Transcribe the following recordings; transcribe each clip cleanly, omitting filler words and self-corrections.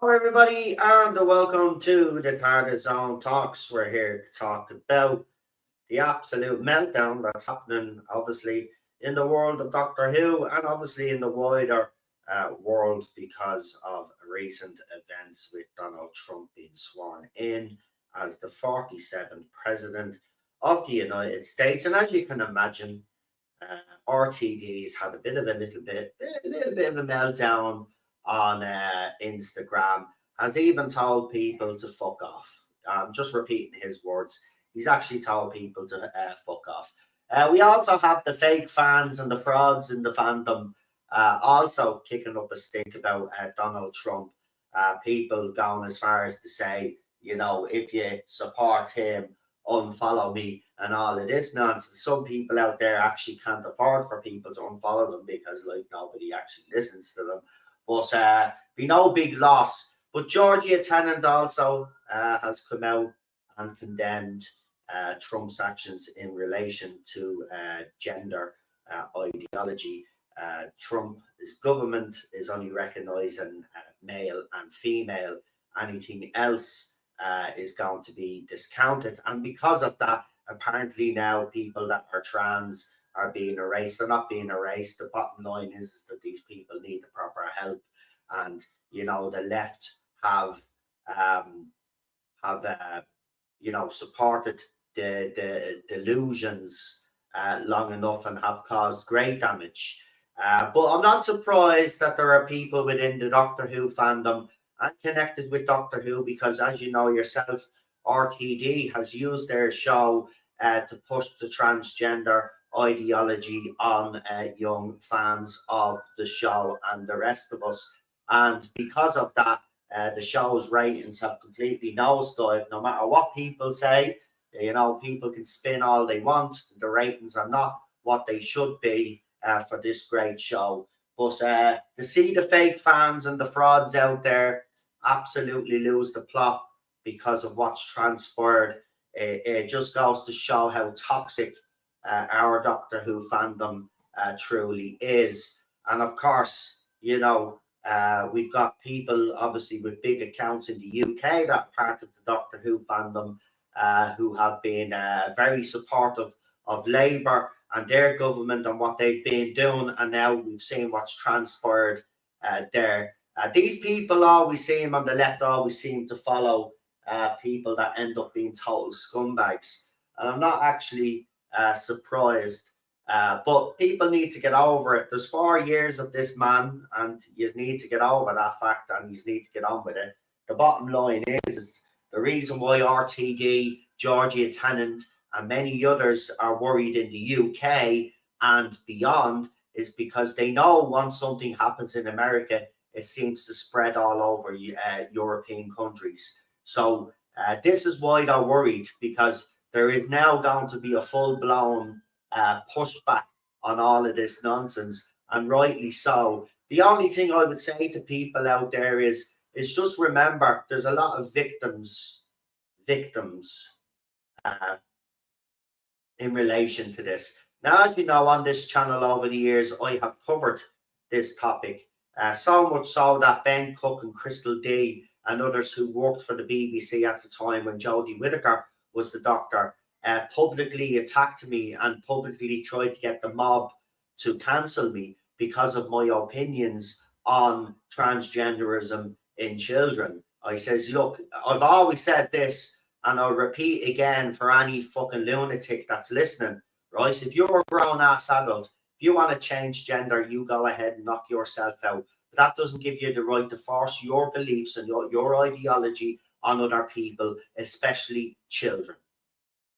Hello, everybody, and welcome to the Target Zone Talks. We're here to talk about the absolute meltdown that's happening, obviously, in the world of Doctor Who and obviously in the wider world because of recent events with Donald Trump being sworn in as the 47th President of the United States. And as you can imagine, RTD's had a little bit of a meltdown on Instagram. Has even told people to fuck off. Just repeating his words. He's actually told people to fuck off. We also have the fake fans and the frauds in the fandom also kicking up a stink about Donald Trump. People going as far as to say, if you support him, unfollow me and all of this nonsense. Some people out there actually can't afford for people to unfollow them because like nobody actually listens to them. But be no big loss. But Georgia Tennant also has come out and condemned Trump's actions in relation to gender ideology. Trump's government is only recognising male and female. Anything else is going to be discounted. And because of that, apparently now people that are trans are being erased. They're not being erased. The bottom line is that these people need the proper help. And, the left have supported the delusions long enough and have caused great damage. But I'm not surprised that there are people within the Doctor Who fandom and connected with Doctor Who because, as you know yourself, RTD has used their show to push the transgender ideology on young fans of the show and the rest of us. And because of that, the show's ratings have completely nosedived. No matter what people say, people can spin all they want. The ratings are not what they should be for this great show. But to see the fake fans and the frauds out there absolutely lose the plot because of what's transpired, it just goes to show how toxic our Doctor Who fandom truly is. And of course, we've got people obviously with big accounts in the UK that are part of the Doctor Who fandom who have been very supportive of Labour and their government and what they've been doing. And now we've seen what's transpired there. These people always seem on the left, always seem to follow people that end up being total scumbags. And I'm not actually surprised, but people need to get over it. There's 4 years of this man, and you need to get over that fact, and you need to get on with it. The bottom line is the reason why RTD, Georgia Tennant, and many others are worried in the UK and beyond is because they know once something happens in America, it seems to spread all over European countries. So this is why they're worried, because there is now going to be a full-blown pushback on all of this nonsense, and rightly so. The only thing I would say to people out there is just remember there's a lot of victims in relation to this. Now, as you know, on this channel over the years, I have covered this topic. So much so that Ben Cook and Crystal D and others who worked for the BBC at the time when Jodie Whittaker was the doctor publicly attacked me and publicly tried to get the mob to cancel me because of my opinions on transgenderism in children. I says, look, I've always said this, and I'll repeat again for any fucking lunatic that's listening, right? If you're a grown-ass adult, if you want to change gender, you go ahead and knock yourself out. But that doesn't give you the right to force your beliefs and your ideology on other people, especially children.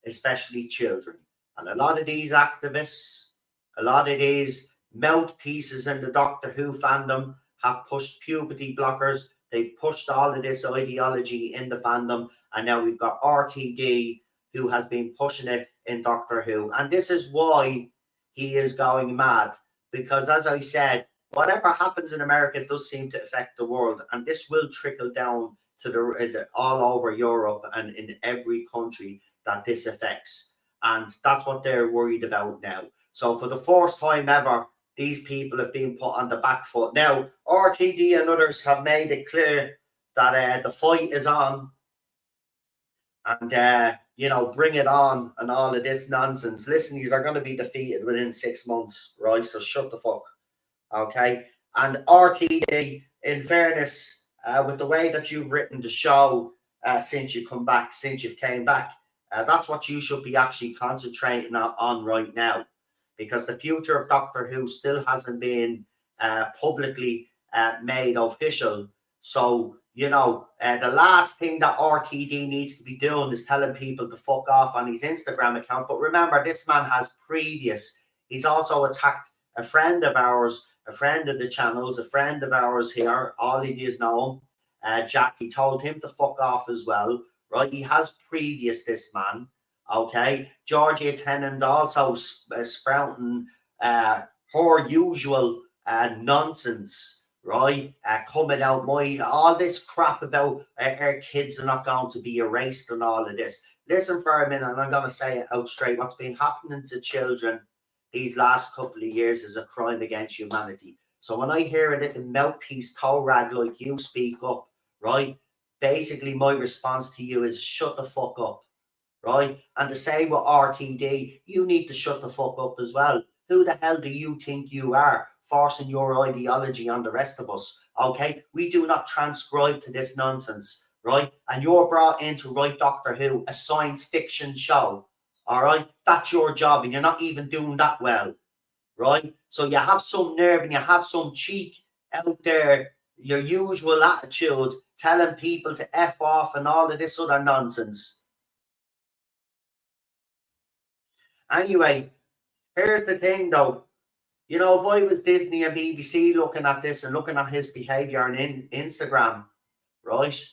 Especially children. And a lot of these activists, a lot of these mouthpieces in the Doctor Who fandom have pushed puberty blockers. They've pushed all of this ideology in the fandom. And now we've got RTD who has been pushing it in Doctor Who. And this is why he is going mad. Because as I said, whatever happens in America does seem to affect the world. And this will trickle down to the all over Europe and in every country that this affects. And that's what they're worried about now. So for the first time ever, these people have been put on the back foot. Now, RTD and others have made it clear that the fight is on, and bring it on, and all of this nonsense. Listen, these are going to be defeated within 6 months, right? So shut the fuck, okay? And RTD, in fairness, with the way that you've written the show since you've came back, that's what you should be actually concentrating on right now, because the future of Doctor Who still hasn't been publicly made official. So, the last thing that RTD needs to be doing is telling people to fuck off on his Instagram account. But remember, this man has previous. He's also attacked a friend of ours, a friend of the channels, a friend of ours here. All of you know him. Jack, he told him to fuck off as well, right? He has previous, this man, okay? Georgia Tennant also sprouting her usual nonsense, right? Coming out, all this crap about our kids are not going to be erased and all of this. Listen for a minute, and I'm going to say it out straight. What's been happening to children these last couple of years is a crime against humanity. So when I hear a little mouthpiece toe rag like you speak up, right? Basically, my response to you is shut the fuck up, right? And the same with RTD, you need to shut the fuck up as well. Who the hell do you think you are, forcing your ideology on the rest of us? Okay, we do not transcribe to this nonsense, right? And you're brought in to write Doctor Who, a science fiction show, all right? That's your job, and you're not even doing that well, right? So you have some nerve and you have some cheek out there, your usual attitude, telling people to F off and all of this other nonsense. Anyway, here's the thing though. If I was Disney and BBC looking at this and looking at his behavior on Instagram, right?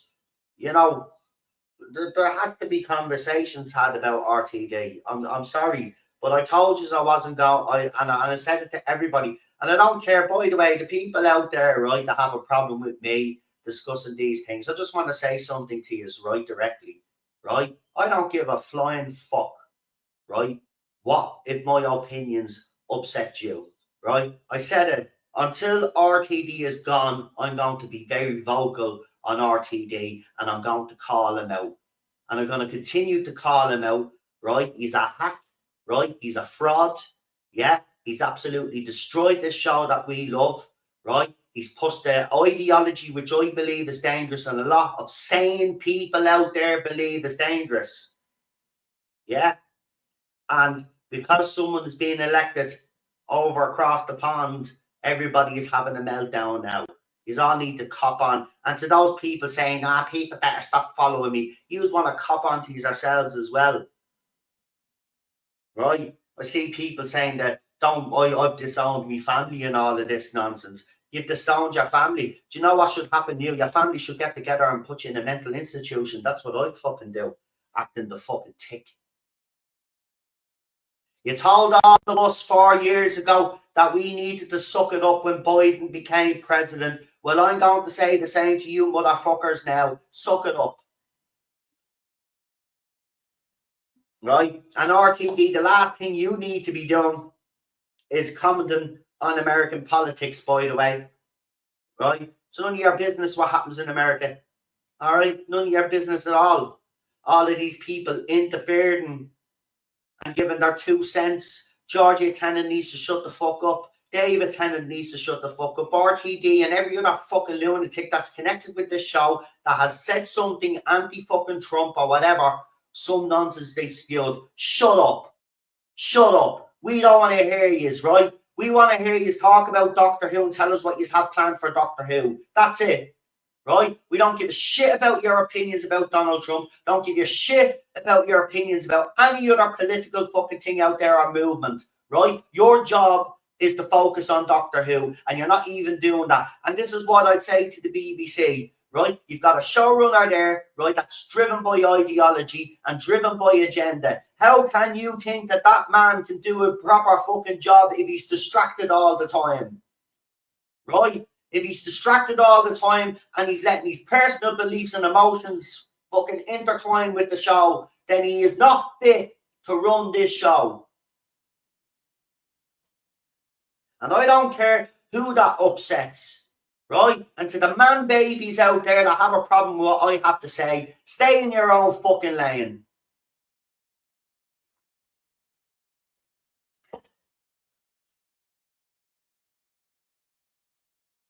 There has to be conversations had about RTD. I'm sorry, but I told you I wasn't going. I said it to everybody, and I don't care. By the way, the people out there, right, that have a problem with me discussing these things, I just want to say something to you, right, directly, right? I don't give a flying fuck, right? What if my opinions upset you, right? I said it. Until RTD is gone, I'm going to be very vocal on RTD, and I'm going to call him out. And I'm going to continue to call him out, right? He's a hack, right? He's a fraud. Yeah, he's absolutely destroyed this show that we love, right? He's pushed the ideology, which I believe is dangerous, and a lot of sane people out there believe is dangerous. Yeah. And because someone is being elected over across the pond, everybody is having a meltdown now. You all need to cop on. And to those people saying, people better stop following me, you want to cop on to yourselves as well. Right? I see people saying that, I've disowned my family and all of this nonsense. You've disowned your family. Do you know what should happen to you? Your family should get together and put you in a mental institution. That's what I'd fucking do. Acting the fucking tick. You told all of us 4 years ago that we needed to suck it up when Biden became president. Well, I'm going to say the same to you motherfuckers now. Suck it up. Right? And RTD, the last thing you need to be doing is commenting on American politics, by the way. Right? It's none of your business what happens in America. All right? None of your business at all. All of these people interfering and giving their 2 cents. Georgia Tennant needs to shut the fuck up. David Tennant needs to shut the fuck up. RTD and every other fucking lunatic that's connected with this show that has said something anti-fucking Trump or whatever, some nonsense they spewed. Shut up. Shut up. We don't want to hear yous, right? We want to hear yous talk about Doctor Who and tell us what yous have planned for Doctor Who. That's it. Right? We don't give a shit about your opinions about Donald Trump. Don't give a shit about your opinions about any other political fucking thing out there or movement. Right? Your job is to focus on Doctor Who, and you're not even doing that. And this is what I'd say to the BBC. Right? You've got a showrunner there, right, that's driven by ideology and driven by agenda. How can you think that that man can do a proper fucking job if he's distracted all the time? Right? If he's distracted all the time and he's letting his personal beliefs and emotions fucking intertwine with the show, then he is not fit to run this show. And I don't care who that upsets, right? And to the man babies out there that have a problem with what I have to say, stay in your own fucking lane.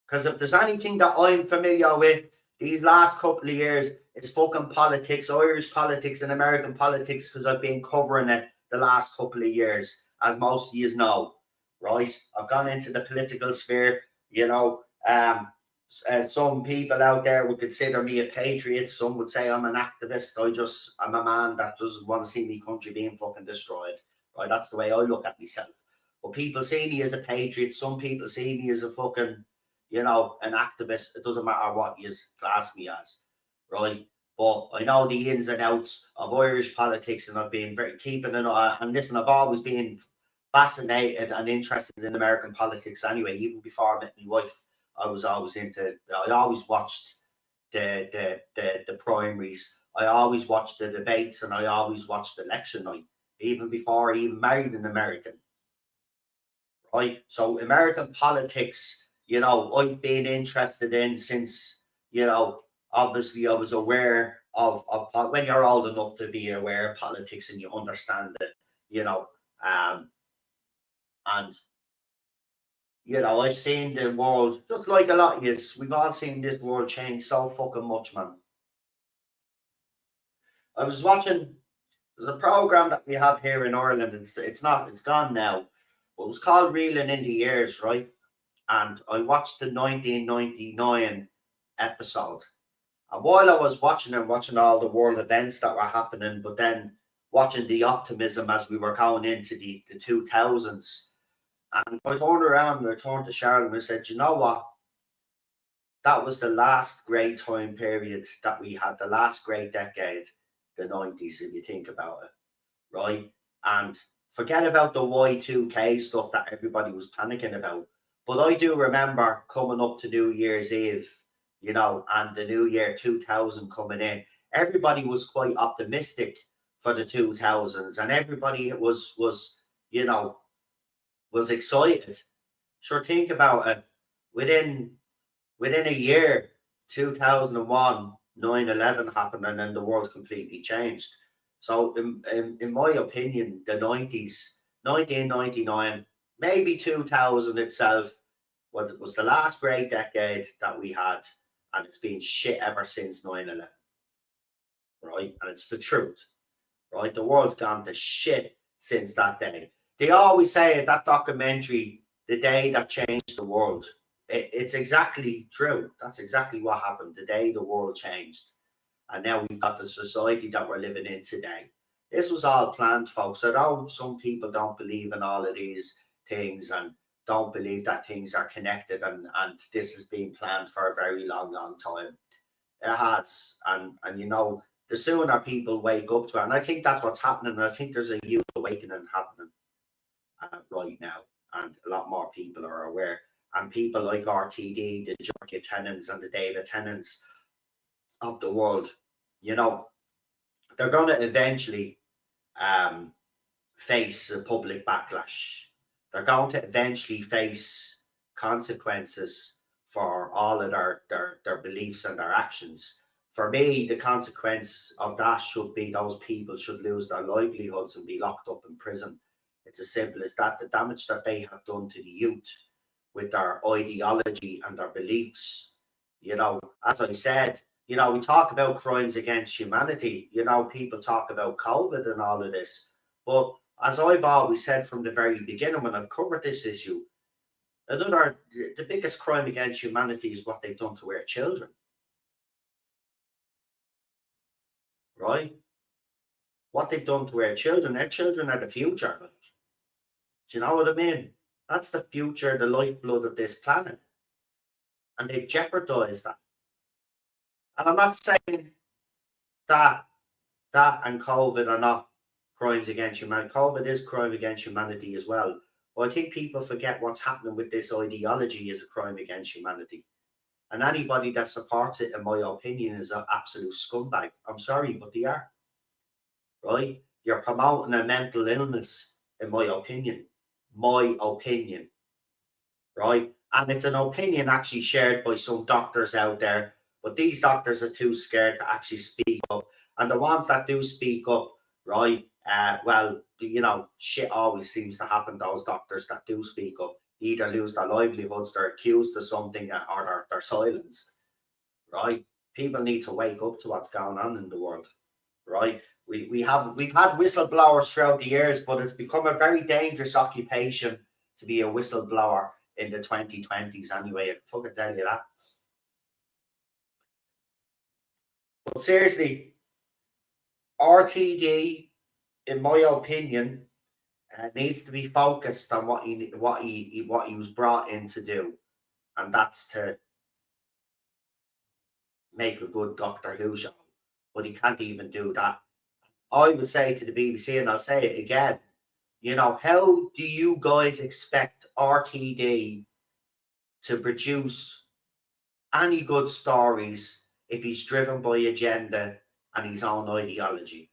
Because if there's anything that I'm familiar with these last couple of years, it's fucking politics, Irish politics and American politics, because I've been covering it the last couple of years, as most of you know, right? I've gone into the political sphere, you know. Some people out there would consider me a patriot. Some would say I'm an activist. I'm a man that doesn't want to see me country being fucking destroyed, right? That's the way I look at myself. But people see me as a patriot. Some people see me as a fucking, you know, an activist. It doesn't matter what you class me as, right? But I know the ins and outs of Irish politics, and I've been very keeping an eye. And listen, I've always been fascinated and interested in American politics anyway. Even before I met my wife, I always watched the primaries. I always watched the debates, and I always watched election night, even before I even married an American. Right? So American politics, you know, I've been interested in since, you know, obviously I was aware of when you're old enough to be aware of politics and you understand it, you know, and you know, I've seen the world just like a lot of us. We've all seen this world change so fucking much, man. I was watching. There's a program that we have here in Ireland. It's gone now. But it was called Reeling in the Years, right? And I watched the 1999 episode. And while I was watching and watching all the world events that were happening, but then watching the optimism as we were going into the 2000s, and I turned around and I turned to Sharon and I said, you know what? That was the last great time period that we had, the last great decade, the 90s, if you think about it, right? And forget about the Y2K stuff that everybody was panicking about. But I do remember coming up to New Year's Eve, you know, and the New Year 2000 coming in. Everybody was quite optimistic for the 2000s, and everybody you know, was excited. Sure, think about it. Within a year, 2001, 9/11 happened, and then the world completely changed. So, in my opinion, the 90s, 1999, maybe 2000 itself, was the last great decade that we had, and it's been shit ever since 9/11, right? And it's the truth, right? The world's gone to shit since that day. They always say in that documentary, the day that changed the world. It's exactly true. That's exactly what happened the day the world changed. And now we've got the society that we're living in today. This was all planned, folks. I know some people don't believe in all of these things and don't believe that things are connected, and this has been planned for a very long, long time. It has. And you know, the sooner people wake up to it, and I think that's what's happening. I think there's a youth awakening happening right now, and a lot more people are aware. And people like RTD, the Georgia Tennants and the David Tennants of the world, you know, they're going to eventually face a public backlash. They're going to eventually face consequences for all of their beliefs and their actions. For me, the consequence of that should be those people should lose their livelihoods and be locked up in prison. It's as simple as that. The damage that they have done to the youth with their ideology and their beliefs. You know, as I said, you know, we talk about crimes against humanity. You know, people talk about COVID and all of this. But as I've always said from the very beginning when I've covered this issue, the biggest crime against humanity is what they've done to our children. Right? What they've done to our children are the future. Like, do you know what I mean? That's the future, the lifeblood of this planet. And they've jeopardized that. And I'm not saying that and COVID are not crimes against humanity. COVID is crime against humanity as well. But I think people forget what's happening with this ideology is a crime against humanity. And anybody that supports it, in my opinion, is an absolute scumbag. I'm sorry, but they are. Right? You're promoting a mental illness, in my opinion. My opinion. Right? And it's an opinion actually shared by some doctors out there, but these doctors are too scared to actually speak up. And the ones that do speak up, right, well, shit always seems to happen to those doctors that do speak up. They either lose their livelihoods, they're accused of something, or they're silenced, right? People need to wake up to what's going on in the world, right? We've had whistleblowers throughout the years, but it's become a very dangerous occupation to be a whistleblower in the 2020s anyway. I can fucking tell you that. But seriously, RTD, in my opinion, needs to be focused on what he was brought in to do, and that's to make a good Doctor Who show. But he can't even do that. I would say to the BBC, and I'll say it again, how do you guys expect RTD to produce any good stories if he's driven by agenda and his own ideology,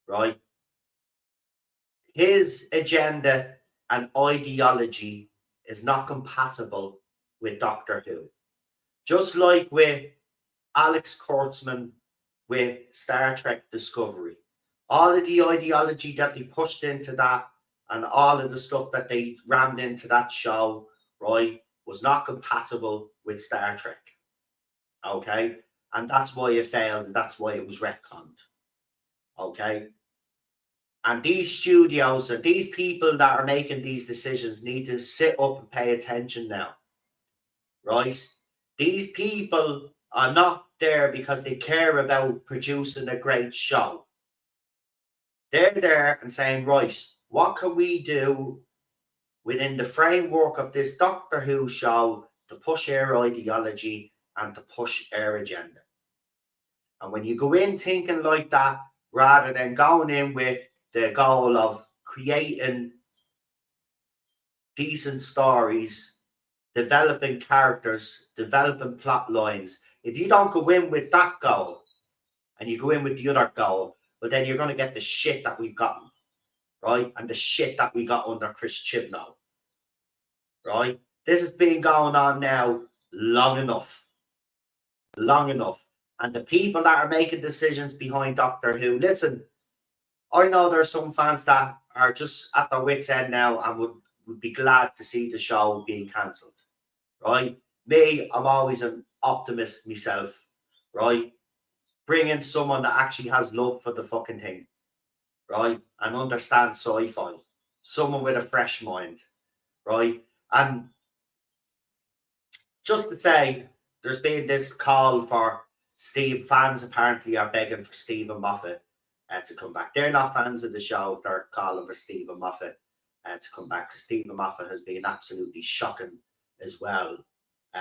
right? His agenda and ideology is not compatible with Doctor Who. Just like with Alex Kurtzman with Star Trek Discovery. All of the ideology that they pushed into that and all of the stuff that they rammed into that show, right, was not compatible with Star Trek. Okay? And that's why it failed, and that's why it was retconned. Okay? And these studios and these people that are making these decisions need to sit up and pay attention now. Right? These people are not there because they care about producing a great show. They're there and saying, right, what can we do within the framework of this Doctor Who show to push our ideology and to push our agenda? And when you go in thinking like that, rather than going in with the goal of creating decent stories, developing characters, developing plot lines, if you don't go in with that goal and you go in with the other goal, well, then you're going to get the shit that we've gotten, right? And the shit that we got under Chris Chibnall, right? This has been going on now long enough. Long enough. And the people that are making decisions behind Doctor Who, listen, I know there's some fans that are just at their wits' end now and would be glad to see the show being cancelled, right? Me, I'm always an optimist myself, right? Bring in someone that actually has love for the fucking thing, right? And understands sci-fi. Someone with a fresh mind, right? And just to say, there's been this call for fans apparently are begging for Stephen Moffat to come back. They're not fans of the show. They're calling for Stephen Moffat to come back, because Stephen Moffat has been absolutely shocking as well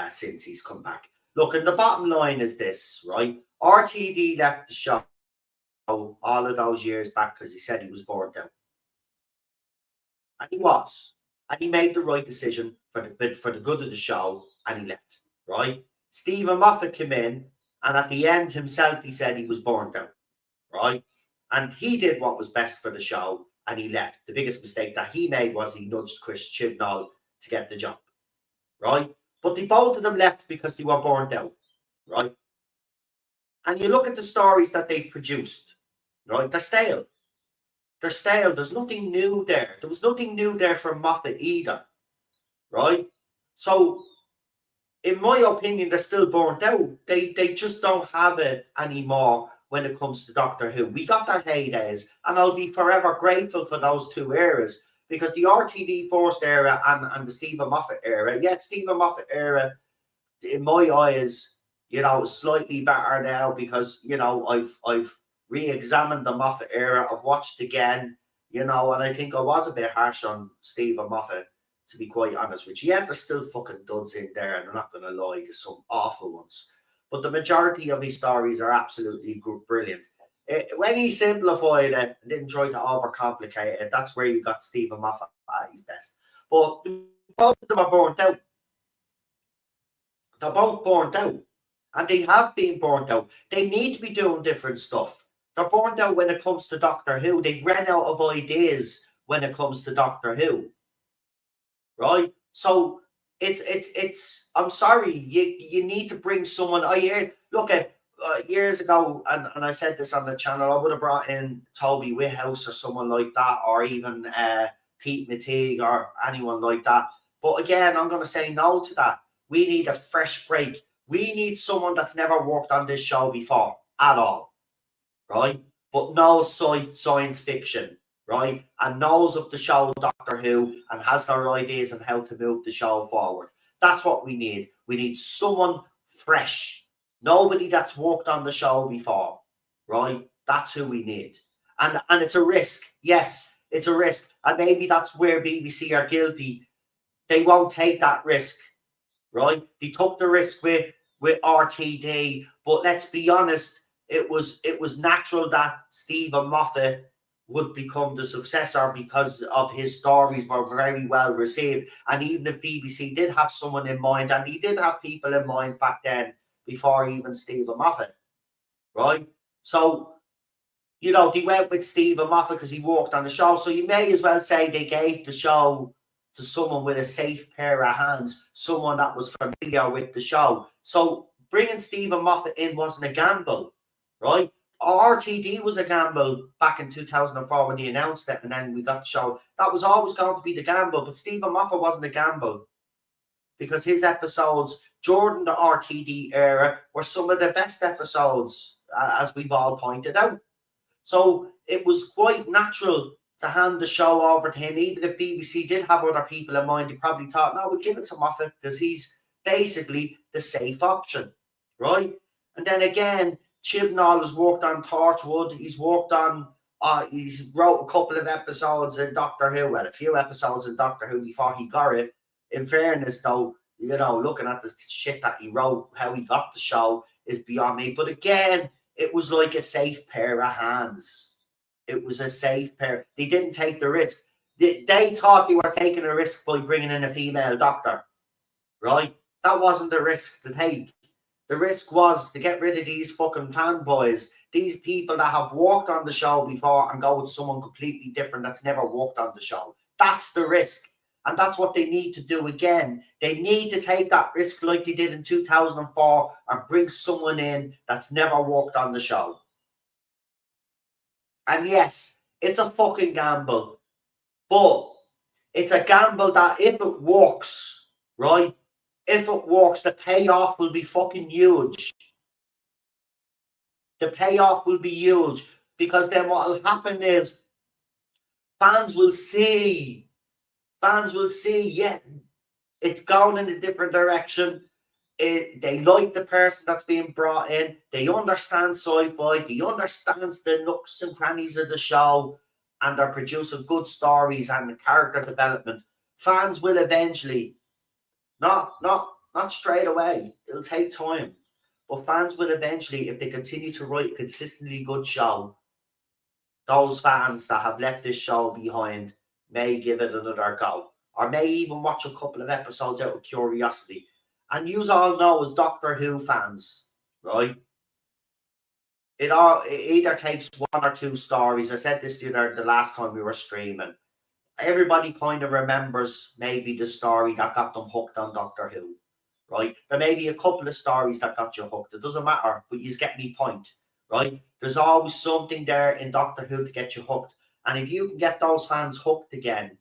since he's come back. Look, and the bottom line is this, right? RTD left the show all of those years back because he said he was bored out. And he was. And he made the right decision for the good of the show, and he left, right? Stephen Moffat came in, and at the end himself, he said he was burned out, right? And he did what was best for the show, and he left. The biggest mistake that he made was he nudged Chris Chibnall to get the job, right? But both of them left because they were burned out, right? And you look at the stories that they've produced, right? They're stale. They're stale. There's nothing new there. There was nothing new there from Moffat either, right? So, in my opinion, they're still burnt out. They just don't have it anymore when it comes to Doctor Who. We got their heydays, and I'll be forever grateful for those two eras, because the RTD Force era and the Stephen Moffat era, yet Stephen Moffat era, in my eyes, is slightly better now because, I've re-examined the Moffat era. I've watched again, and I think I was a bit harsh on Stephen Moffat, to be quite honest with you. Yeah, there's still fucking duds in there, and I'm not going to lie, there's some awful ones. But the majority of his stories are absolutely brilliant. When he simplified it and didn't try to overcomplicate it, that's where you got Stephen Moffat at his best. But both of them are burnt out. They're both burnt out. And they have been burnt out. They need to be doing different stuff. They're burnt out when it comes to Doctor Who. They ran out of ideas when it comes to Doctor Who. Right? So it's I'm sorry, you need to bring someone. I hear, look at years ago, and I said this on the channel, I would have brought in Toby Whithouse or someone like that, or even Pete McTeague or anyone like that. But again, I'm going to say no to that. We need a fresh break. We need someone that's never worked on this show before at all, right? But knows science fiction, right? And knows of the show Doctor Who and has their ideas on how to move the show forward. That's what we need. We need someone fresh. Nobody that's worked on the show before, right? That's who we need. And it's a risk. Yes, it's a risk. And maybe that's where BBC are guilty. They won't take that risk, right? They took the risk with RTD, but let's be honest, it was natural that Stephen Moffat would become the successor because of his stories were very well received. And even if BBC did have someone in mind, and he did have people in mind back then before even Stephen Moffat, right? So, you know, they went with Stephen Moffat because he worked on the show. So you may as well say they gave the show to someone with a safe pair of hands, someone that was familiar with the show. So bringing Stephen Moffat in wasn't a gamble, right? RTD was a gamble back in 2004 when he announced it, and then we got the show. That was always going to be the gamble, but Stephen Moffat wasn't a gamble because his episodes during the RTD era were some of the best episodes, as we've all pointed out. So it was quite natural to hand the show over to him. Even if BBC did have other people in mind, they probably thought, no, we'll give it to Moffat because he's basically the safe option, right? And then again, Chibnall has worked on Torchwood. He's worked on, he's wrote a couple of episodes in Doctor Who, well, a few episodes in Doctor Who before he got it. In fairness, though, you know, looking at the shit that he wrote, how he got the show is beyond me. But again, it was like a safe pair of hands. It was a safe pair. They didn't take the risk. They thought they were taking a risk by bringing in a female doctor, right? That wasn't the risk to take. The risk was to get rid of these fucking fanboys, these people that have worked on the show before, and go with someone completely different that's never worked on the show. That's the risk. And that's what they need to do again. They need to take that risk like they did in 2004 and bring someone in that's never worked on the show. And yes, it's a fucking gamble. But it's a gamble that if it works, right? If it works, the payoff will be fucking huge. The payoff will be huge. Because then what will happen is fans will see, yeah, it's going in a different direction. They like the person that's being brought in. They understand sci-fi. They understand the nooks and crannies of the show, and they're producing good stories and character development. Fans will eventually, not straight away. It'll take time, but fans will eventually, if they continue to write a consistently good show, those fans that have left this show behind may give it another go, or may even watch a couple of episodes out of curiosity. And you all know as Doctor Who fans, right? It either takes one or two stories. I said this to you the last time we were streaming. Everybody kind of remembers maybe the story that got them hooked on Doctor Who, right? There may be a couple of stories that got you hooked. It doesn't matter, but you get me point, right? There's always something there in Doctor Who to get you hooked. And if you can get those fans hooked again,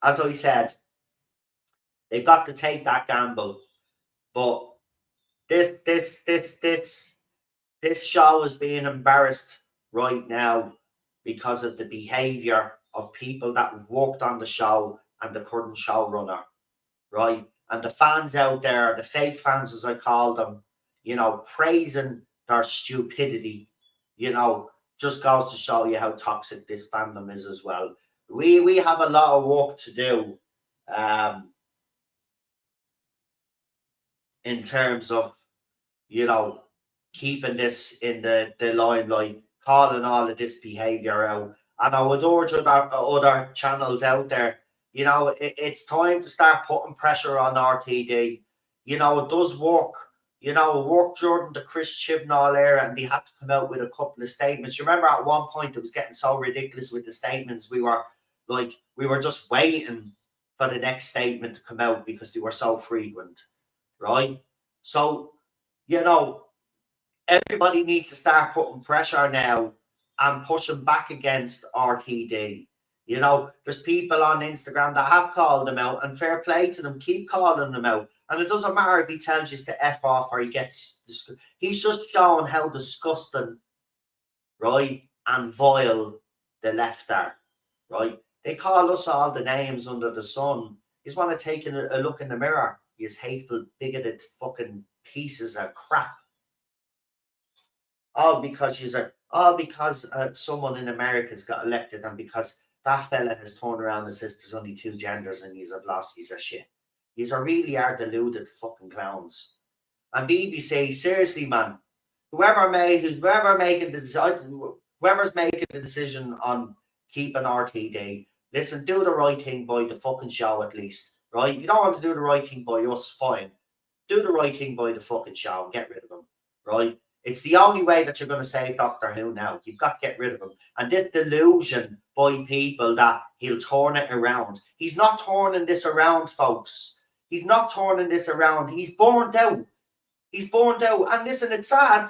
as I said, they've got to take that gamble. But this show is being embarrassed right now because of the behavior of people that have worked on the show and the current showrunner, right? And the fans out there, the fake fans as I call them, you know, praising their stupidity, you know, just goes to show you how toxic this fandom is as well. We have a lot of work to do in terms of, you know, keeping this in the limelight, calling all of this behavior out. And I would urge other channels out there, you know, it's time to start putting pressure on RTD. You know, it does work. You know, it worked during the Chris Chibnall era, and they had to come out with a couple of statements. You remember at one point it was getting so ridiculous with the statements. We were just waiting for the next statement to come out because they were so frequent, right? So, you know, everybody needs to start putting pressure now and pushing back against RTD. You know, there's people on Instagram that have called them out, and fair play to them, keep calling them out. And it doesn't matter if he tells you to F off or he gets, he's just showing how disgusting, right, and vile the left are, right? They call us all the names under the sun. You just want to take a look in the mirror, you hateful, bigoted fucking pieces of crap. All because someone in America's got elected, and because that fella has turned around and says there's only two genders and he's have lost, he's a shit. These are really are deluded fucking clowns. And BBC, seriously, man, whoever's making the decision on keeping RTD, listen, do the right thing by the fucking show at least, right? If you don't want to do the right thing by us, fine. Do the right thing by the fucking show and get rid of them, right? It's the only way that you're going to save Doctor Who now. You've got to get rid of him. And this delusion by people that he'll turn it around. He's not turning this around, folks. He's not turning this around. He's burned out. He's burned out. And listen, it's sad.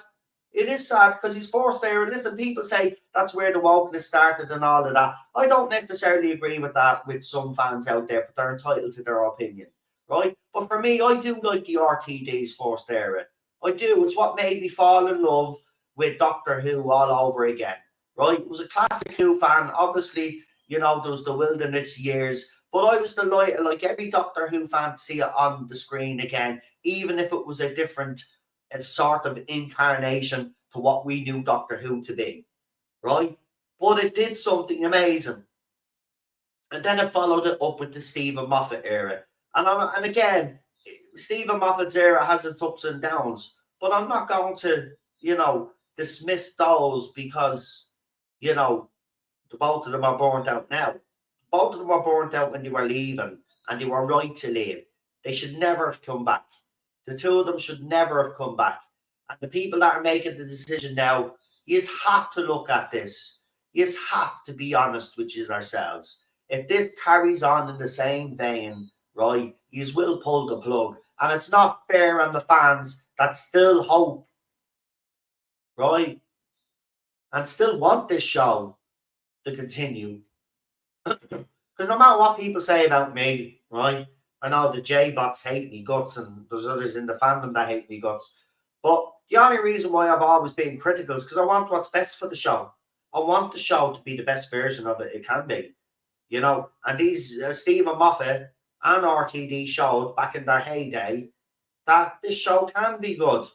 It is sad because he's forced there. And listen, people say that's where the wokeness started and all of that. I don't necessarily agree with that with some fans out there, but they're entitled to their opinion, right? But for me, I do like the RTD's forced era. I do. It's what made me fall in love with Doctor Who all over again, right? It was a classic Who fan. Obviously, you know, there was the wilderness years, but I was delighted, like every Doctor Who fan, to see it on the screen again, even if it was a different sort of incarnation to what we knew Doctor Who to be, right? But it did something amazing. And then it followed it up with the Stephen Moffat era. And again, Stephen Moffat's era has its ups and downs, but I'm not going to, you know, dismiss those because, you know, the both of them are burnt out now. Both of them were burnt out when they were leaving, and they were right to leave. They should never have come back. The two of them should never have come back. And the people that are making the decision now, you have to look at this. You have to be honest with yourselves. If this carries on in the same vein, right, you will pull the plug. And it's not fair on the fans that still hope, right, and still want this show to continue. Because no matter what people say about me, right, I know the J-bots hate me guts, and there's others in the fandom that hate me guts. But the only reason why I've always been critical is because I want what's best for the show. I want the show to be the best version of it can be, you know. And these Stephen Moffat and RTD showed back in their heyday that this show can be good.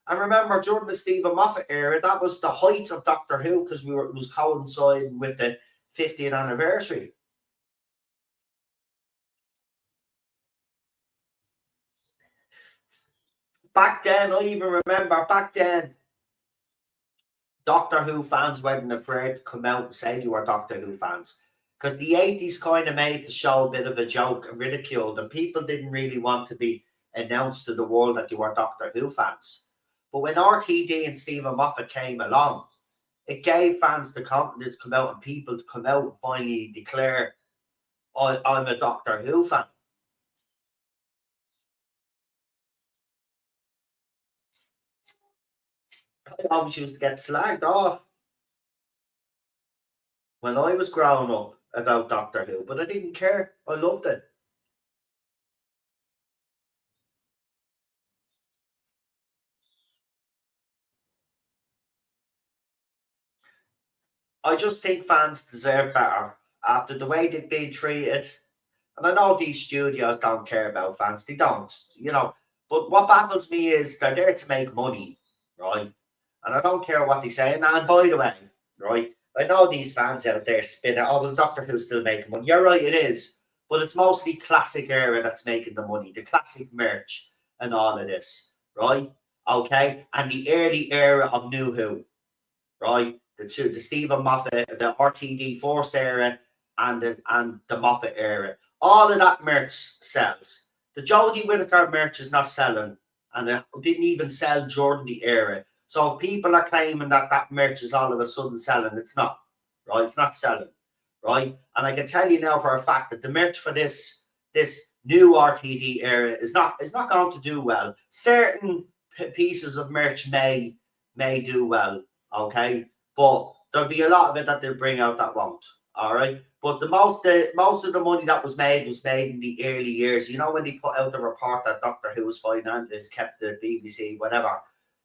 And remember, during the Stephen Moffat era, that was the height of Doctor Who because it was coinciding with the 50th anniversary. Back then, I even remember back then, Doctor Who fans weren't afraid to come out and say they were Doctor Who fans. Because the 80s kind of made the show a bit of a joke and ridiculed, and people didn't really want to be announced to the world that they were Doctor Who fans. But when RTD and Stephen Moffat came along, it gave fans the confidence to come out and people to come out and finally declare, I'm a Doctor Who fan. I always used to get slagged off when I was growing up about Doctor Who, but I didn't care. I loved it. I just think fans deserve better after the way they've been treated. And I know these studios don't care about fans. They don't, you know. But what baffles me is they're there to make money, right? And I don't care what they say. And by the way, right, I know these fans out there spin it. Oh, well, Doctor Who's still making money. You're right, it is. But it's mostly classic era that's making the money, the classic merch and all of this, right? Okay. And the early era of New Who, right? The Stephen Moffat, the RTD Force era, and the Moffat era. All of that merch sells. The Jodie Whittaker merch is not selling, and it didn't even sell during the era. So if people are claiming that that merch is all of a sudden selling, it's not, right? It's not selling, right? And I can tell you now for a fact that the merch for this this new RTD era is not going to do well. Certain pieces of merch may do well, okay, but there'll be a lot of it that they'll bring out that won't. All right, but most of the money that was made in the early years. You know, when they put out the report that Doctor Who's finances kept the BBC whatever.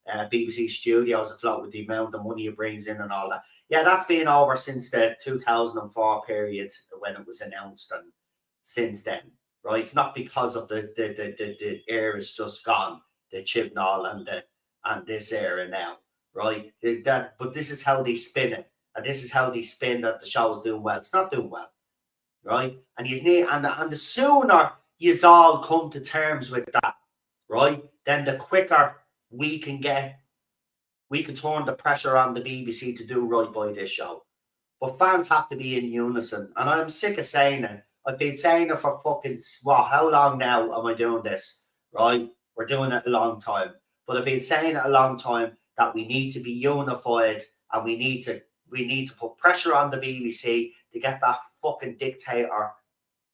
BBC studios afloat with the amount of money it brings in and all that. Yeah, that's been over since the 2004 period when it was announced, and since then, right? It's not because of the era is just gone, the Chibnall and this era now, right? Is that? But this is how they spin it, and this is how they spin that the show's doing well. It's not doing well, right? And you need and the sooner you all come to terms with that, right? Then the quicker we can turn the pressure on the BBC to do right by this show. But fans have to be in unison. And I'm sick of saying it. I've been saying it for fucking, how long now am I doing this? Right? We're doing it a long time. But I've been saying it a long time that we need to be unified, and we need to put pressure on the BBC to get that fucking dictator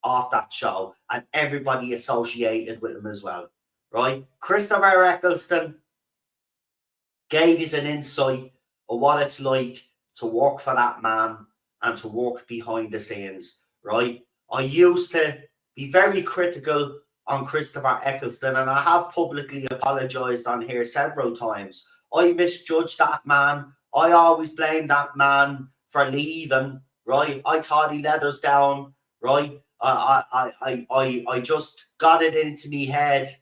off that show, and everybody associated with him as well. Right? Christopher Eccleston gave us an insight of what it's like to work for that man and to work behind the scenes, right? I used to be very critical on Christopher Eccleston, and I have publicly apologised on here several times. I misjudged that man. I always blamed that man for leaving, right? I thought he let us down, right? I just got it into me head,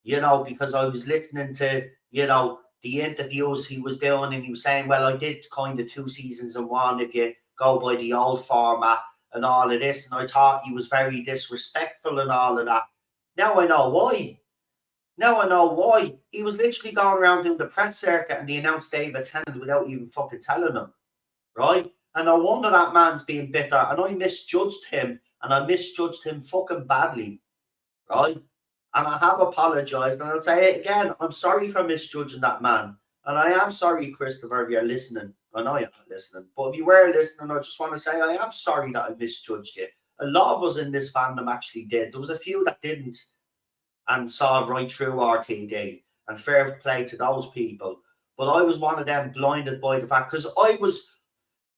you know, because I was listening to, you know, the interviews he was doing, and he was saying, well, I did kind of 2 seasons in one if you go by the old format and all of this. And I thought he was very disrespectful and all of that. Now I know why. He was literally going around doing the press circuit, and they announced David Tennant without even fucking telling him, right? And no wonder that man's being bitter. And I misjudged him, and I misjudged him fucking badly, right? And I have apologised, and I'll say it again. I'm sorry for misjudging that man. And I am sorry, Christopher, if you're listening. I know you're not listening. But if you were listening, I just want to say I am sorry that I misjudged you. A lot of us in this fandom actually did. There was a few that didn't and saw right through RTD. And fair play to those people. But I was one of them blinded by the fact, because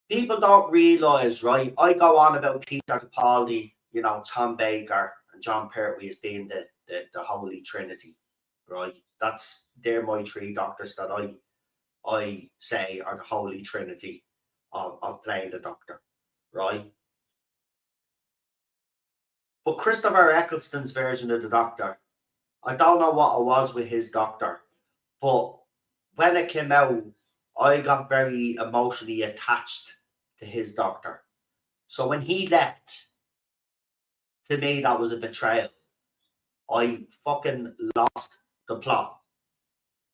people don't realise, right? I go on about Peter Capaldi, you know, Tom Baker, and John Pertwee as being the Holy Trinity, right? They're my 3 doctors that I say are the Holy Trinity of playing the Doctor, right? But Christopher Eccleston's version of the Doctor, I don't know what it was with his Doctor, but when it came out, I got very emotionally attached to his Doctor. So when he left, to me, that was a betrayal. I fucking lost the plot,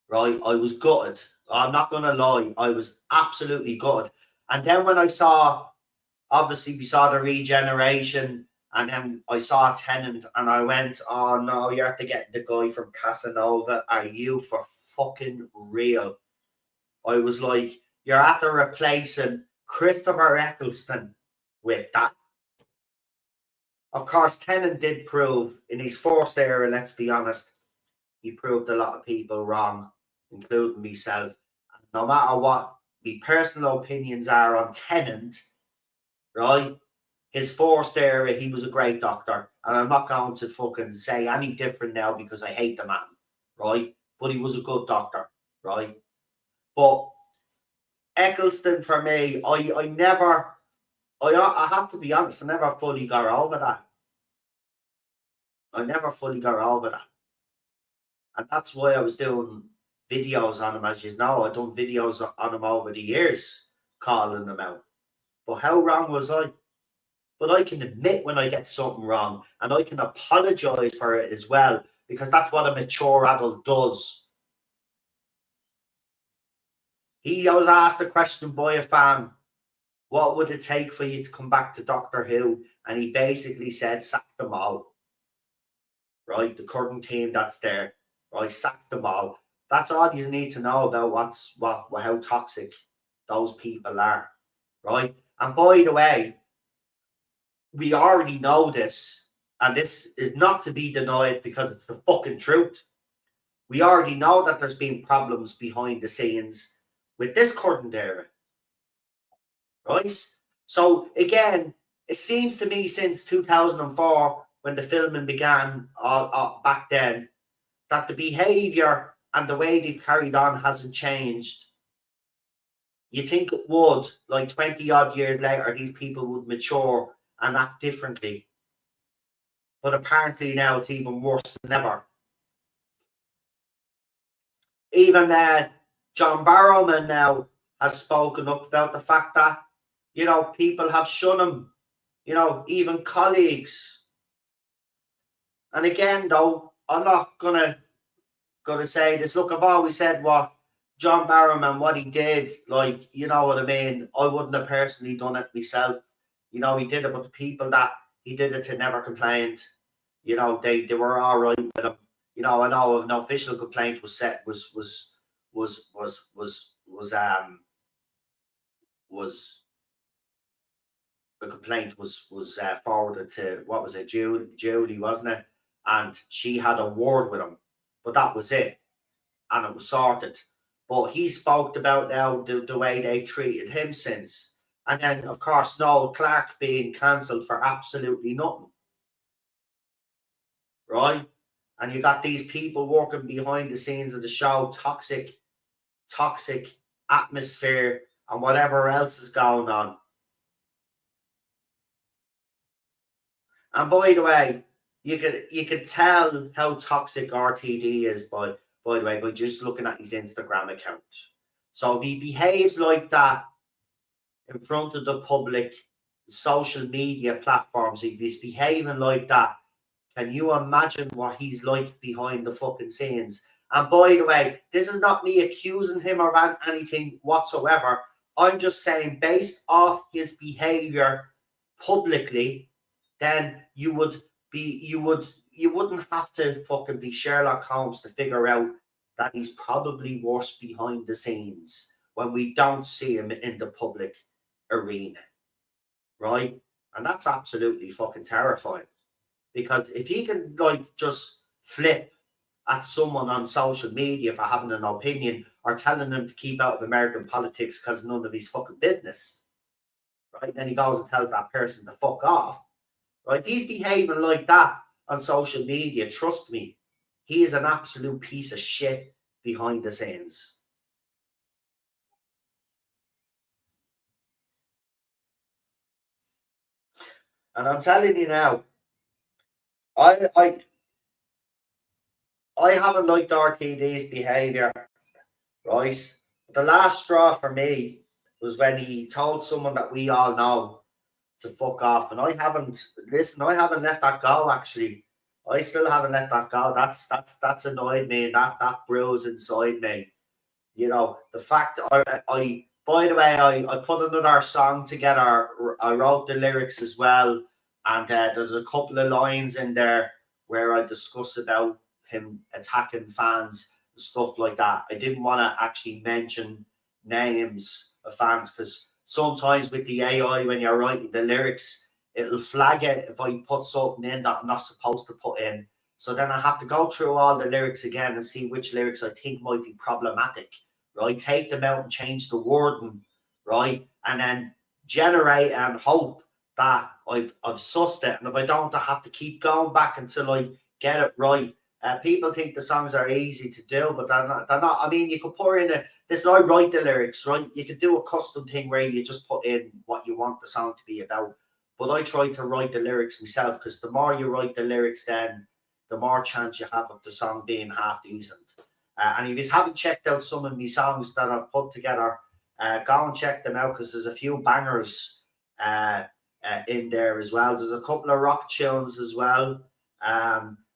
right? I was gutted. I'm not going to lie. I was absolutely gutted. And then when I saw, obviously we saw the regeneration, and then I saw Tennant, and I went, oh no, you have to get the guy from Casanova. Are you for fucking real? I was like, you're after replacing Christopher Eccleston with that. Of course, Tennant did prove in his first era, let's be honest, he proved a lot of people wrong, including myself. No matter what my personal opinions are on Tennant, right? His first era, he was a great Doctor. And I'm not going to fucking say any different now because I hate the man, right? But he was a good Doctor, right? But Eccleston, for me, I have to be honest, I never fully got over that. And that's why I was doing videos on him, as you know. I've done videos on him over the years, calling them out. But how wrong was I? But I can admit when I get something wrong, and I can apologise for it as well, because that's what a mature adult does. He was asked a question by a fan, what would it take for you to come back to Doctor Who? And he basically said, sack them all. Right? The current team that's there, right? Sack them all. That's all you need to know about how toxic those people are, right? And by the way, we already know this, and this is not to be denied because it's the fucking truth. We already know that there's been problems behind the scenes with this current era, right? So again, it seems to me since 2004, when the filming began back then, that the behaviour and the way they've carried on hasn't changed. You think it would, like 20 odd years later, these people would mature and act differently. But apparently now it's even worse than ever. Even John Barrowman now has spoken up about the fact that, you know, people have shunned him, you know, even colleagues. And again, though, I'm not gonna say this. Look, I've always said what John Barrowman, what he did, like, you know what I mean? I wouldn't have personally done it myself. You know, he did it, but the people that he did it to never complained. You know, they were all right with him. You know, I know an official complaint was set was the complaint was forwarded to, what was it, Julie, wasn't it? And she had a word with him, but that was it, and it was sorted. But he spoke about now the way they've treated him since, and then of course Noel Clarke being cancelled for absolutely nothing, right? And you got these people working behind the scenes of the show, toxic atmosphere, and whatever else is going on. And by the way, you could tell how toxic RTD is by the way, by just looking at his Instagram account. So if he behaves like that in front of the public, social media platforms, if he's behaving like that, can you imagine what he's like behind the fucking scenes? And by the way, this is not me accusing him of anything whatsoever. I'm just saying, based off his behavior publicly, then you wouldn't have to fucking be Sherlock Holmes to figure out that he's probably worse behind the scenes when we don't see him in the public arena, right? And that's absolutely fucking terrifying, because if he can like just flip at someone on social media for having an opinion or telling them to keep out of American politics because none of his fucking business, right? Then he goes and tells that person to fuck off. Right? He's behaving like that on social media. Trust me, he is an absolute piece of shit behind the scenes. And I'm telling you now, I haven't liked RTD's behaviour, right? The last straw for me was when he told someone that we all know to fuck off, and I haven't let that go. Actually, I still haven't let that go. That's annoyed me, and that brews inside me. You know, the fact I by the way, I put another song together. I wrote the lyrics as well, and there's a couple of lines in there where I discuss about him attacking fans and stuff like that. I didn't want to actually mention names of fans because sometimes with the AI, when you're writing the lyrics, it'll flag it if I put something in that I'm not supposed to put in. So then I have to go through all the lyrics again and see which lyrics I think might be problematic, right? Take them out and change the wording, right? And then generate and hope that I've sussed it. And if I don't, I have to keep going back until I get it right. People think the songs are easy to do, but they're not. I mean, you could put in this. I write the lyrics, right? You could do a custom thing where you just put in what you want the song to be about. But I try to write the lyrics myself, because the more you write the lyrics, then the more chance you have of the song being half decent. And if you haven't checked out some of my songs that I've put together, go and check them out, because there's a few bangers in there as well. There's a couple of rock tunes as well.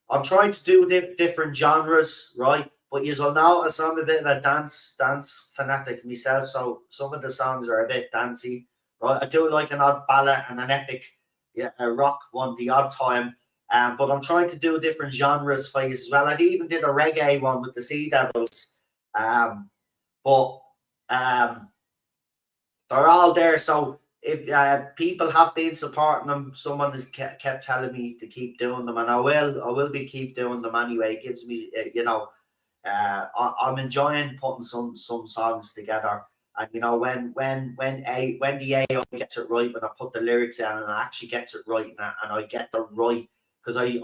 I'm trying to do different genres, right? But you'll notice I'm a bit of a dance fanatic myself, so some of the songs are a bit dancey, right? I do like an odd ballad and an epic, a rock one the odd time. But I'm trying to do different genres for you as well. I even did a reggae one with the Sea Devils. But they're all there. So if people have been supporting them, someone has kept telling me to keep doing them, and I will be keep doing them anyway. It gives me, I'm enjoying putting some songs together, and when the AI gets it right, when I put the lyrics in and it actually gets it right, and I get the right, because I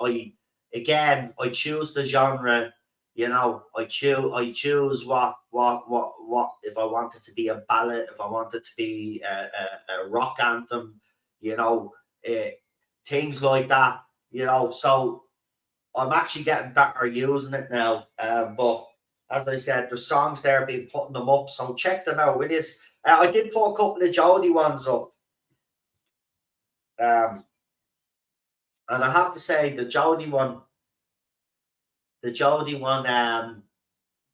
choose the genre. I choose what if I want it to be a ballad, if I want it to be a rock anthem, uh, things like that. So I'm actually getting better using it now. But as I said, the songs there, been putting them up, so check them out. It is. I did put a couple of Jody ones up, and I have to say the Jody one,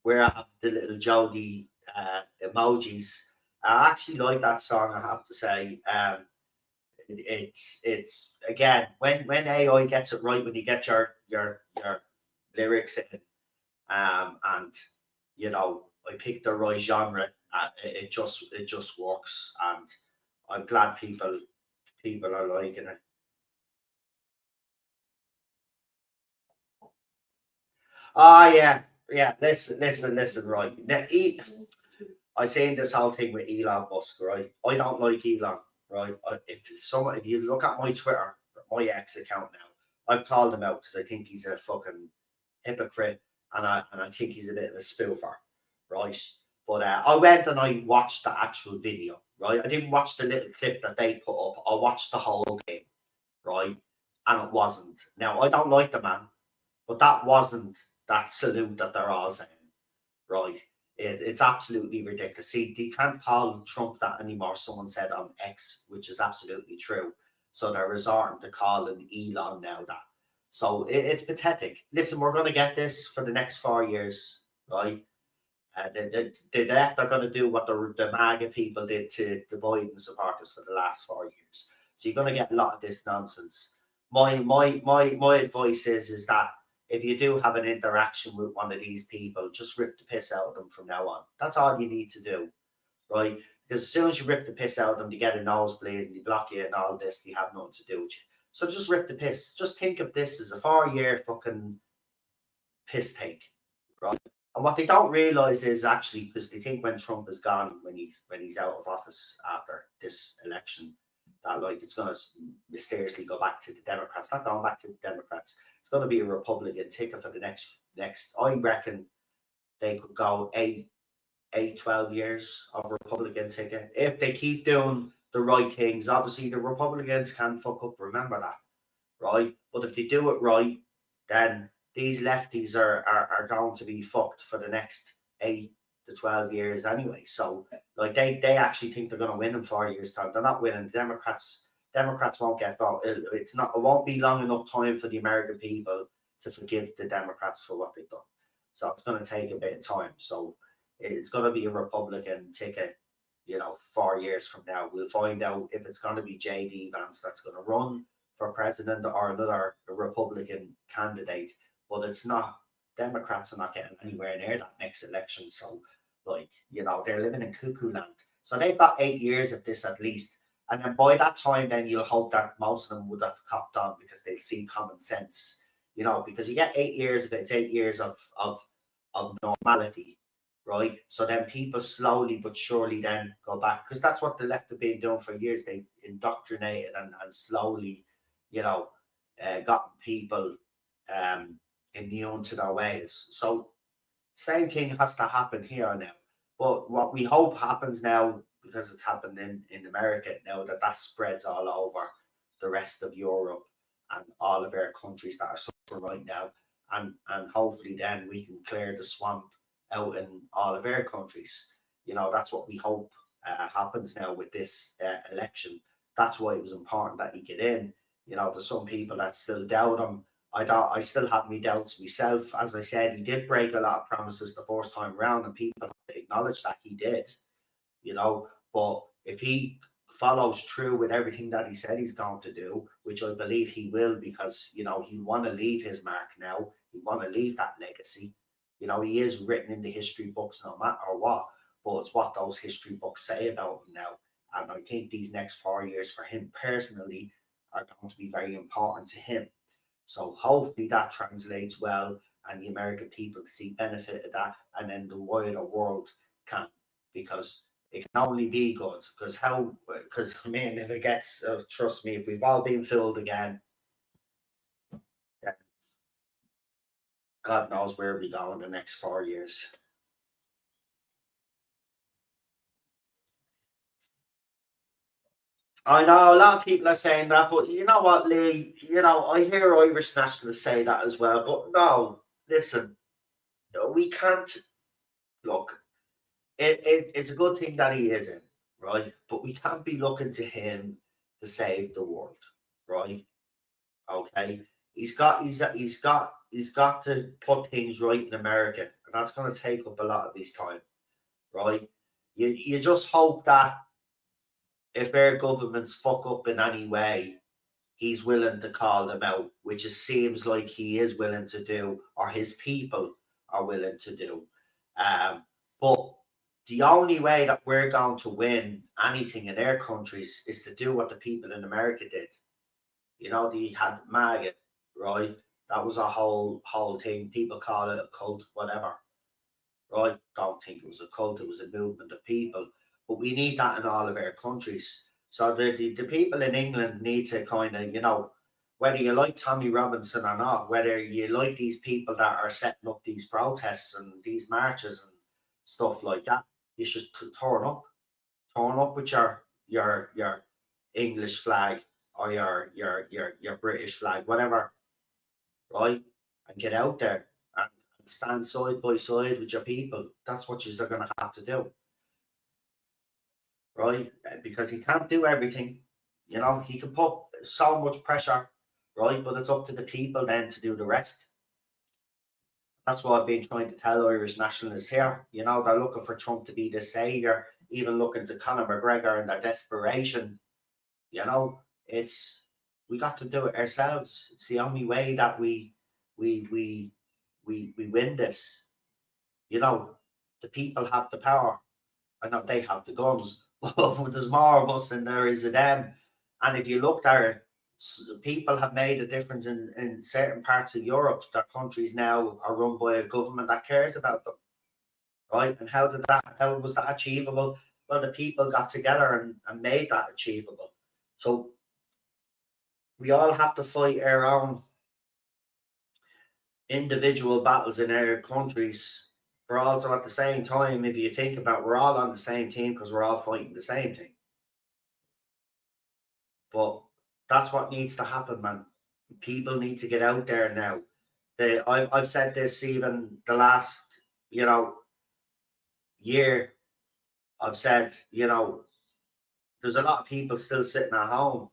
where I have the little Jody emojis. I actually like that song. I have to say, it's again when AI gets it right, when you get your lyrics in, and I picked the right genre. It just works, and I'm glad people are liking it. Oh yeah, yeah. Listen. Right. I seen this whole thing with Elon Musk. Right. I don't like Elon. Right. If you look at my Twitter, my ex account now, I've called him out because I think he's a fucking hypocrite, and I think he's a bit of a spoofer, right? But I went and I watched the actual video, right? I didn't watch the little clip that they put up. I watched the whole thing, right? And it wasn't. Now I don't like the man, but that wasn't that salute that they're all saying, right? It's absolutely ridiculous. See, you can't call Trump that anymore. Someone said on X, which is absolutely true. So they're resorting to calling Elon now that. So it's pathetic. Listen, we're going to get this for the next 4 years, right? The left are going to do what the MAGA people did to the Biden supporters for the last 4 years. So you're going to get a lot of this nonsense. My advice is that if you do have an interaction with one of these people, just rip the piss out of them from now on. That's all you need to do, right? Because as soon as you rip the piss out of them, they get a nosebleed and they block you and all this, they have nothing to do with you. So just rip the piss. Just think of this as a 4 year fucking piss take, right? And what they don't realize is actually, because they think when Trump is gone, when he's out of office after this election, that like it's going to mysteriously go back to the Democrats. Not going back to the Democrats. It's going to be a Republican ticket for the next. I reckon they could go 12 years of Republican ticket if they keep doing the right things. Obviously, the Republicans can fuck up. Remember that, right? But if they do it right, then these lefties are going to be fucked for the next 8 to 12 years anyway. So like they actually think they're going to win in 4 years time. They're not winning. Democrats won't get voted. It won't be long enough time for the American people to forgive the Democrats for what they've done. So it's going to take a bit of time. So it's going to be a Republican ticket. 4 years from now, we'll find out if it's going to be JD Vance that's going to run for president or another Republican candidate. But it's not. Democrats are not getting anywhere near that next election. So, they're living in cuckoo land. So they've got 8 years of this at least. And then by that time, then you'll hope that most of them would have copped on because they'll see common sense, because you get 8 years of it, it's 8 years of normality, right? So then people slowly but surely then go back, because that's what the left have been doing for years. They've indoctrinated and slowly, gotten people immune to their ways. So same thing has to happen here now. But what we hope happens now, because it's happened in America now, that spreads all over the rest of Europe and all of our countries that are suffering right now. And hopefully then we can clear the swamp out in all of our countries. That's what we hope happens now with this election. That's why it was important that he get in. There's some people that still doubt him. I still have my doubts myself. As I said, he did break a lot of promises the first time around, and people have to acknowledge that he did. But if he follows through with everything that he said he's going to do, which I believe he will, because he want to leave his mark now. He want to leave that legacy. He is written in the history books no matter what. But it's what those history books say about him now. And I think these next 4 years for him personally are going to be very important to him. So hopefully that translates well and the American people can see benefit of that, and then the wider world can, because it can only be good. Because I mean, if it gets, trust me, if we've all been filled again, then God knows where we go in the next 4 years. I know a lot of people are saying that, but you know what, Lee? You know, I hear Irish nationalists say that as well. But no, listen, we can't look. It's a good thing that he is in, right? But we can't be looking to him to save the world, right? Okay, he's got to put things right in America, and that's going to take up a lot of his time, right? You just hope that if their governments fuck up in any way, he's willing to call them out, which it seems like he is willing to do, or his people are willing to do. But the only way that we're going to win anything in their countries is to do what the people in America did. You know, they had MAGA, right? That was a whole thing. People call it a cult, whatever, right? Don't think it was a cult, it was a movement of people. But we need that in all of our countries. So the people in England need to kind of, you know, whether you like Tommy Robinson or not, whether you like these people that are setting up these protests and these marches and stuff like that, you should turn up with your English flag or your British flag, whatever, right? And get out there and stand side by side with your people. That's what you're going to have to do, right? Because he can't do everything. You know, he can put so much pressure, right? But it's up to the people then to do the rest. That's what I've been trying to tell Irish nationalists here. You know, they're looking for Trump to be the savior, even looking to Conor McGregor in their desperation. You know, it's we got to do it ourselves. It's the only way that we we we win this. You know, the people have the power. I know they have the guns, but there's more of us than there is of them. And if you looked at it, people have made a difference in certain parts of Europe. That countries now are run by a government that cares about them, right? And how was that achievable? Well, the people got together and made that achievable. So we all have to fight our own individual battles in our countries. We're also at the same time, if you think about, we're all on the same team because we're all fighting the same thing. But that's what needs to happen, man. People need to get out there now. I've said this even the last, you know, year. I've said, you know, there's a lot of people still sitting at home.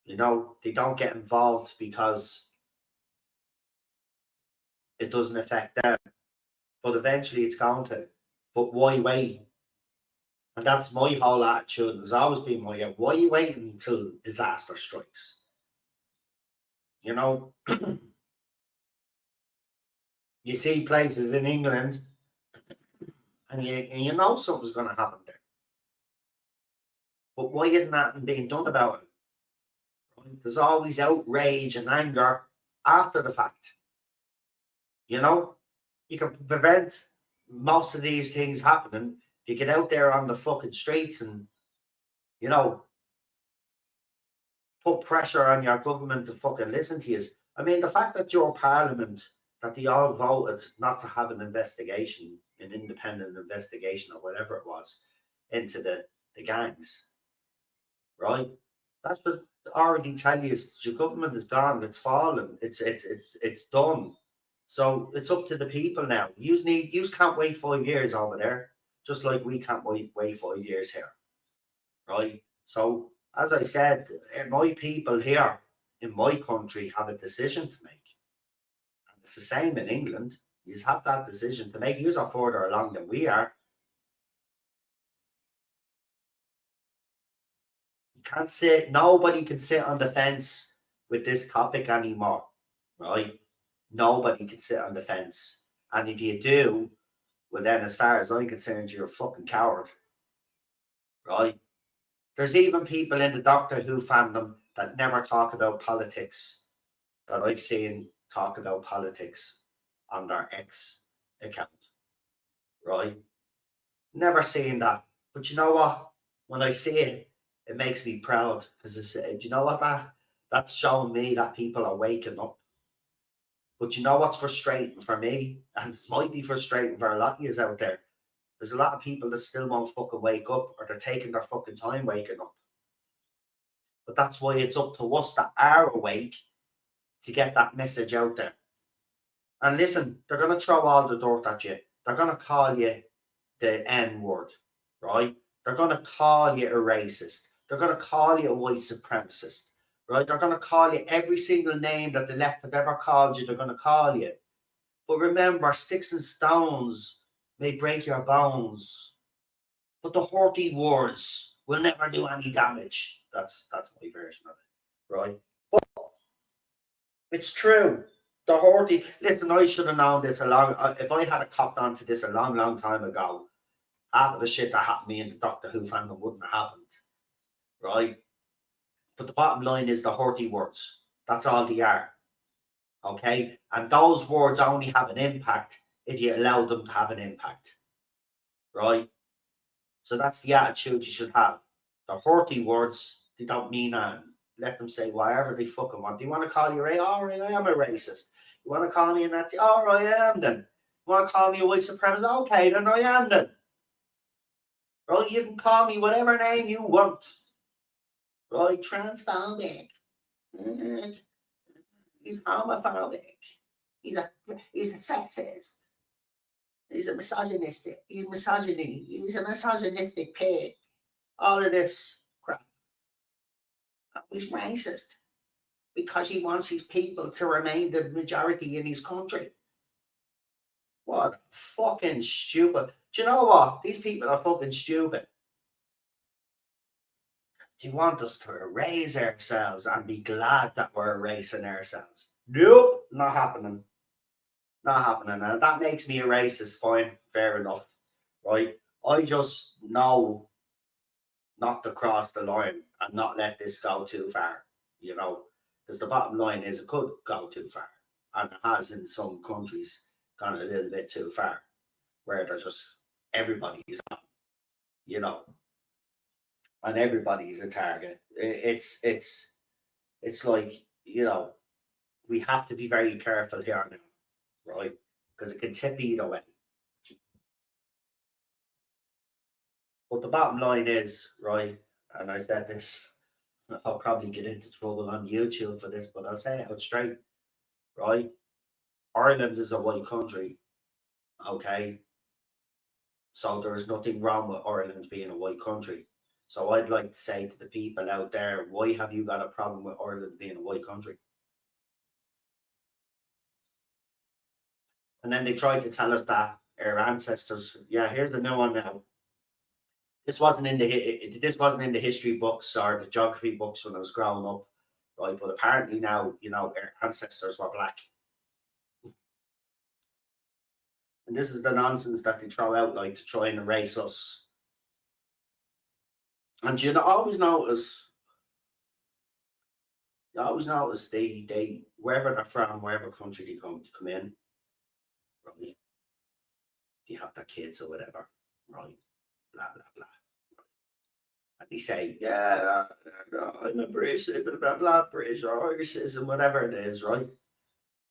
You know, they don't get involved because it doesn't affect them. But eventually it's going to. But why wait? And that's my whole attitude. Has always been my, why are you waiting until disaster strikes? You know, you see places in England and you know something's going to happen there. But why isn't that being done about it? Right? There's always outrage and anger after the fact. You know, you can prevent most of these things happening if you get out there on the fucking streets and, you know, put pressure on your government to fucking listen to you. I mean, the fact that your parliament, that they all voted not to have an investigation, an independent investigation or whatever it was, into the gangs, right? That should already tell you your government is gone, it's fallen, it's done. So it's up to the people now. You can't wait 5 years over there, just like we can't wait 5 years here, right? So as I said, my people here in my country have a decision to make. And it's the same in England. You just have that decision to make. You are further along than we are. You can't sit, nobody can sit on the fence with this topic anymore, right? Nobody can sit on the fence. And if you do, well, then, as far as I'm concerned, you're a fucking coward, right? There's even people in the Doctor Who fandom that never talk about politics that I've seen talk about politics on their X account, right? Never seen that. But you know what? When I see it, it makes me proud because do you know what that's showing me that people are waking up. But you know what's frustrating for me, and it might be frustrating for a lot of you out there. There's a lot of people that still won't fucking wake up, or they're taking their fucking time waking up. But that's why it's up to us that are awake to get that message out there. And listen, they're going to throw all the dirt at you. They're going to call you the N word, right? They're going to call you a racist. They're going to call you a white supremacist, right? They're going to call you every single name that the left have ever called you. They're going to call you. But remember, sticks and stones may break your bones, but the hurty words will never do any damage. That's my version of it, right? But it's true. The hurty. Listen, I should have known this if I had copped onto this a long time ago, half of the shit that happened to me in the Doctor Who fandom wouldn't have happened, right? But the bottom line is the hurty words. That's all they are, okay? And those words only have an impact if you allow them to have an impact, right? So that's the attitude you should have. The hurty words, they don't mean let them say whatever they fucking want. Do you want to call you all right, I am a racist. You want to call me a Nazi? All right, I am then. You want to call me a white supremacist? Okay, then I am then. Right, you can call me whatever name you want. Right, transphobic. He's homophobic. He's a sexist. He's a misogynistic. He's misogyny. He's a misogynistic pig. All of this crap. He's racist because he wants his people to remain the majority in his country. What fucking stupid. Do you know what? These people are fucking stupid. Do you want us to erase ourselves and be glad that we're erasing ourselves? Nope, not happening. Not happening. And that makes me a racist, fine, fair enough. Right? I just know not to cross the line and not let this go too far, you know, because the bottom line is it could go too far, and it has in some countries gone a little bit too far, where they're just everybody's on, you know, and everybody's a target. It's like, you know, we have to be very careful here now, right? Because it can tip either way. But the bottom line is, right, and I said this, I'll probably get into trouble on YouTube for this, but I'll say it out straight, right? Ireland is a white country, okay? So there is nothing wrong with Ireland being a white country. So I'd like to say to the people out there, why have you got a problem with Ireland being a white country? And then they tried to tell us that our ancestors, yeah, here's a new one now. This wasn't in the history books or the geography books when I was growing up, right? But apparently now, you know, our ancestors were black. And this is the nonsense that they throw out, like, to try and erase us. And you always notice they wherever they're from, wherever country they come in, right? They have their kids or whatever, right? Blah blah blah. And they say, yeah, I'm a British, blah blah blah, British or Irish citizen, whatever it is, right?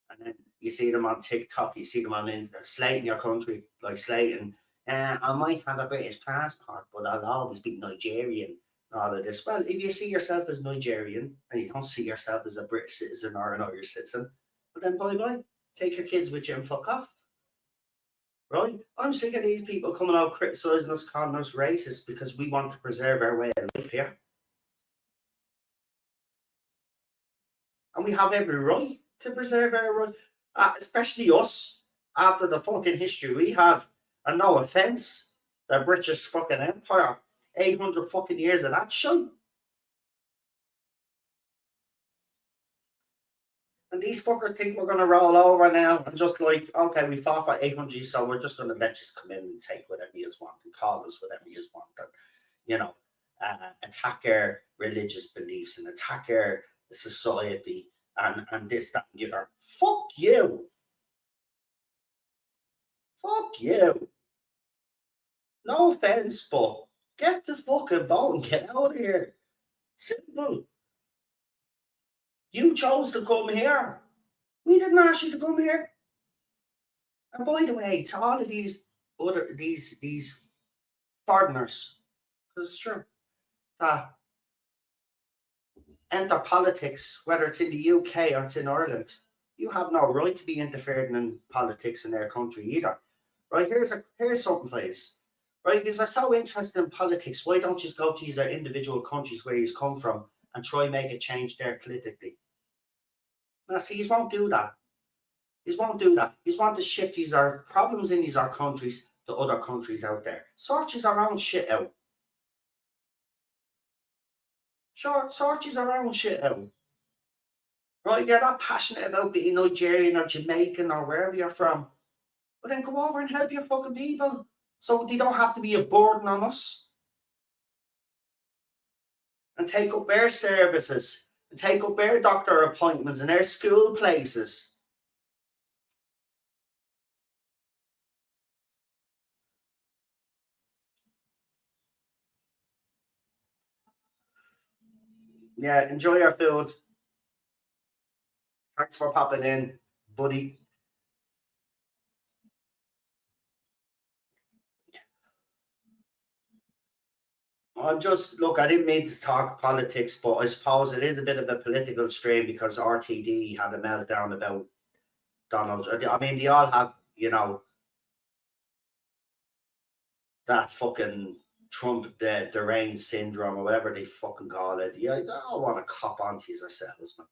And then you see them on TikTok, you see them on slating your country, like slating. I might have a British passport, but I'll always be Nigerian. All of this. Well, if you see yourself as Nigerian and you don't see yourself as a British citizen or an Irish citizen, well then bye bye. Take your kids with you and fuck off. Right? I'm sick of these people coming out criticising us, calling us racist because we want to preserve our way of life here. And we have every right to preserve our right, especially us, after the fucking history we have. And no offense, the British fucking Empire, 800 fucking years of that shit. And these fuckers think we're going to roll over now and just like, okay, we fought for 800 years, so we're just going to let you come in and take whatever you want and call us whatever you want. And, you know, attack our religious beliefs and attack our society and this, that, and the other. Fuck you. Fuck you. No offense, but get the fucking boat and get out of here. Simple. You chose to come here. We didn't ask you to come here. And by the way, to all of these foreigners, because it's true, that enter politics, whether it's in the UK or it's in Ireland, you have no right to be interfering in politics in their country either. Right? Here's something, please. Right? Because I'm so interested in politics, why don't you just go to these individual countries where he's come from and try and make a change there politically? Now, see, he won't do that. He won't do that. He want to ship these problems in these countries to other countries out there. Sort his own shit out. Sort his own shit out. Right? You're not passionate about being Nigerian or Jamaican or wherever you're from. But then go over and help your fucking people so they don't have to be a burden on us. And take up their services. And take up their doctor appointments and their school places. Yeah, enjoy your food. Thanks for popping in, buddy. I didn't mean to talk politics, but I suppose it is a bit of a political strain because RTD had a meltdown about Donald. I mean, they all have, that fucking Trump, the reign syndrome, or whatever they fucking call it. Yeah, they all want to cop onto yourselves, man.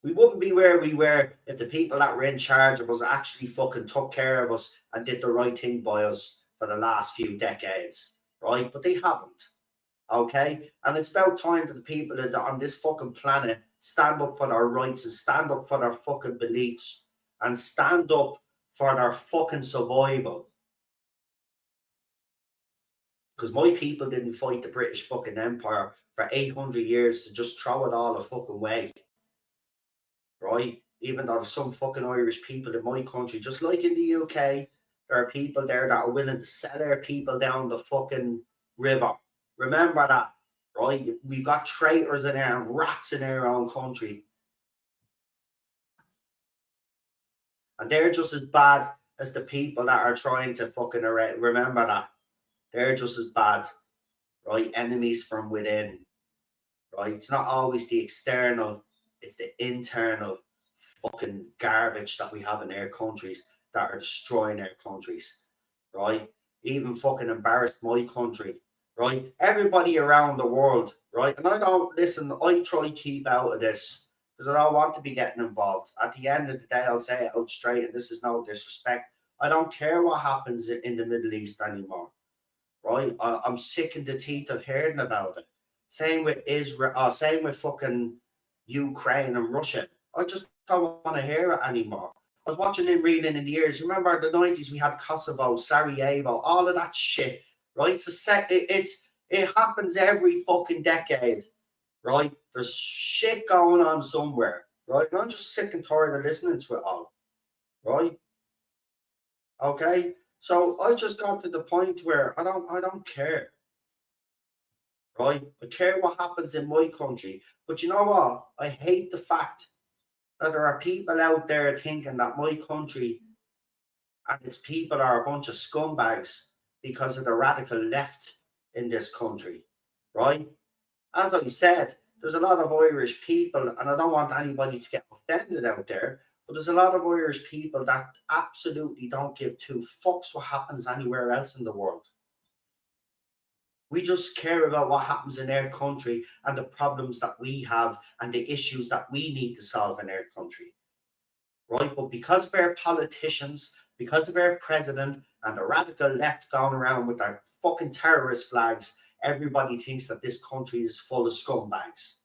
We wouldn't be where we were if the people that were in charge of us actually fucking took care of us and did the right thing by us for the last few decades, right? But they haven't, okay? And it's about time that the people that are on this fucking planet stand up for their rights and stand up for their fucking beliefs and stand up for their fucking survival. Because my people didn't fight the British fucking Empire for 800 years to just throw it all a fucking way. Right? Even though there's some fucking Irish people in my country, just like in the UK, there are people there that are willing to sell their people down the fucking river. Remember that, right? We've got traitors in there and rats in our own country. And they're just as bad as the people that are trying to fucking remember that. They're just as bad, right? Enemies from within, right? It's not always the external, it's the internal fucking garbage that we have in our countries that are destroying our countries, right? Even fucking embarrassed my country, right? Everybody around the world, right? And I don't listen, I try to keep out of this because I don't want to be getting involved. At the end of the day, I'll say it out straight, and this is no disrespect. I don't care what happens in the Middle East anymore, right? I'm sick in the teeth of hearing about it. Same with Israel, same with fucking Ukraine and Russia. I just don't want to hear it anymore. I was watching and reading in the years. Remember the 90s, we had Kosovo, Sarajevo, all of that shit, right? It happens every fucking decade, right? There's shit going on somewhere, right? And I'm just sick and tired of listening to it all, right? Okay? So I just got to the point where I don't care. Right? I care what happens in my country. But you know what? I hate the fact that there are people out there thinking that my country and its people are a bunch of scumbags because of the radical left in this country. Right? As I said, there's a lot of Irish people, and I don't want anybody to get offended out there, but there's a lot of Irish people that absolutely don't give two fucks what happens anywhere else in the world. We just care about what happens in our country and the problems that we have and the issues that we need to solve in our country. Right? But because of our politicians, because of our president and the radical left going around with their fucking terrorist flags, everybody thinks that this country is full of scumbags.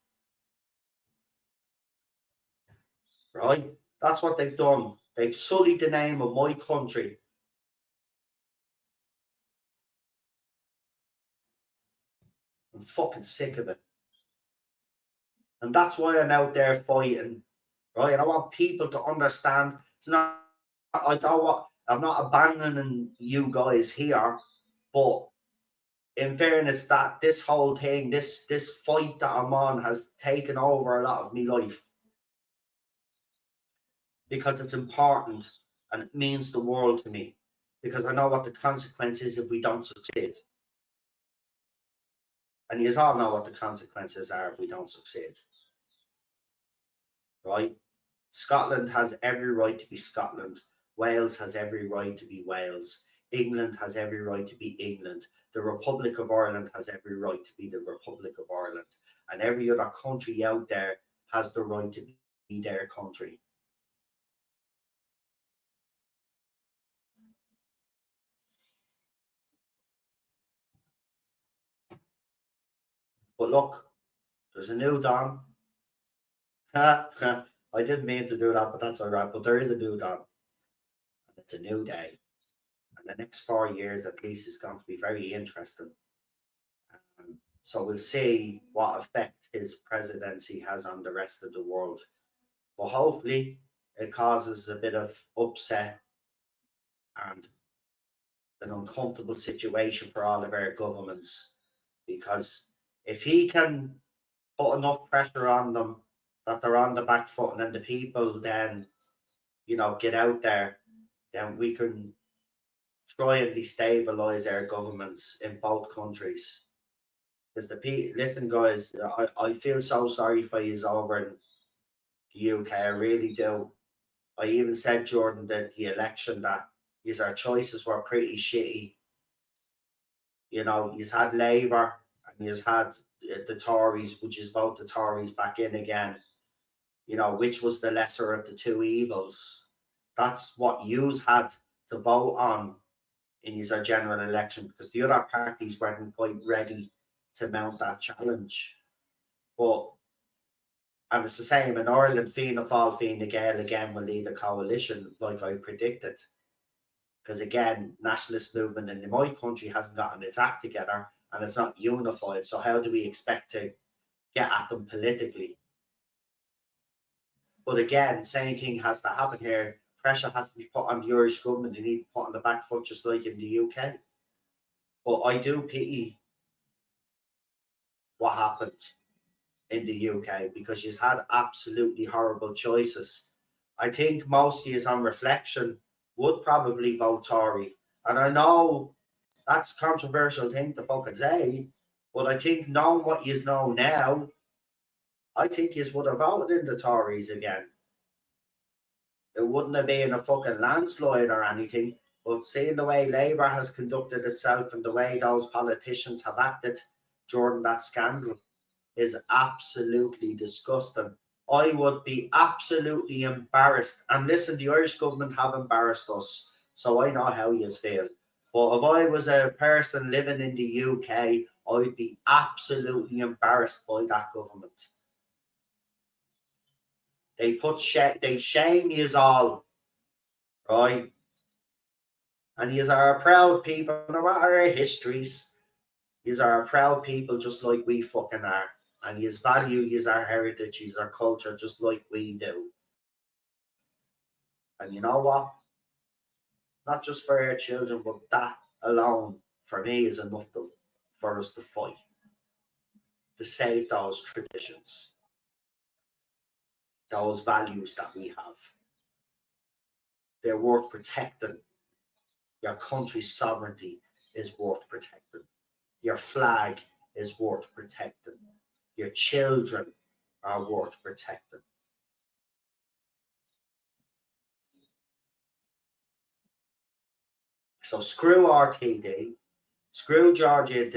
Right? That's what they've done. They've sullied the name of my country. I'm fucking sick of it. And that's why I'm out there fighting, right? And I want people to understand it's not, I don't want, I'm not abandoning you guys here, but in fairness, that this whole thing, this fight that I'm on has taken over a lot of my life because it's important and it means the world to me because I know what the consequence is if we don't succeed. And you all know what the consequences are if we don't succeed. Right? Scotland has every right to be Scotland. Wales has every right to be Wales. England has every right to be England. The Republic of Ireland has every right to be the Republic of Ireland. And every other country out there has the right to be their country. But look, there's a new dawn. I didn't mean to do that, but that's all right. But there is a new dawn. And it's a new day. And the next 4 years at least is going to be very interesting. So we'll see what effect his presidency has on the rest of the world. But hopefully it causes a bit of upset and an uncomfortable situation for all of our governments. Because if he can put enough pressure on them that they're on the back foot and then the people then, get out there, then we can try and destabilize our governments in both countries. Because listen, guys, I feel so sorry for you over in the UK. I really do. I even said, Jordan, that the election that our choices were pretty shitty. He's had Labour and he's had the Tories, which is vote the Tories back in again. Which was the lesser of the two evils. That's what yous had to vote on in your general election because the other parties weren't quite ready to mount that challenge. And it's the same in Ireland, Fianna Fáil, Fine Gael again will lead a coalition like I predicted. Because again, nationalist movement in my country hasn't gotten its act together and it's not unified. So how do we expect to get at them politically? But again, same thing has to happen here. Pressure has to be put on the Irish government. They need to put on the back foot just like in the UK. But I do pity what happened in the UK because she's had absolutely horrible choices. I think most of you on reflection would probably vote Tory. And I know that's a controversial thing to fucking say, but I think knowing what you know now, I think you would have voted in the Tories again. It wouldn't have been a fucking landslide or anything, but seeing the way Labour has conducted itself and the way those politicians have acted during that scandal is absolutely disgusting. I would be absolutely embarrassed. And listen, the Irish government have embarrassed us, so I know how you feel. But if I was a person living in the UK, I'd be absolutely embarrassed by that government. They shame yous all, right? And yous are a proud people, no matter our histories. Yous are a proud people just like we fucking are. And yous value yous our heritage, yous our culture just like we do. And you know what? Not just for our children, but that alone for me is enough for us to fight. To save those traditions, those values that we have. They're worth protecting. Your country's sovereignty is worth protecting. Your flag is worth protecting. Your children are worth protecting. So screw RTD, screw Georgia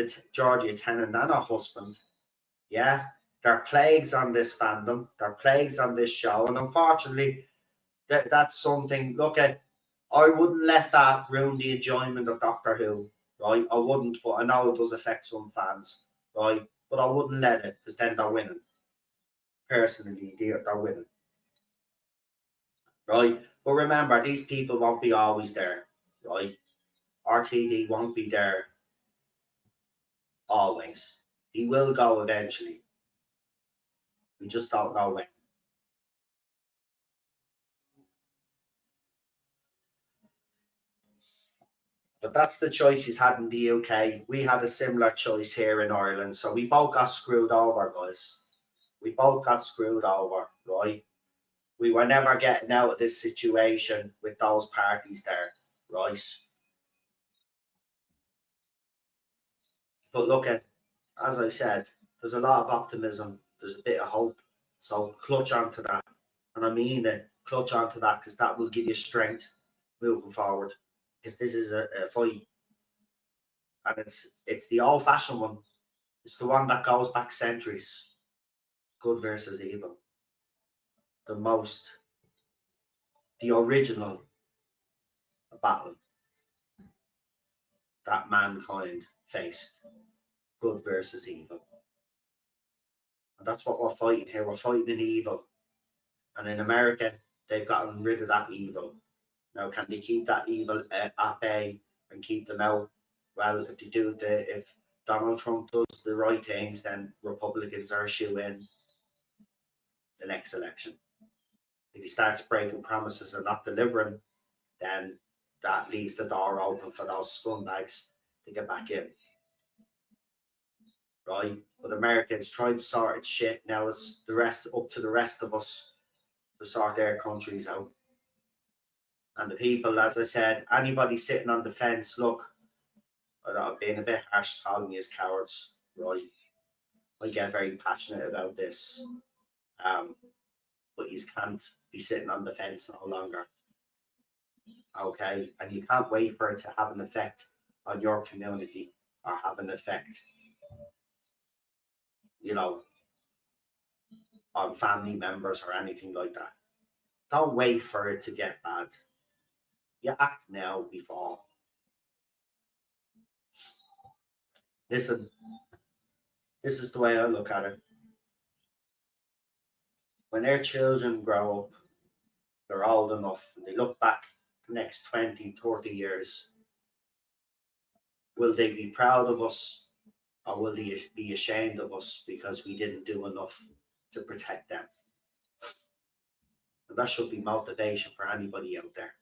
Tennant and her husband. Yeah, they're plagues on this fandom. They're plagues on this show. And unfortunately, that's something, look at, I wouldn't let that ruin the enjoyment of Doctor Who, right? I wouldn't, but I know it does affect some fans, right? But I wouldn't let it because then they're winning. Personally, they're winning, right? But remember, these people won't be always there, right? RTD won't be there always. He will go eventually. We just don't know when. But that's the choice he's had in the UK. We had a similar choice here in Ireland. So we both got screwed over, guys. We both got screwed over, right? We were never getting out of this situation with those parties there, right? But look at, as I said, there's a lot of optimism. There's a bit of hope. So clutch onto that. And I mean it, clutch onto that, because that will give you strength moving forward. Because this is a fight. And it's the old fashioned one. It's the one that goes back centuries. Good versus evil. The original battle that mankind faced. Good versus evil. And that's what we're fighting here. We're fighting an evil. And in America, they've gotten rid of that evil. Now, can they keep that evil at bay and keep them out? Well, if they do, if Donald Trump does the right things, then Republicans are shoe in the next election. If he starts breaking promises and not delivering, then that leaves the door open for those scumbags to get back in. Right? But Americans tried to sort its shit. Now it's up to the rest of us to sort their countries out. And the people, as I said, anybody sitting on the fence, look, I've been a bit harsh calling you as cowards, right? I get very passionate about this. But you can't be sitting on the fence no longer. Okay? And you can't wait for it to have an effect on your community or have an effect, on family members or anything like that. Don't wait for it to get bad. You act now before. Listen, this is the way I look at it. When their children grow up, they're old enough, and they look back the next 20, 30 years, will they be proud of us, or will they be ashamed of us because we didn't do enough to protect them? And that should be motivation for anybody out there.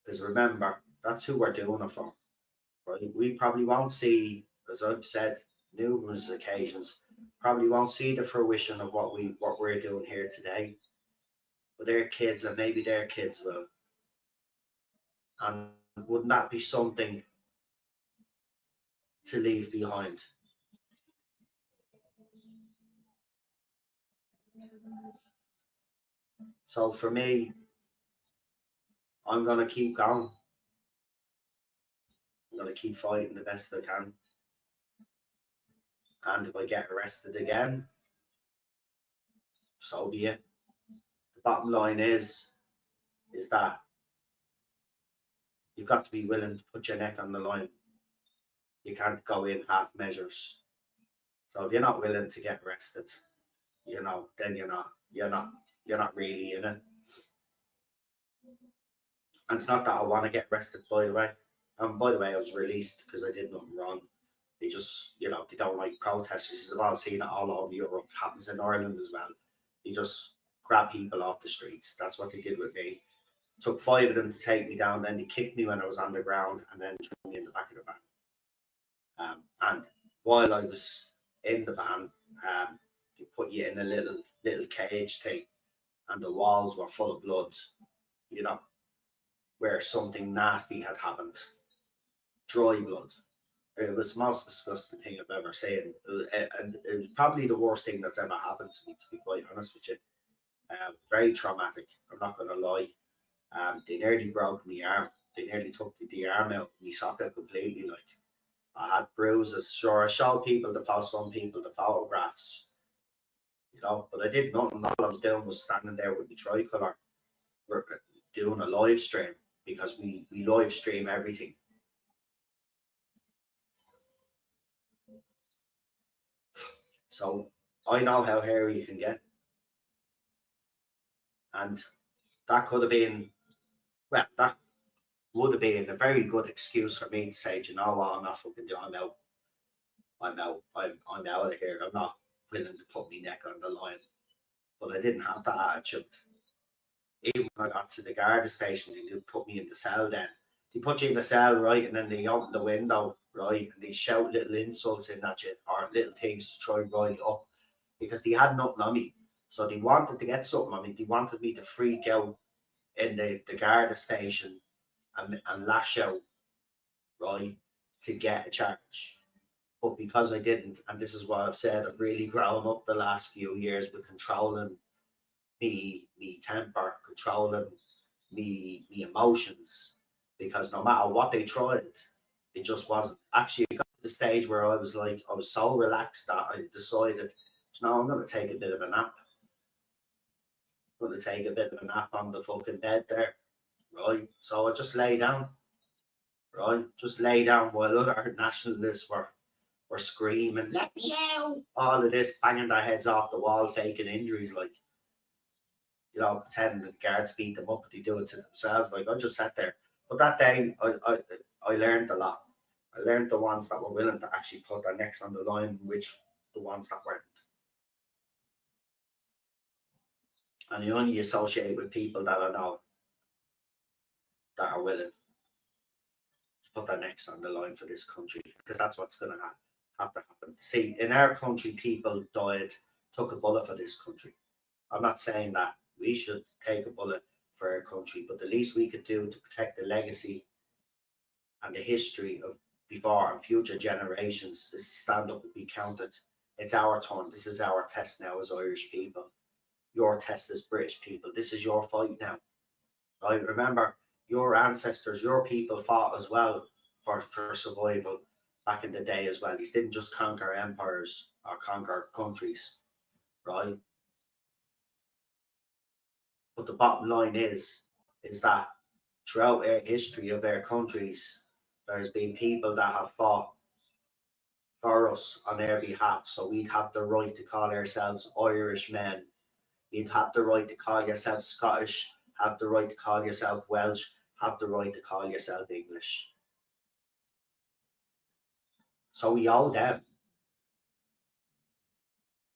Because remember, that's who we're doing it for. Right? We probably won't see, as I've said numerous occasions, probably won't see the fruition of what we're doing here today. But their kids, and maybe their kids will. And wouldn't that be something to leave behind? So for me, I'm going to keep going. I'm going to keep fighting the best I can. And if I get arrested again, so be it. The bottom line is that you've got to be willing to put your neck on the line. You can't go in half measures. So if you're not willing to get arrested, then you're not really in it. And it's not that I want to get arrested, by the way. And by the way, I was released because I did nothing wrong. They just, they don't like protesters. I've all seen it all over Europe. It happens in Ireland as well. They just grab people off the streets. That's what they did with me. It took 5 of them to take me down. Then they kicked me when I was on the ground and then threw me in the back of the van. And while I was in the van, they put you in a little cage thing, and the walls were full of blood, where something nasty had happened. Dry blood. It was the most disgusting thing I've ever seen. And it was probably the worst thing that's ever happened to me, to be quite honest with you. Very traumatic, I'm not going to lie. They nearly broke my arm. They nearly took the arm out of my socket completely. Like, I had bruises. Sure, I showed some people the photographs, but I did nothing. All I was doing was standing there with the tricolour. We're doing a live stream because we live stream everything. So I know how hairy you can get. And that could have been, that would have been a very good excuse for me to say, you know what, I'm not fucking doing, I'm out. I'm out of here. I'm not willing to put my neck on the line. But I didn't have that attitude. Even when I got to the guard station, they did put me in the cell then. They put you in the cell, right, and then they open the window, right, and they shout little insults in at you, or little things to try and rile you up, because they had nothing on me. So they wanted to get something on me. They wanted me to freak out in the guard station and lash out, right, to get a charge. But because I didn't, and this is what I've said, I've really grown up the last few years with controlling me temper, controlling me emotions, because no matter what they tried, it just wasn't. Actually, it got to the stage where I was so relaxed that I decided, no, I'm going to take a bit of a nap. I'm going to take a bit of a nap on the fucking bed there, right? So I just lay down, right? Just lay down while other nationalists were screaming, "Let me out!" All of this, banging their heads off the wall, faking injuries, like, you know, pretending that the guards beat them up, but they do it to themselves. Like, I just sat there. But that day, I learned a lot. I learned the ones that were willing to actually put their necks on the line, which the ones that weren't. And you only associate with people that I know that are willing to put their necks on the line for this country, because that's what's going to have to happen. See, in our country, people died, took a bullet for this country. I'm not saying that we should take a bullet for our country, but the least we could do to protect the legacy and the history of before and future generations is to stand up and be counted. It's our turn. This is our test now as Irish people. Your test as British people. This is your fight now. Right? Remember, your ancestors, your people fought as well for survival back in the day as well. These didn't just conquer empires or conquer countries, right? But the bottom line is that throughout our history of our countries, there's been people that have fought for us on their behalf. So we'd have the right to call ourselves Irish men. You'd have the right to call yourself Scottish, have the right to call yourself Welsh, have the right to call yourself English. So we owe them.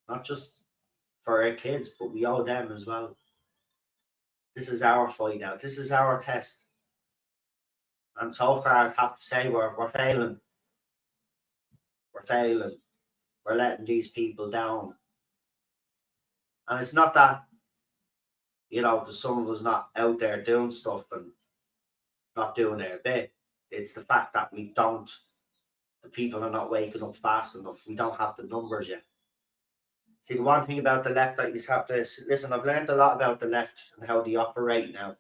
Not just for our kids, but we owe them as well. This is our fight now. This is our test. And so far, I have to say, we're failing. We're failing. We're letting these people down. And it's not that, you know, some of us not out there doing stuff and not doing their bit. It's the fact that we don't. The people are not waking up fast enough. We don't have the numbers yet. See, the one thing about the left that you have to listen, I've learned a lot about the left and how they operate now,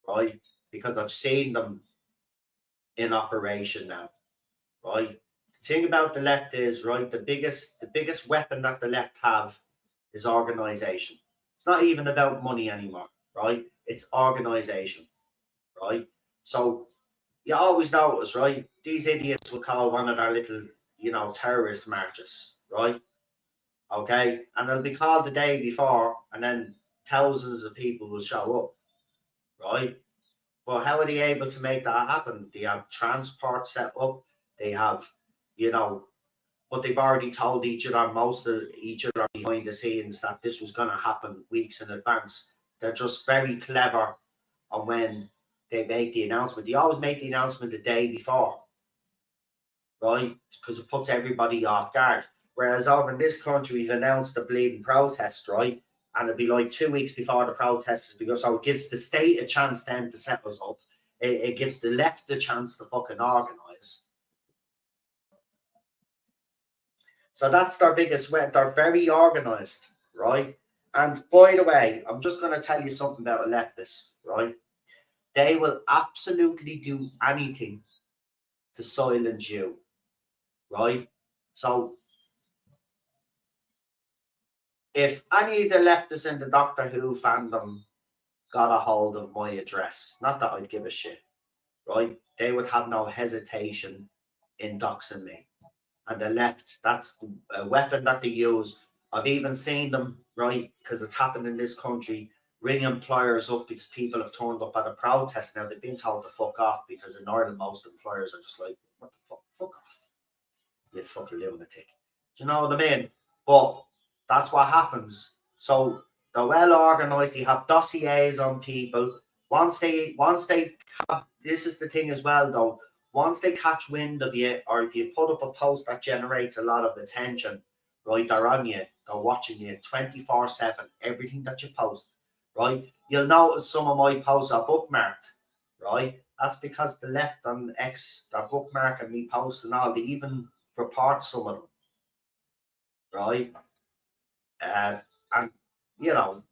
right? Because I've seen them in operation now, right? The thing about the left is, right, the biggest weapon that the left have is organization. It's not even about money anymore, right? It's organization, right? So you always notice, right? These idiots will call one of their little, you know, terrorist marches, right? Okay, and they'll be called the day before, and then thousands of people will show up, right? Well, how are they able to make that happen? They have transport set up, they have, you know, but they've already told each other, most of each other behind the scenes, that this was going to happen weeks in advance. They're just very clever on when they make the announcement. They always make the announcement the day before, right? Because it puts everybody off guard. Whereas over in this country, we've announced the bleeding protest, right? And it'll be like 2 weeks before the protest is because so it gives the state a chance then to set us up. It gives the left a chance to fucking organise. So that's their biggest way. They're very organised, right? And by the way, I'm just going to tell you something about a leftist, right? They will absolutely do anything to silence you, right? So if any of the leftists in the Doctor Who fandom got a hold of my address, not that I'd give a shit, right? They would have no hesitation in doxing me. And the left, that's a weapon that they use. I've even seen them, right, because it's happened in this country, ring employers up because people have turned up at a protest. Now, they've been told to fuck off because in Ireland, most employers are just like, what the fuck, fuck off. You fucking lunatic. Do you know what I mean? But that's what happens. So they're well organized. They have dossiers on people. Once they have, this is the thing as well though. Once they catch wind of you, or if you put up a post that generates a lot of attention, right? They're on you. They're watching you 24/7. Everything that you post, right? You'll notice some of my posts are bookmarked, right? That's because the left on X, they're bookmarking me posts and all. They even report some of them, right? And you know,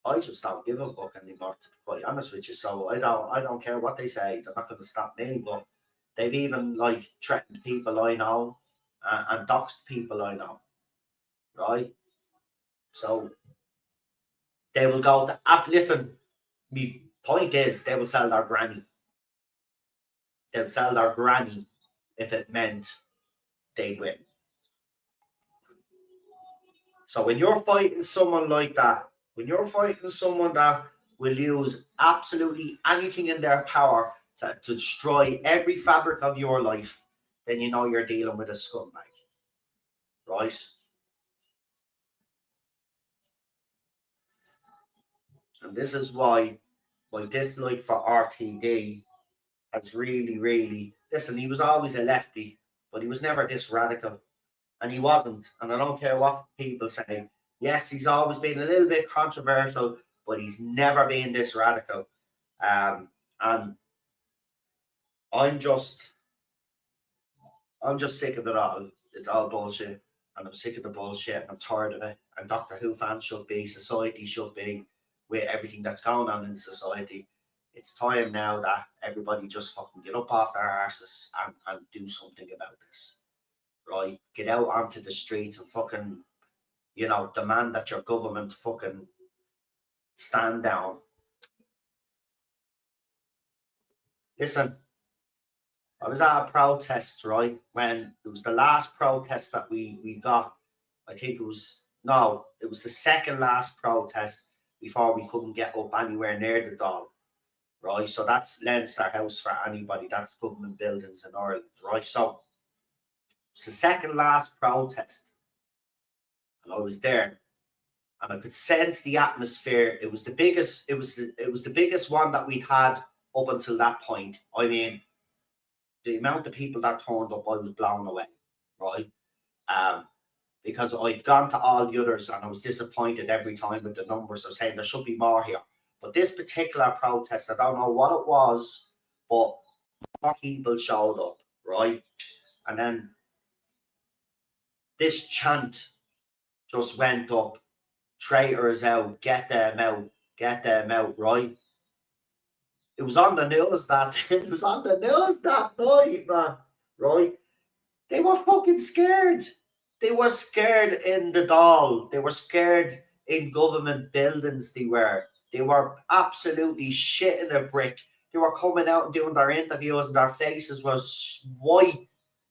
I just don't give a fuck anymore, to be quite honest with you. So I don't care what they say. They're not going to stop me. But they've even like threatened people I know, and doxed people I know, right? So they will go to listen. My point is, they will sell their granny. They'll sell their granny if it meant they win. So when you're fighting someone like that, when you're fighting someone that will use absolutely anything in their power to destroy every fabric of your life, then you know you're dealing with a scumbag, right? And this is why my dislike for RTD has really, really, listen, he was always a lefty, but he was never this radical. And he wasn't. And I don't care what people say. Yes, he's always been a little bit controversial, but he's never been this radical. And I'm just, I'm just sick of it all. It's all bullshit, and I'm sick of the bullshit, and I'm tired of it. And Doctor Who fans should be, society should be, with everything that's going on in society. It's time now that everybody just fucking get up off their arses and do something about this, right? Get out onto the streets and fucking, demand that your government fucking stand down. Listen, I was at a protest, right? When it was the last protest that we got. I think it was, no, it was the second last protest before we couldn't get up anywhere near the Dáil, right? So that's Leinster House for anybody. That's government buildings in Ireland, right? So it's the second last protest, and I was there, and I could sense the atmosphere. It was the biggest. It was the biggest one that we'd had up until that point. I mean, the amount of people that turned up, I was blown away, right? Um, because I'd gone to all the others and I was disappointed every time with the numbers. I was saying there should be more here. But this particular protest, I don't know what it was, but more people showed up, right? And then this chant just went up, traitors out, get them out, right? It was on the news that it was on the news that night, man, right? They were fucking scared. They were scared in the Dáil. They were scared in government buildings. They were absolutely shitting a brick. They were coming out and doing their interviews, and their faces was white.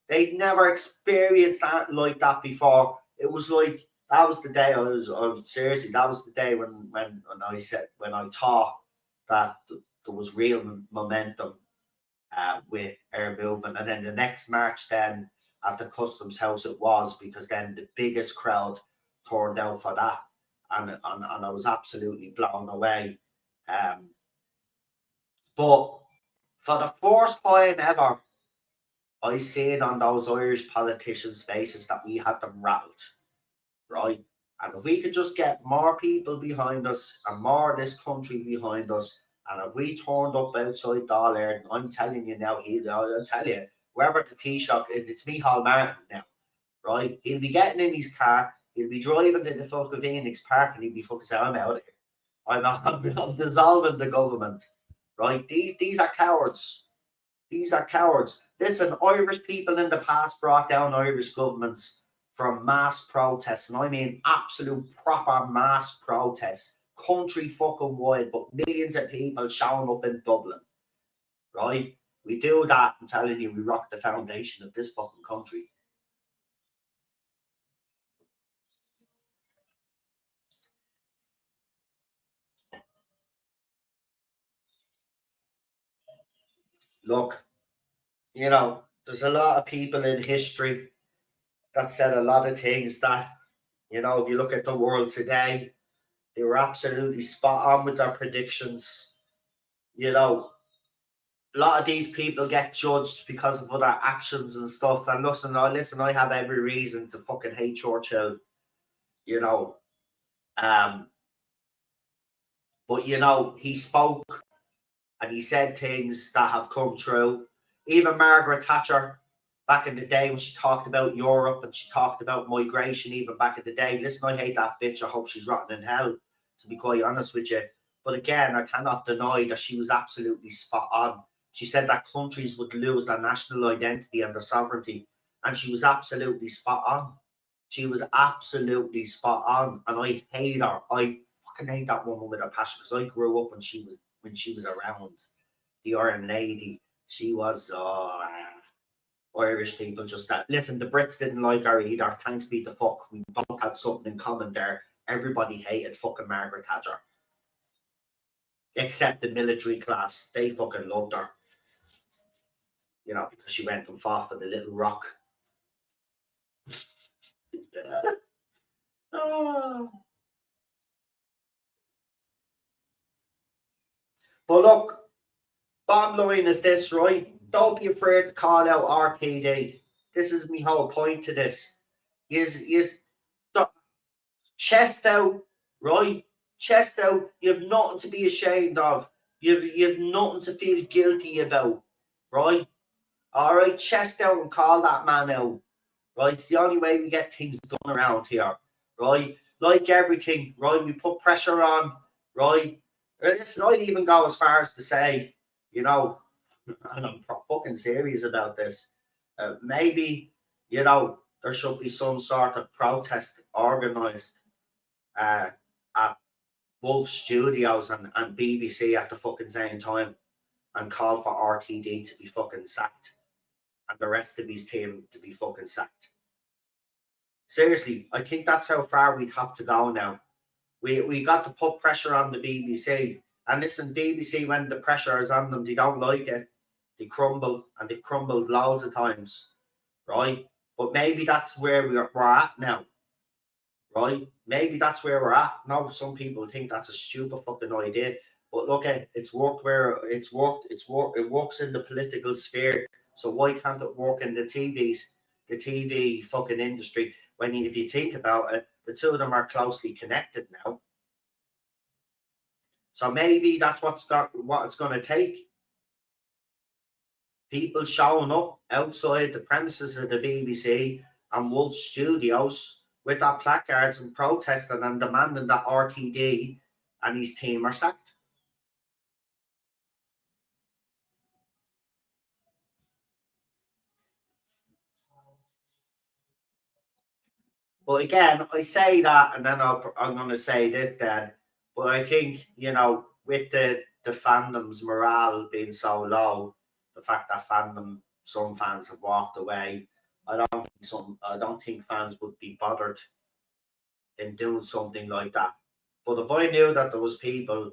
They'd never experienced that like that before. It was like that was the day seriously. That was the day when I thought that there was real momentum with air movement. And then the next march, then at the Customs House, it was because then the biggest crowd turned out for that, and I was absolutely blown away. Um, but for the first time ever, I seen on those Irish politicians' faces that we had them rattled, right? And if we could just get more people behind us and more of this country behind us, and if we turned up outside Dáil, I'm telling you now, I'll tell you, wherever the Taoiseach is, it's Micheál Martin now, right? He'll be getting in his car, he'll be driving to the fucking Phoenix Park, and he'll be fucking saying, I'm out of here. I'm dissolving the government, right? These are cowards. These are cowards. Listen, Irish people in the past brought down Irish governments from mass protests, and I mean absolute proper mass protests, country fucking wide, but millions of people showing up in Dublin, right? We do that, I'm telling you, we rock the foundation of this fucking country. Look, there's a lot of people in history that said a lot of things that, you know, if you look at the world today, they were absolutely spot on with their predictions. You know, a lot of these people get judged because of other actions and stuff. And listen, I have every reason to fucking hate Churchill, you know. But you know, he spoke and he said things that have come true. Even Margaret Thatcher, back in the day when she talked about Europe and she talked about migration, even back in the day. Listen, I hate that bitch. I hope she's rotten in hell, to be quite honest with you. But again, I cannot deny that she was absolutely spot on. She said that countries would lose their national identity and their sovereignty. And she was absolutely spot on. She was absolutely spot on. And I hate her. I fucking hate that woman with a passion because I grew up when she was around. The Iron Lady. She was Irish people just that. Listen, the Brits didn't like her either. Thanks be the fuck. We both had something in common there. Everybody hated fucking Margaret Thatcher. Except the military class. They fucking loved her. You know, because she went and fought for the little rock. Oh. But look, bottom line is this, right? Don't be afraid to call out RTD. This is my whole point to this. Is chest out, right? Chest out. You have nothing to be ashamed of. You have nothing to feel guilty about, right? All right, chest out and call that man out, right? It's the only way we get things done around here, right? Like everything, right? We put pressure on, right? Listen, I'd even go as far as to say, you know, and I'm fucking serious about this. Maybe, you know, there should be some sort of protest organised at Wolf Studios and BBC at the fucking same time and call for RTD to be fucking sacked and the rest of his team to be fucking sacked. Seriously, I think that's how far we'd have to go now. We got to put pressure on the BBC. And listen, BBC, when the pressure is on them, they don't like it. They crumble, and they've crumbled loads of times, right? But maybe that's where we're at now, right? Maybe that's where we're at. Now, some people think that's a stupid fucking idea. But look, it's worked where it works in the political sphere. So why can't it work in the TV fucking industry? When if you think about it, the two of them are closely connected now. So maybe that's what it's going to take. People showing up outside the premises of the BBC and Wolf Studios with their placards and protesting and demanding that RTD and his team are sacked. But again, I say that, and then I'm going to say this then. But I think, you know, with the fandom's morale being so low, the fact that some fans have walked away, I don't think fans would be bothered in doing something like that. But if I knew that there was people,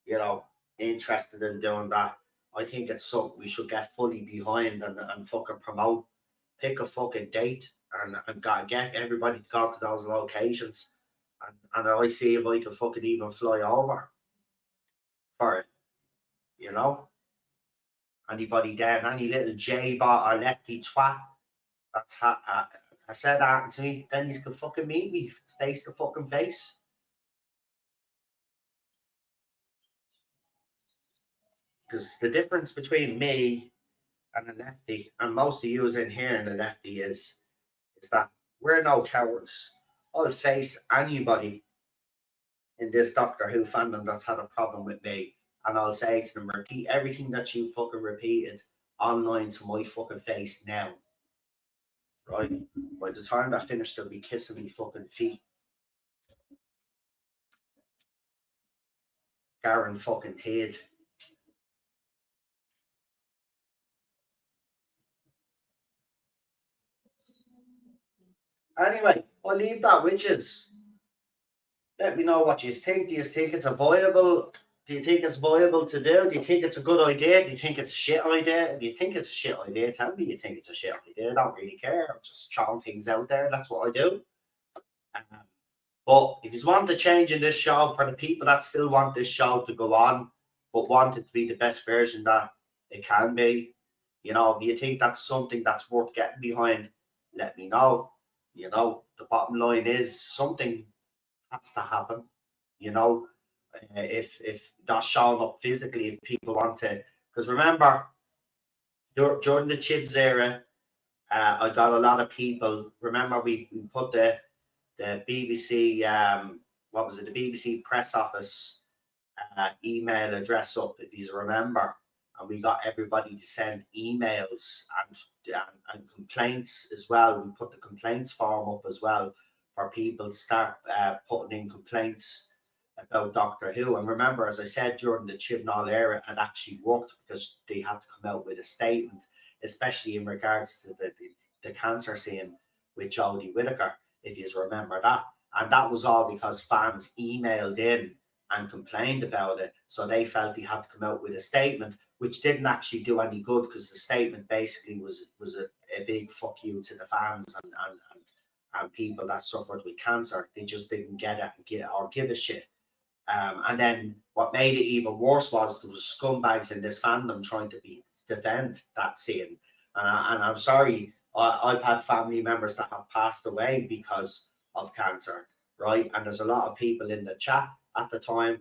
you know, interested in doing that, I think it's something we should get fully behind and fucking promote. Pick a fucking date and get everybody to go to those locations. And I see if I can fucking even fly over for it, you know? Anybody there, any little J-bot or lefty twat that's I said that to me, then he's can fucking meet me face to fucking face. Because the difference between me and a lefty, and most of you in here and the lefty is that we're no cowards. I'll face anybody in this Doctor Who fandom that's had a problem with me, and I'll say to them, repeat everything that you fucking repeated online to my fucking face now. Right? By the time that finished, they'll be kissing me fucking feet. Garen fucking Tid. Anyway, I'll leave that with you. Let me know what you think. Do you think it's a viable Do you think it's viable to do? Do you think it's a good idea? Do you think it's a shit idea? If you think it's a shit idea, tell me you think it's a shit idea. I don't really care. I'm just throwing things out there. That's what I do. But if you want to change in this show, for the people that still want this show to go on, but want it to be the best version that it can be, you know, if you think that's something that's worth getting behind, let me know. You know, the bottom line is something has to happen. You know, if not showing up physically, if people want to, because remember, during the Chibs era, I got a lot of people. Remember, we put the BBC, what was it, the BBC press office email address up, if you remember, and we got everybody to send emails and complaints as well. We put the complaints form up as well for people to start putting in complaints about Doctor Who. And remember, as I said, during the Chibnall era, it actually worked because they had to come out with a statement, especially in regards to the cancer scene with Jodie Whittaker, if you remember that. And that was all because fans emailed in and complained about it. So they felt he had to come out with a statement, which didn't actually do any good because the statement basically was a big fuck you to the fans and people that suffered with cancer. They just didn't get it or give a shit. And then what made it even worse was there was scumbags in this fandom trying to defend that scene. And I'm sorry, I've had family members that have passed away because of cancer, right? And there's a lot of people in the chat at the time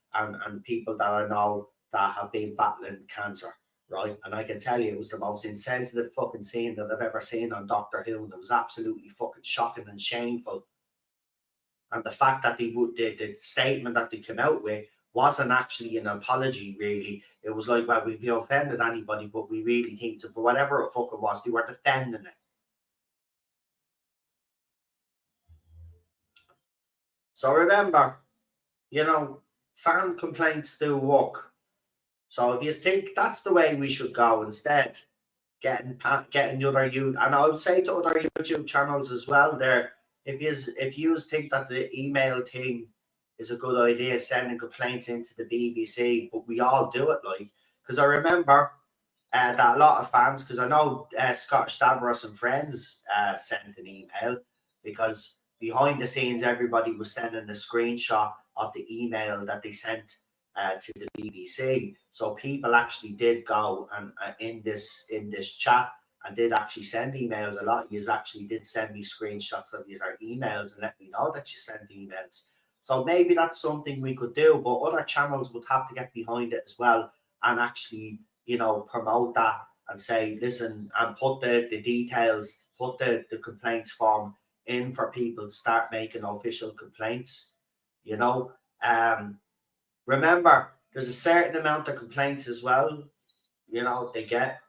and people that I know that have been battling cancer, right? And I can tell you it was the most insensitive fucking scene that I've ever seen on Doctor Who, and it was absolutely fucking shocking and shameful. And the fact that the statement that they came out with wasn't actually an apology, really. It was like, well, we've offended anybody, but we really think so. But whatever it fucking was, they were defending it. So remember, you know, fan complaints do work. So if you think that's the way we should go, instead, getting the other and I would say to other YouTube channels as well, there, if you think that the email thing is a good idea, sending complaints into the BBC, but we all do it, like, because I remember that a lot of fans, because I know Scottish Stavros and Friends sent an email, because behind the scenes everybody was sending a screenshot of the email that they sent to the BBC. So people actually did go and in this chat and did actually send emails. A lot of you actually did send me screenshots of your emails and let me know that you sent emails. So maybe that's something we could do, but other channels would have to get behind it as well and actually, you know, promote that and say, listen, and put the details, put the complaints form in for people to start making official complaints, you know. Remember, there's a certain amount of complaints as well, you know, they get.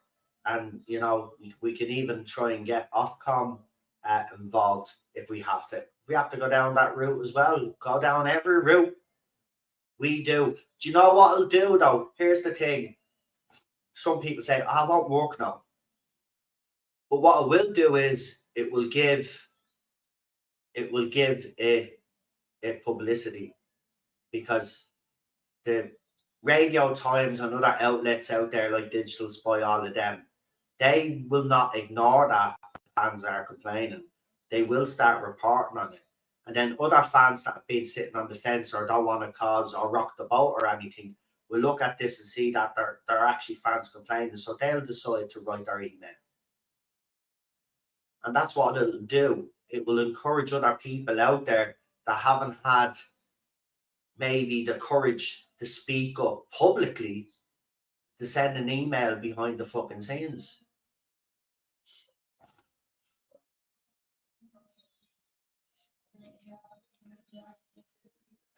And, you know, we can even try and get Ofcom involved if we have to. If we have to go down that route as well, go down every route. We do. Do you know what it'll do, though? Here's the thing. Some people say, oh, I won't work now. But what it will do is it will give a publicity, because the Radio Times and other outlets out there like Digital Spy, all of them, they will not ignore that fans are complaining. They will start reporting on it. And then other fans that have been sitting on the fence or don't want to cause or rock the boat or anything will look at this and see that they're actually fans complaining. So they'll decide to write their email. And that's what it'll do. It will encourage other people out there that haven't had maybe the courage to speak up publicly to send an email behind the fucking scenes.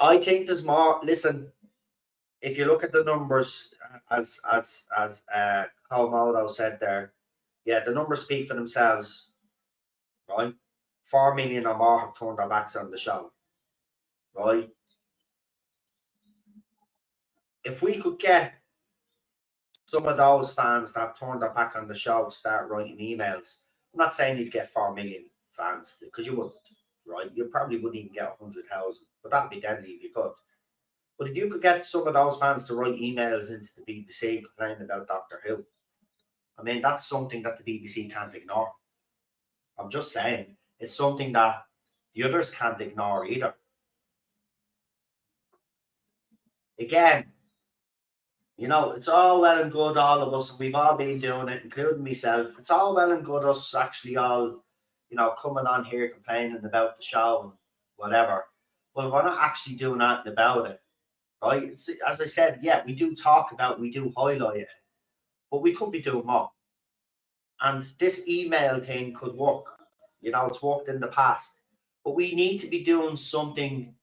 I think there's more. Listen, if you look at the numbers, as Komodo said there, yeah, the numbers speak for themselves, right? 4 million or more have turned their backs on the show, right? If we could get some of those fans that have turned their back on the show to start writing emails, I'm not saying you'd get 4 million fans, because you wouldn't, right? You probably wouldn't even get 100,000, but that'd be deadly if you could. But if you could get some of those fans to write emails into the BBC complaining about Doctor Who, I mean, that's something that the BBC can't ignore. I'm just saying, it's something that the others can't ignore either. Again, you know, it's all well and good, all of us, and we've all been doing it, including myself. It's all well and good, us actually all, you know, coming on here complaining about the show and whatever. But if we're not actually doing anything about it, right? As I said, yeah, we do talk about it, we do highlight it, but we could be doing more. And this email thing could work. You know, it's worked in the past. But we need to be doing something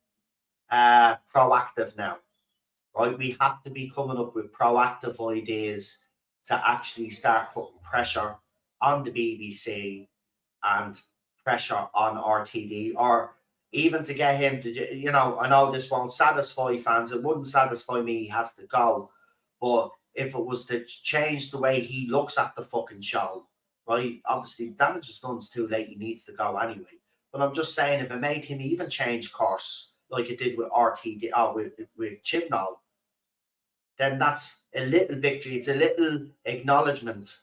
proactive now, right? We have to be coming up with proactive ideas to actually start putting pressure on the BBC and pressure on RTD, or even to get him to, you know, I know this won't satisfy fans. It wouldn't satisfy me. He has to go. But if it was to change the way he looks at the fucking show, right? Obviously, damage is done's too late. He needs to go anyway. But I'm just saying, if it made him even change course, like it did with RTD, with Chibnall, then that's a little victory. It's a little acknowledgement.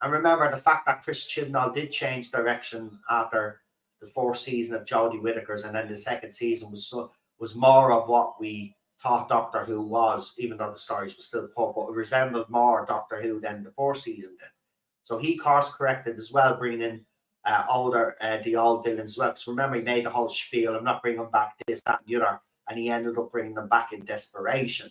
And remember the fact that Chris Chibnall did change direction after the fourth season of Jodie Whittaker's, and then the second season was more of what we thought Doctor Who was, even though the stories were still pub, but it resembled more Doctor Who than the fourth season did. So he course corrected as well, bringing in the old villains as well. Because remember, he made the whole spiel, I'm not bringing back this, that, and the other, and he ended up bringing them back in desperation.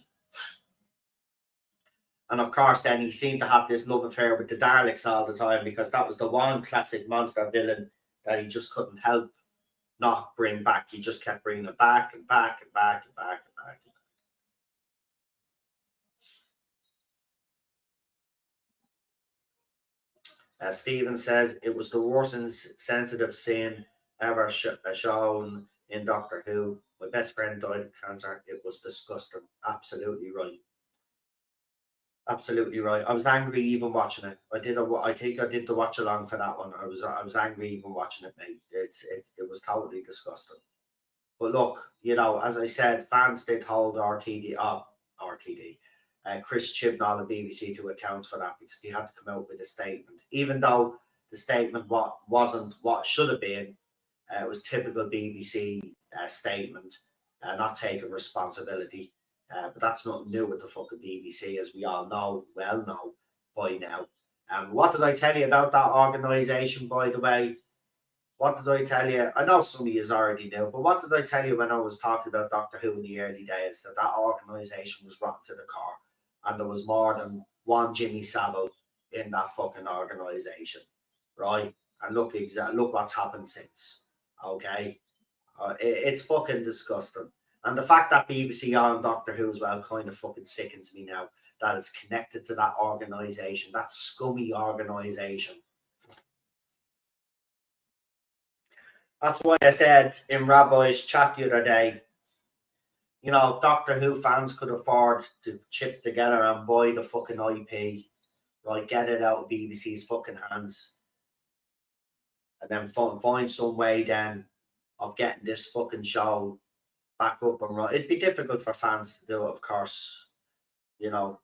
And of course, then he seemed to have this love affair with the Daleks all the time, because that was the one classic monster villain that he just couldn't help not bring back. He just kept bringing it back and back and back and back and back. Stephen says it was the worst insensitive scene ever shown in Doctor Who. My best friend died of cancer. It was disgusting. Absolutely right. Absolutely right. I was angry even watching it. I think I did the watch along for that one. I was angry even watching it, mate. It was totally disgusting. But look, you know, as I said, fans did hold RTD, Chris Chibnall of BBC to account for that, because he had to come out with a statement, even though the statement wasn't what should have been. It was typical BBC statement, not taking responsibility. But that's nothing new with the fucking BBC, as we all know by now. What did I tell you about that organisation, by the way? What did I tell you? I know some of you already knew, but what did I tell you when I was talking about Doctor Who in the early days? That organisation was rotten to the core, and there was more than one Jimmy Savile in that fucking organisation, right? And look what's happened since. Okay, it's fucking disgusting. And the fact that BBC on Doctor Who as well kind of fucking sickens me now, that it's connected to that organisation, that scummy organisation. That's why I said in Rabbi's chat the other day, you know, if Doctor Who fans could afford to chip together and buy the fucking IP, right, get it out of BBC's fucking hands, and then find some way then of getting this fucking show back up and running. It'd be difficult for fans to do it, of course. You know,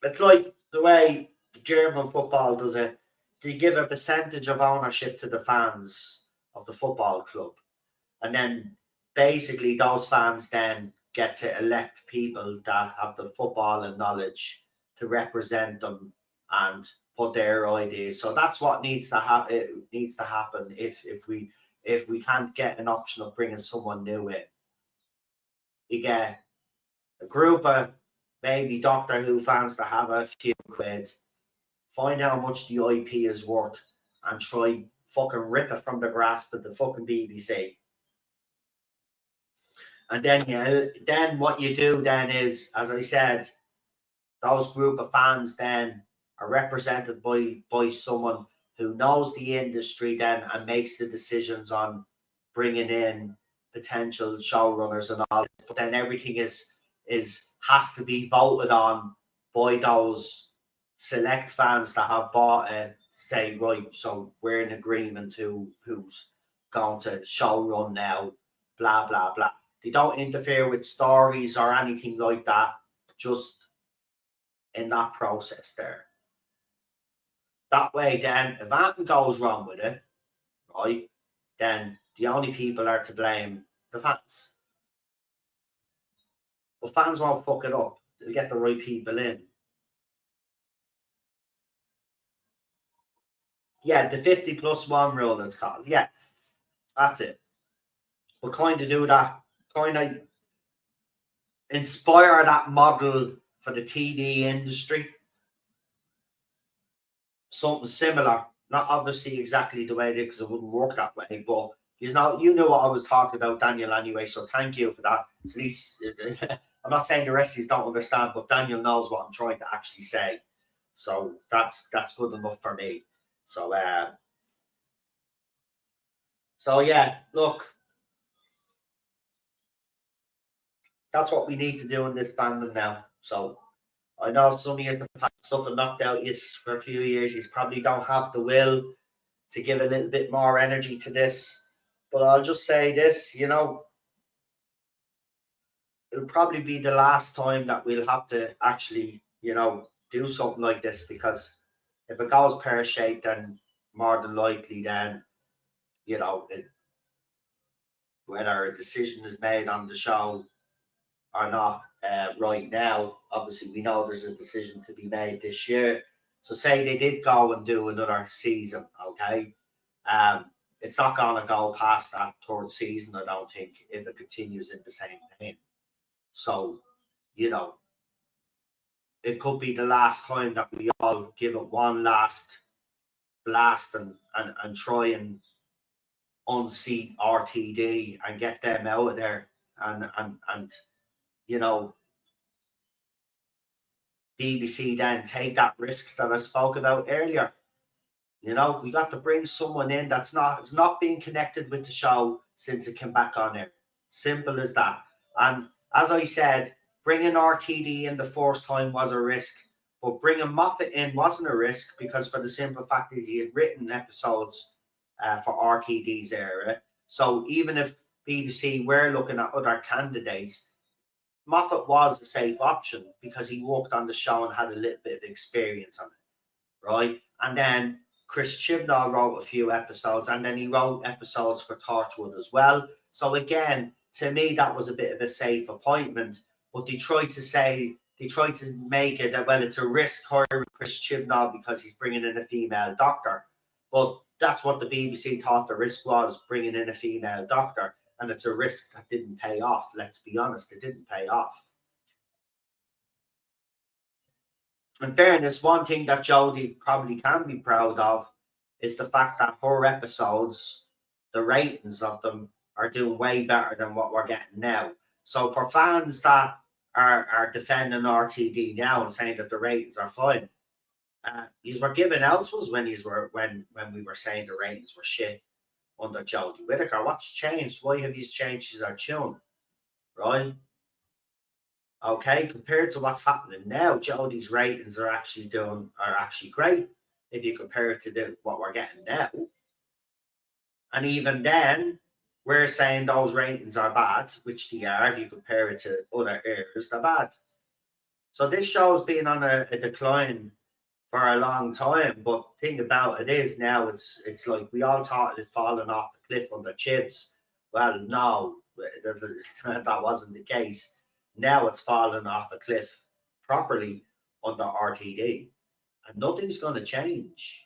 it's like the way the German football does it. They give a percentage of ownership to the fans of the football club, and then basically those fans then get to elect people that have the football and knowledge to represent them and put their ideas. So that's what needs to happen. It needs to happen if we can't get an option of bringing someone new in. You get a group of maybe Doctor Who fans that have a few quid, find how much the IP is worth, and try fucking rip it from the grasp of the fucking BBC. And then what you do then is, as I said, those group of fans then are represented by someone who knows the industry then and makes the decisions on bringing in potential showrunners and all. But then everything has to be voted on by those select fans that have bought it. Say, right, so we're in agreement to who's going to show run now, blah, blah, blah. They don't interfere with stories or anything like that, just in that process there. That way, then, if anything goes wrong with it, right, then the only people are to blame the fans. But fans won't fuck it up. They'll get the right people in. Yeah, the 50+1 rule, it's called. Yeah, that's it. But kind of do that, kind of inspire that model for the TD industry. Something similar, not obviously exactly the way it is, because it wouldn't work that way, but you know what I was talking about, Daniel, anyway, so thank you for that. At least I'm not saying the rest of you don't understand, but Daniel knows what I'm trying to actually say, so that's good enough for me. So yeah, look, that's what we need to do in this fandom now. So I know some of you have had stuff and knocked out you for a few years. You probably don't have the will to give a little bit more energy to this. But I'll just say this, it'll probably be the last time that we'll have to actually, do something like this, because if it goes pear-shaped, then more than likely, then, whether a decision is made on the show or not right now, obviously we know there's a decision to be made this year. So say they did go and do another season, okay? It's not going to go past that third season, I don't think, if it continues in the same vein. So, it could be the last time that we all give it one last blast and try and unseat RTD and get them out of there and BBC then take that risk that I spoke about earlier. We got to bring someone in it's not being connected with the show since it came back on air. Simple as that. And as I said, bringing RTD in the first time was a risk, but bringing Moffat in wasn't a risk, because for the simple fact is he had written episodes for RTD's era. So even if BBC were looking at other candidates, Moffat was a safe option because he worked on the show and had a little bit of experience on it, right? And then Chris Chibnall wrote a few episodes, and then he wrote episodes for Torchwood as well. So again, to me, that was a bit of a safe appointment. But they tried to make it that, well, it's a risk hiring Chris Chibnall because he's bringing in a female doctor. But that's what the BBC thought the risk was, bringing in a female doctor. And it's a risk that didn't pay off. Let's be honest, it didn't pay off. In fairness, one thing that Jodie probably can be proud of is the fact that her episodes, the ratings of them, are doing way better than what we're getting now. So for fans that are defending RTD now and saying that the ratings are fine, you were giving out to us when we were saying the ratings were shit under Jodie Whittaker. What's changed? Why have you changed our tune? Right? Okay, compared to what's happening now, Jodie's ratings are actually great if you compare it to what we're getting now. And even then, we're saying those ratings are bad, which they are. If you compare it to other eras, they're bad. So this show's been on a decline for a long time. But the thing about it is now it's like we all thought it had fallen off the cliff under Chips. Well, no, that wasn't the case. Now it's fallen off a cliff properly under RTD, and nothing's going to change.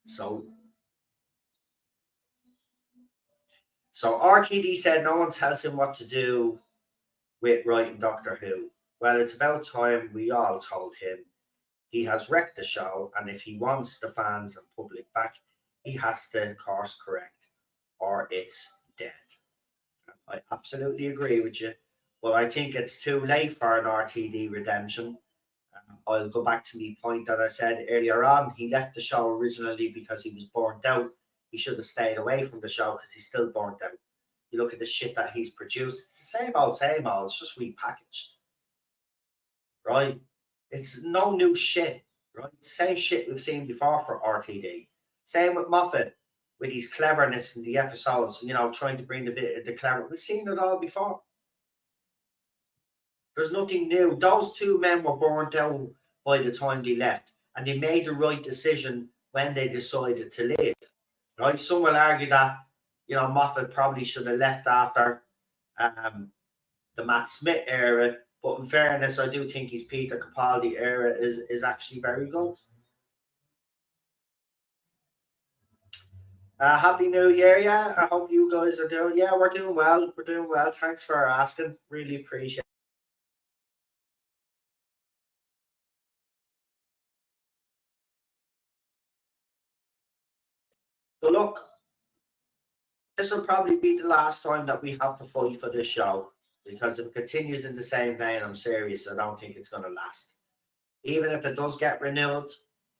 So RTD said no one tells him what to do with writing Doctor Who. Well, it's about time we all told him. He has wrecked the show, and if he wants the fans and public back, he has to course correct, or it's dead. I absolutely agree with you, but I think it's too late for an RTD redemption. I'll go back to the point that I said earlier on. He left the show originally because he was burnt out. He should have stayed away from the show because he's still burnt out. You look at the shit that he's produced, it's the same old, it's just repackaged. Right? It's no new shit, right? Same shit we've seen before for RTD. Same with Moffat. with his cleverness in the episodes, you know, trying to bring the bit of the clever. We've seen it all before. There's nothing new. Those two men were burnt out by the time they left, and they made the right decision when they decided to leave. Right? Some will argue that, you know, Moffat probably should have left after the Matt Smith era, but in fairness, I do think his Peter Capaldi era is actually very good. Happy New Year, yeah. I hope you guys are doing. Yeah, we're doing well. We're doing well. Thanks for asking. Really appreciate it. But look, this will probably be the last time that we have to fight for this show, because if it continues in the same vein, I'm serious, I don't think it's going to last. Even if it does get renewed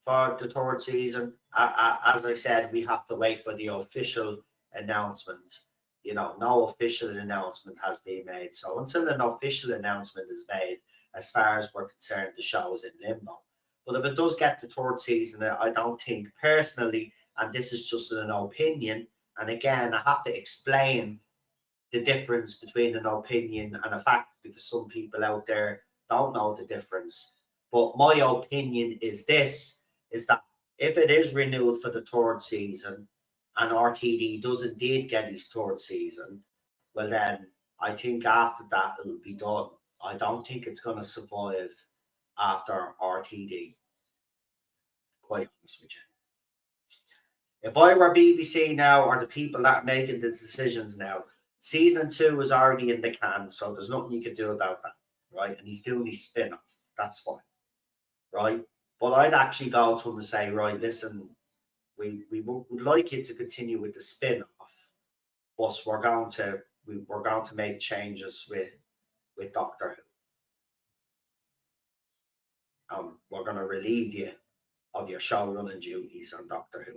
for the third season, as I said, we have to wait for the official announcement. You know, no official announcement has been made. So until an official announcement is made, as far as we're concerned, the show is in limbo. But if it does get the third season, I don't think personally, and this is just an opinion, and again, I have to explain the difference between an opinion and a fact, because some people out there don't know the difference. But my opinion is this, is that if it is renewed for the third season and RTD does indeed get his third season, well then I think after that it'll be done. I don't think it's going to survive after RTD, quite honest with you. If I were BBC now, or the people that are making the decisions now, season 2 is already in the can, so there's nothing you can do about that, right? And he's doing his spin off. That's fine, right? But I'd actually go to him and say, right, listen, we would like you to continue with the spin off, but we're going to make changes with Doctor Who. We're going to relieve you of your show running duties on Doctor Who.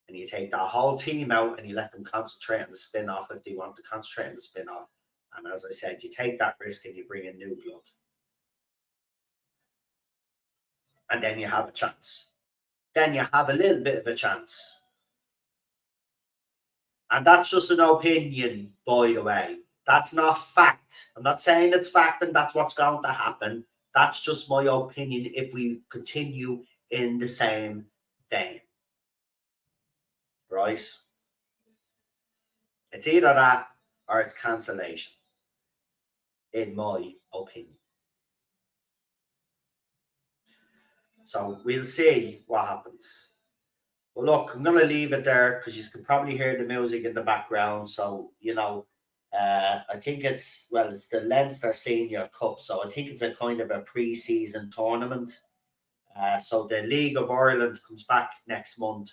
And you take that whole team out and you let them concentrate on the spin-off if they want to concentrate on the spin-off. And as I said, you take that risk and you bring in new blood. And then you have a chance. Then you have a little bit of a chance. And that's just an opinion, by the way. That's not fact. I'm not saying it's fact and that's what's going to happen. That's just my opinion if we continue in the same vein. Right? It's either that or it's cancellation, in my opinion. So we'll see what happens. Well, look, I'm going to leave it there because you can probably hear the music in the background. So, you know, I think it's the Leinster Senior Cup. So I think it's a kind of a pre-season tournament. So the League of Ireland comes back next month.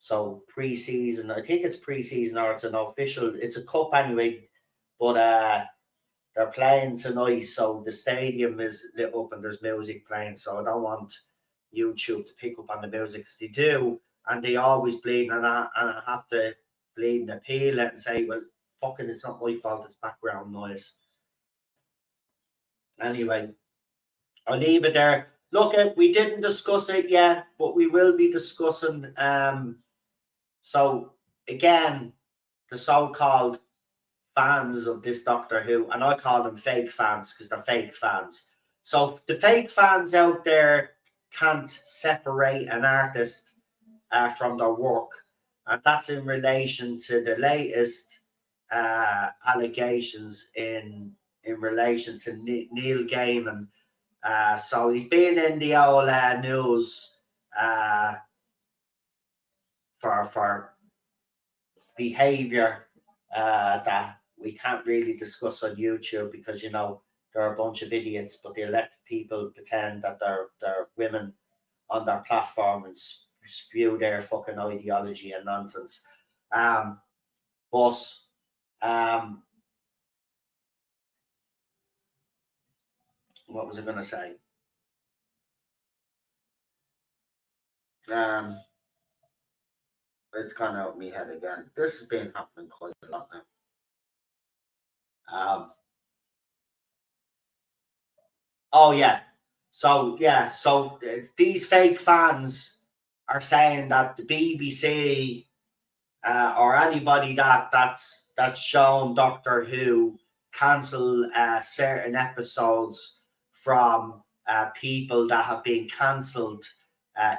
So pre-season, I think it's pre-season or it's an official, it's a cup anyway, but they're playing tonight. So the stadium is lit up and there's music playing. So I don't want YouTube to pick up on the music, because they do, and they always bleed, and I have to bleed and appeal it and say, well, fucking, it's not my fault, it's background noise. Anyway, I'll leave it there. Look, we didn't discuss it yet, but we will be discussing. So again, the so-called fans of this Doctor Who, and I call them fake fans because they're fake fans. So the fake fans out there can't separate an artist from their work, and that's in relation to the latest allegations in relation to Neil Gaiman. So he's been in the old news for behavior that we can't really discuss on YouTube, because, you know, there are a bunch of idiots, but they let people pretend that they're women on their platform and spew their fucking ideology and nonsense. But what was I going to say? It's gone out of my head again. This has been happening quite a lot now. Oh yeah. So these fake fans are saying that the BBC or anybody that's shown Doctor Who cancel certain episodes from people that have been cancelled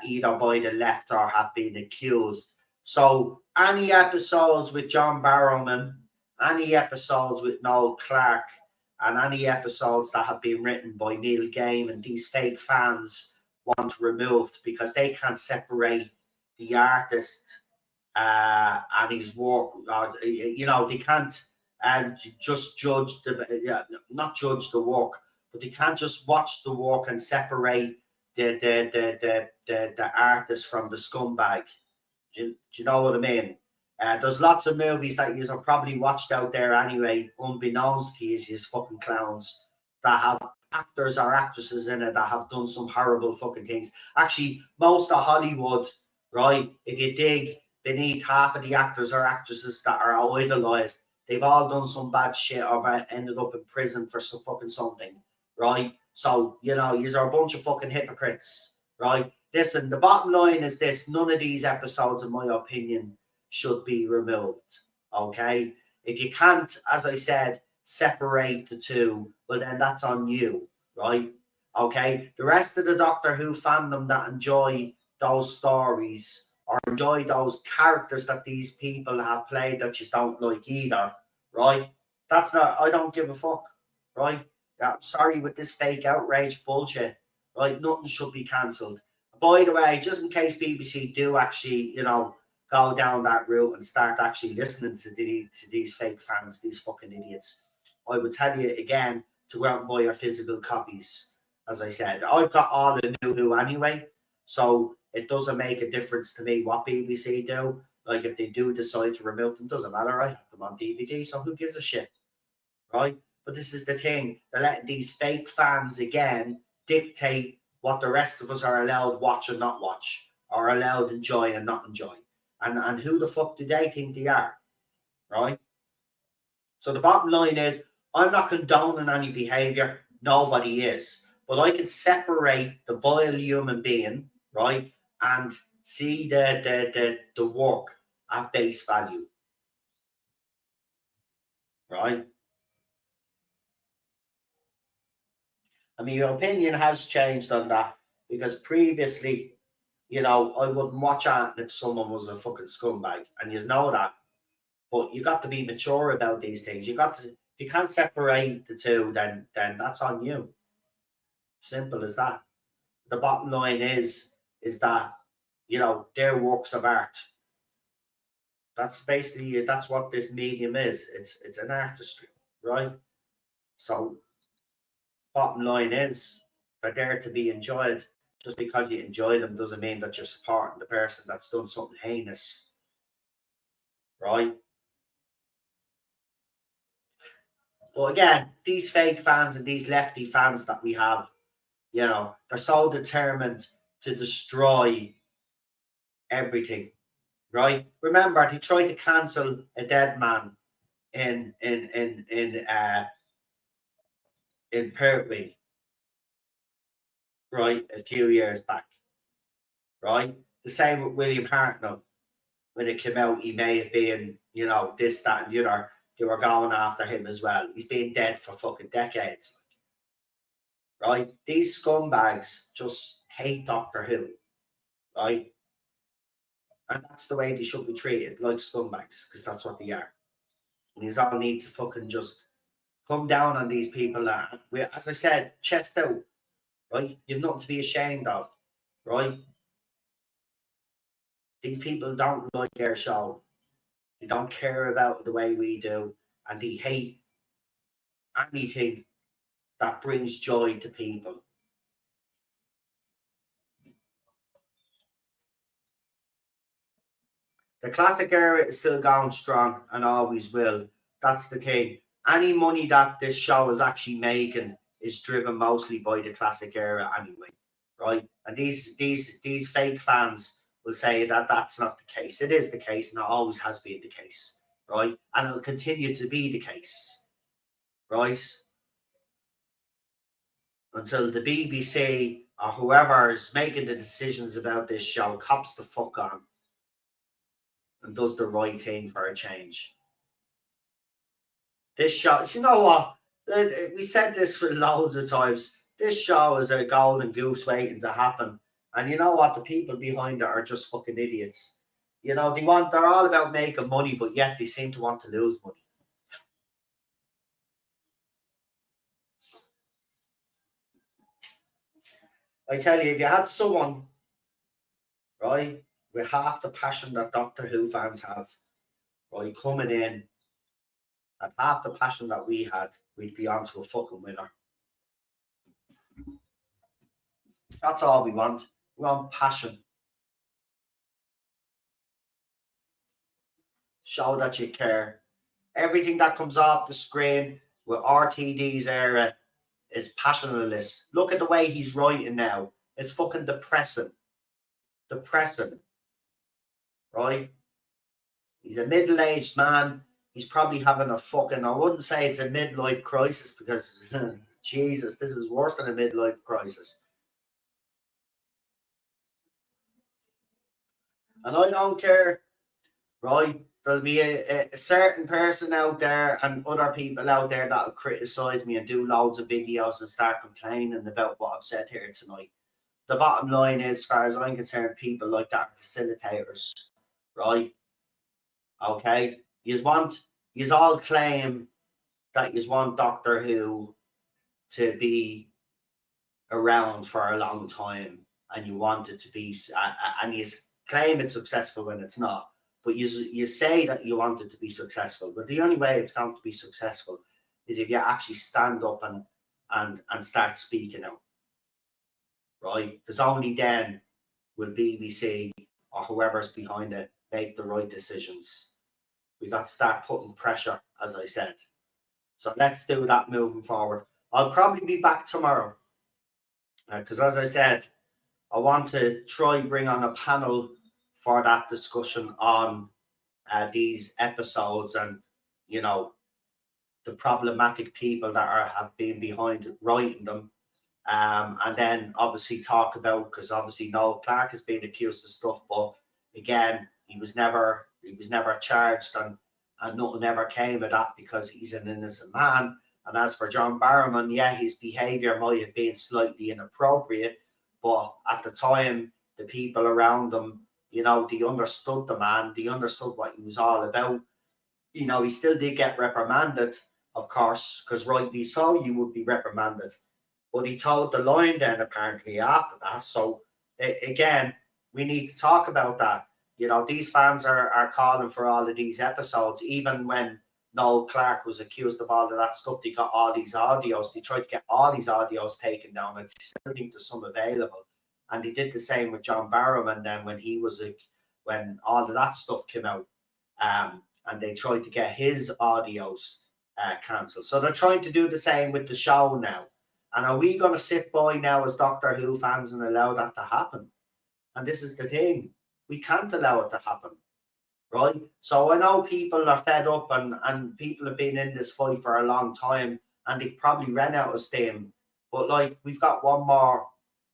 either by the left or have been accused. So any episodes with John Barrowman, any episodes with Noel Clarke, and any episodes that have been written by Neil Gaiman, these fake fans want removed because they can't separate the artist and his work. They can't just judge not judge the work, but they can't just watch the work and separate the artist from the scumbag. Do you know what I mean? There's lots of movies that you have probably watched out there anyway, unbeknownst to you fucking clowns, that have actors or actresses in it that have done some horrible fucking things. Actually, most of Hollywood, right, if you dig beneath half of the actors or actresses that are idolized, they've all done some bad shit or ended up in prison for some fucking something, right? So, you are a bunch of fucking hypocrites, right? Listen, the bottom line is this: none of these episodes, in my opinion, should be removed. Okay? If you can't, as I said, separate the two, well, then that's on you, right? Okay? The rest of the Doctor Who fandom that enjoy those stories or enjoy those characters that these people have played that you don't like either, right? That's not, I don't give a fuck, right? Yeah, sorry with this fake outrage bullshit, right? Nothing should be cancelled. By the way, just in case BBC do actually, go down that route and start actually listening to these fake fans, these fucking idiots, I would tell you again to go out and buy your physical copies. As I said, I've got all the New Who anyway, so it doesn't make a difference to me what BBC do. Like if they do decide to remove them, doesn't matter. I have them on DVD, so who gives a shit, right? But this is the thing: they're letting these fake fans again dictate what the rest of us are allowed watch and not watch, or allowed enjoy and not enjoy. And who the fuck do they think they are, right? So the bottom line is, I'm not condoning any behavior. Nobody is. But I can separate the vile human being, right, and see the work at face value, right? I mean, your opinion has changed on that because previously, I wouldn't watch it if someone was a fucking scumbag, and you know that. But you got to be mature about these things. If you can't separate the two, then that's on you. Simple as that. The bottom line is that they're works of art. That's what this medium is. It's an artistry, right? So bottom line is they're there to be enjoyed. Just because you enjoy them doesn't mean that you're supporting the person that's done something heinous, right? But again, these fake fans and these lefty fans that we have, they're so determined to destroy everything, right? Remember, they tried to cancel a dead man in Pertwee, right, a few years back, right? The same with William Hartnell. When it came out, he may have been, this, that, and the other. They were going after him as well. He's been dead for fucking decades, right? These scumbags just hate Doctor Who, right? And that's the way they should be treated, like scumbags, because that's what they are. And he's all needs to fucking just come down on these people that, as I said, chest out, right? You've nothing to be ashamed of, right? These people don't like their show. They don't care about the way we do, and they hate anything that brings joy to people. The classic era is still going strong and always will. That's the thing. Any money that this show is actually making is driven mostly by the classic era anyway, right? And these fake fans will say that that's not the case. It is the case, and it always has been the case, right? And it'll continue to be the case, right? Until the BBC or whoever is making the decisions about this show cops the fuck on. and does the right thing for a change. This show, you know what? We said this for loads of times. This show is a golden goose waiting to happen. And you know what? The people behind it are just fucking idiots. You know, they're all about making money, but yet they seem to want to lose money. I tell you, if you had someone, right, with half the passion that Doctor Who fans have, right, coming in, and half the passion that we had, we'd be on to a fucking winner. That's all we want. We want passion. Show that you care. Everything that comes off the screen with RTD's era is passionless. Look at the way he's writing now. It's fucking depressing. Depressing. Right? He's a middle-aged man. He's probably having a fucking, I wouldn't say it's a midlife crisis because, Jesus, this is worse than a midlife crisis. And I don't care, right? There'll be a certain person out there and other people out there that'll criticize me and do loads of videos and start complaining about what I've said here tonight. The bottom line is, as far as I'm concerned, people like that are facilitators, right? Okay? You all claim that you want Doctor Who to be around for a long time and you want it to be, and you claim it's successful when it's not. But you say that you want it to be successful, but the only way it's going to be successful is if you actually stand up and start speaking out, right? Because only then will BBC or whoever's behind it make the right decisions. We got to start putting pressure, as I said. So let's do that moving forward. I'll probably be back tomorrow because, as I said, I want to try bring on a panel for that discussion on these episodes and, you know, the problematic people that have been behind writing them. And then obviously talk about, because obviously Noel Clarke has been accused of stuff, but again, he was never charged and nothing ever came of that because he's an innocent man. And as for John Barrowman, yeah, his behaviour might have been slightly inappropriate, but at the time, the people around him, you know, they understood the man, they understood what he was all about. You know, he still did get reprimanded, of course, because rightly so, you would be reprimanded. But he told the line then apparently after that. So again, we need to talk about that. You know, these fans are calling for all of these episodes, even when Noel Clarke was accused of all of that stuff. They got all these audios. They tried to get all these audios taken down. And still think there's some available. And he did the same with John Barrowman then when all of that stuff came out. And they tried to get his audios cancelled. So they're trying to do the same with the show now. And are we going to sit by now as Doctor Who fans and allow that to happen? And this is the thing. We can't allow it to happen, right? So I know people are fed up and people have been in this fight for a long time and they've probably ran out of steam. But, like, we've got one more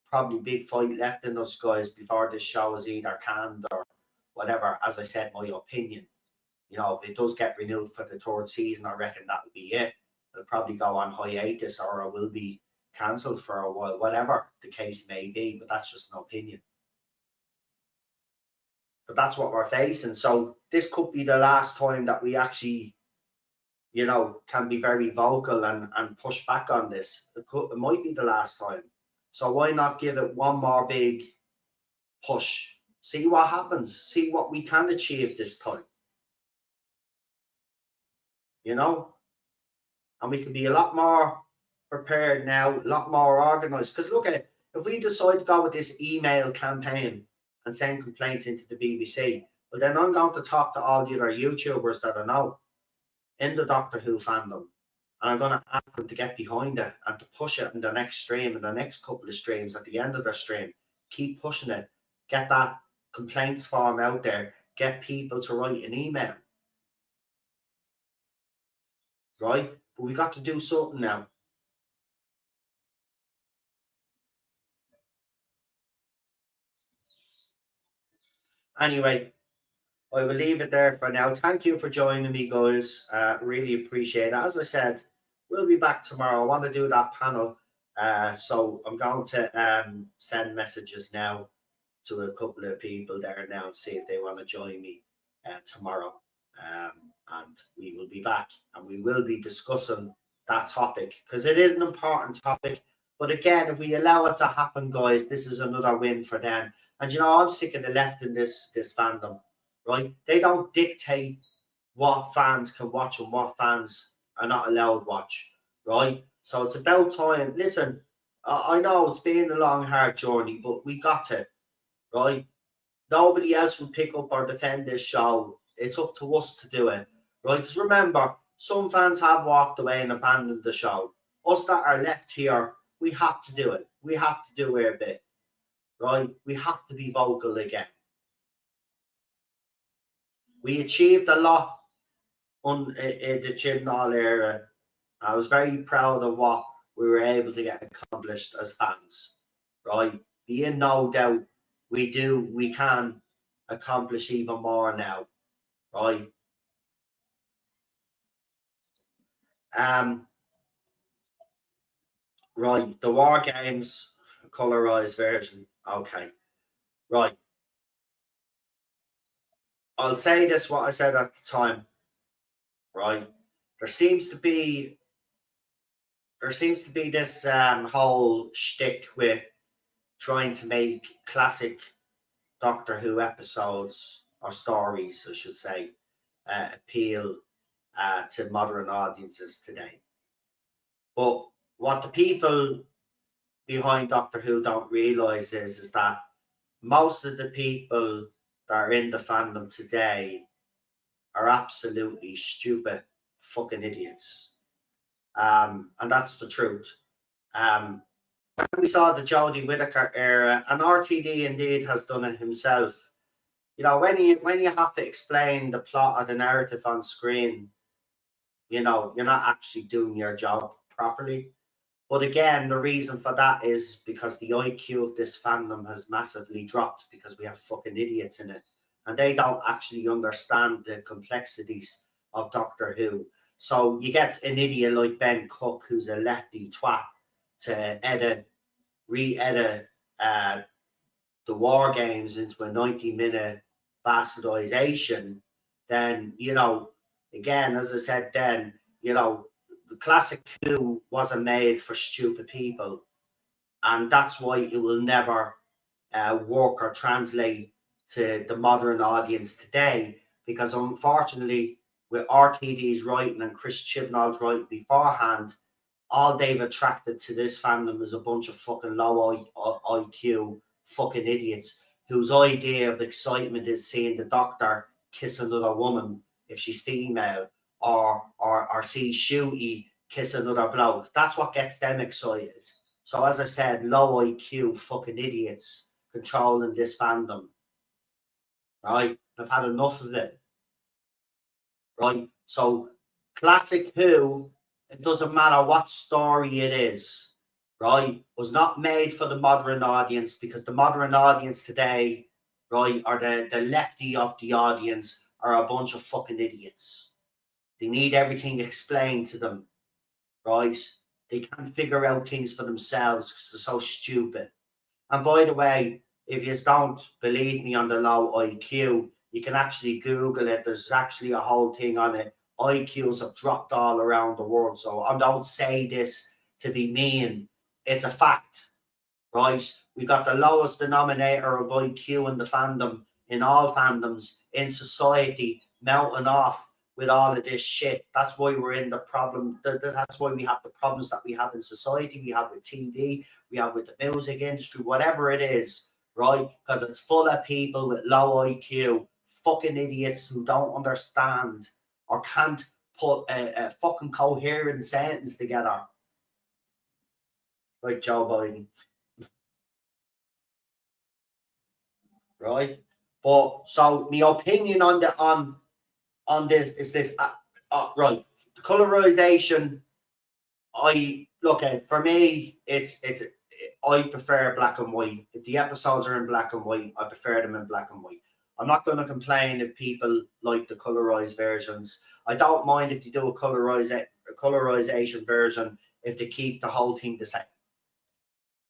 probably big fight left in us, guys, before this show is either canned or whatever. As I said, my opinion. You know, if it does get renewed for the third season, I reckon that'll be it. It'll probably go on hiatus or it will be cancelled for a while, whatever the case may be, but that's just an opinion. But that's what we're facing. So this could be the last time that we actually, you know, can be very vocal and push back on this. It might be the last time. So why not give it one more big push? See what happens. See what we can achieve this time. You know? And we can be a lot more prepared now, a lot more organised. Because look at it, if we decide to go with this email campaign and send complaints into the BBC, well, then I'm going to talk to all the other YouTubers that I know in the Doctor Who fandom. And I'm going to ask them to get behind it and to push it in the next stream and the next couple of streams at the end of their stream. Keep pushing it. Get that complaints form out there. Get people to write an email. Right? But we got to do something now. Anyway, I will leave it there for now. Thank you for joining me, guys. Really appreciate it. As I said, we'll be back tomorrow. I want to do that panel. So I'm going to send messages now to a couple of people there now and see if they want to join me tomorrow. And we will be back and we will be discussing that topic because it is an important topic. But again, if we allow it to happen, guys, this is another win for them. And you know, I'm sick of the left in this fandom, right? They don't dictate what fans can watch and what fans are not allowed to watch, right? So it's about time. Listen, I know it's been a long, hard journey, but we got to, right? Nobody else will pick up or defend this show. It's up to us to do it, right? Because remember, some fans have walked away and abandoned the show. Us that are left here, we have to do it. We have to do our bit, right? We have to be vocal again. We achieved a lot in the Chibnall era. I was very proud of what we were able to get accomplished as fans, right? Be in no doubt, we can accomplish even more now, right? Right, the War Games colorized version. Okay, right. I'll say this what I said at the time, right? There seems to be this whole shtick with trying to make classic Doctor Who episodes or stories, I should say, appeal to modern audiences today. But what the people behind Doctor Who don't realize is that most of the people that are in the fandom today are absolutely stupid fucking idiots. And that's the truth. When we saw the Jodie Whittaker era, and RTD indeed has done it himself. You know, when you have to explain the plot or the narrative on screen, you know, you're not actually doing your job properly. But again, the reason for that is because the IQ of this fandom has massively dropped because we have fucking idiots in it. And they don't actually understand the complexities of Doctor Who. So you get an idiot like Ben Cook, who's a lefty twat, to re-edit the War Games into a 90-minute bastardization, then, you know, again, as I said then, you know, the classic Who wasn't made for stupid people. And that's why it will never work or translate to the modern audience today. Because unfortunately, with RTD's writing and Chris Chibnall's writing beforehand, all they've attracted to this fandom is a bunch of fucking low IQ fucking idiots whose idea of excitement is seeing the Doctor kiss another woman if she's female, or see Shooty kiss another bloke. That's what gets them excited. So as I said, low IQ fucking idiots controlling this fandom. Right? I've had enough of it. Right? So classic Who, it doesn't matter what story it is, right, was not made for the modern audience, because the modern audience today, right, or the lefty of the audience are a bunch of fucking idiots. They need everything explained to them, right? They can't figure out things for themselves because they're so stupid. And by the way, if you don't believe me on the low IQ, you can actually Google it. There's actually a whole thing on it. IQs have dropped all around the world. So I don't say this to be mean. It's a fact, right? We got the lowest denominator of IQ in the fandom, in all fandoms, in society, melting off with all of this shit. That's why we're in the problem. That's why we have the problems that we have in society. We have with TV, we have with the music industry, whatever it is, right? Because it's full of people with low IQ, fucking idiots who don't understand or can't put a fucking coherent sentence together. Like Joe Biden. Right? But so my opinion on this is this right. Colorization, I look at, for me, it's I prefer black and white. If the episodes are in black and white, I prefer them in black and white. I'm not going to complain if people like the colorized versions. I don't mind if you do a colorization version if they keep the whole thing the same.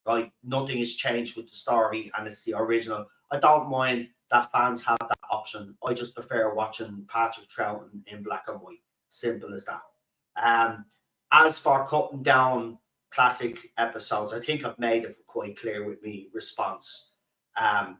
Right? Nothing has changed with the story and it's the original. I don't mind that fans have that option. I just prefer watching Patrick Troughton in black and white. Simple as that. As for cutting down classic episodes, I think I've made it quite clear with me response.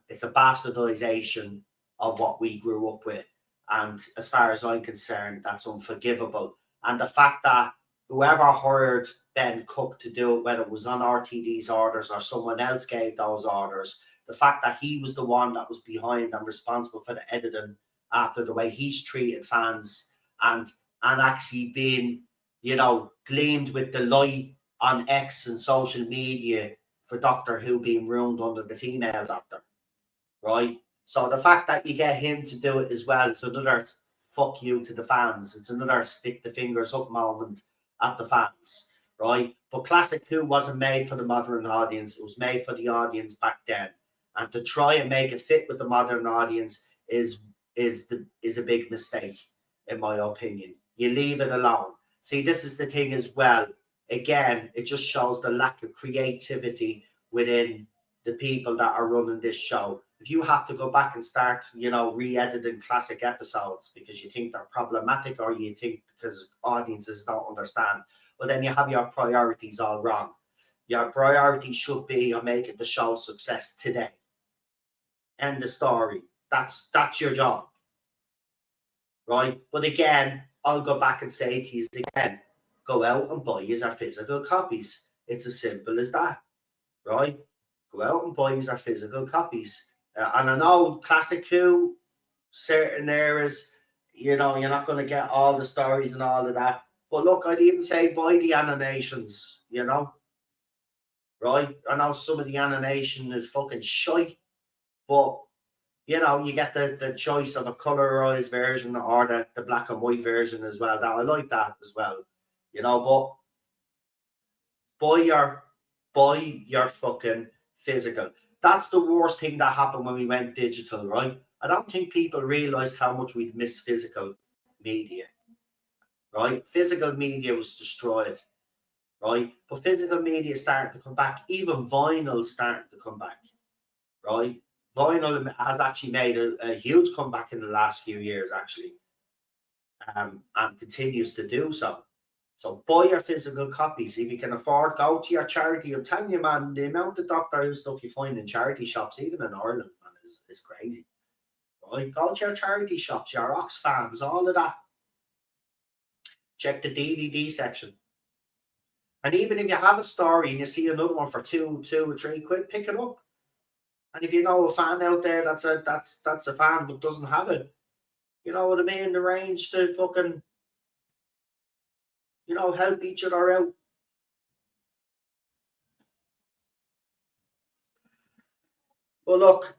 It's a bastardization of what we grew up with. And as far as I'm concerned, that's unforgivable. And the fact that whoever hired Ben Cook to do it, whether it was on RTD's orders or someone else gave those orders, the fact that he was the one that was behind and responsible for the editing after the way he's treated fans and actually being, gleamed with the light on X and social media for Doctor Who being ruined under the female Doctor, right? So the fact that you get him to do it as well, it's another fuck you to the fans. It's another stick the fingers up moment at the fans, right? But Classic Who wasn't made for the modern audience. It was made for the audience back then. And to try and make it fit with the modern audience is a big mistake, in my opinion. You leave it alone. See, this is the thing as well. Again, it just shows the lack of creativity within the people that are running this show. If you have to go back and start, re-editing classic episodes because you think they're problematic or you think because audiences don't understand, well, then you have your priorities all wrong. Your priority should be on making the show success today. End the story. That's your job, right? But again, I'll go back and say to you again, go out and buy our physical copies. It's as simple as that, right? Go out and buy our physical copies. And I know Classic Who, certain areas, you're not going to get all the stories and all of that. But look, I'd even say buy the animations, right? I know some of the animation is fucking shite, but you get the choice of a colorized version or the black and white version as well. That I like that as well, but buy your fucking physical. That's the worst thing that happened when we went digital, right? I don't think people realized how much we'd missed physical media, right? Physical media was destroyed, right? But physical media is starting to come back. Even vinyl starting to come back, right? Vinyl has actually made a huge comeback in the last few years, actually, and continues to do so. So buy your physical copies. If you can afford, go to your charity. I'm telling you, man, the amount of Doctor Who stuff you find in charity shops, even in Ireland, man, is crazy. Right? Go to your charity shops, your Oxfams, all of that. Check the DVD section. And even if you have a story and you see another one for two or three quid, pick it up. And if you know a fan out there that's a fan but doesn't have it, you know what I mean? Arrange to fucking, help each other out. Well, look,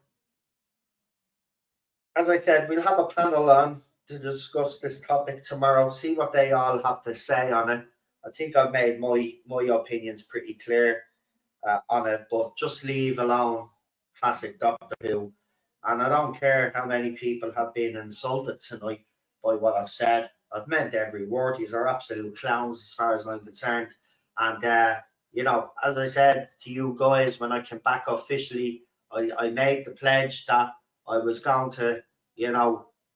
as I said, we'll have a panel on to discuss this topic tomorrow, see what they all have to say on it. I think I've made my opinions pretty clear on it, but just leave alone classic Doctor Who. And I don't care how many people have been insulted tonight by what I've said. I've meant every word. These are absolute clowns as far as I'm concerned. And, as I said to you guys, when I came back officially, I made the pledge that I was going to,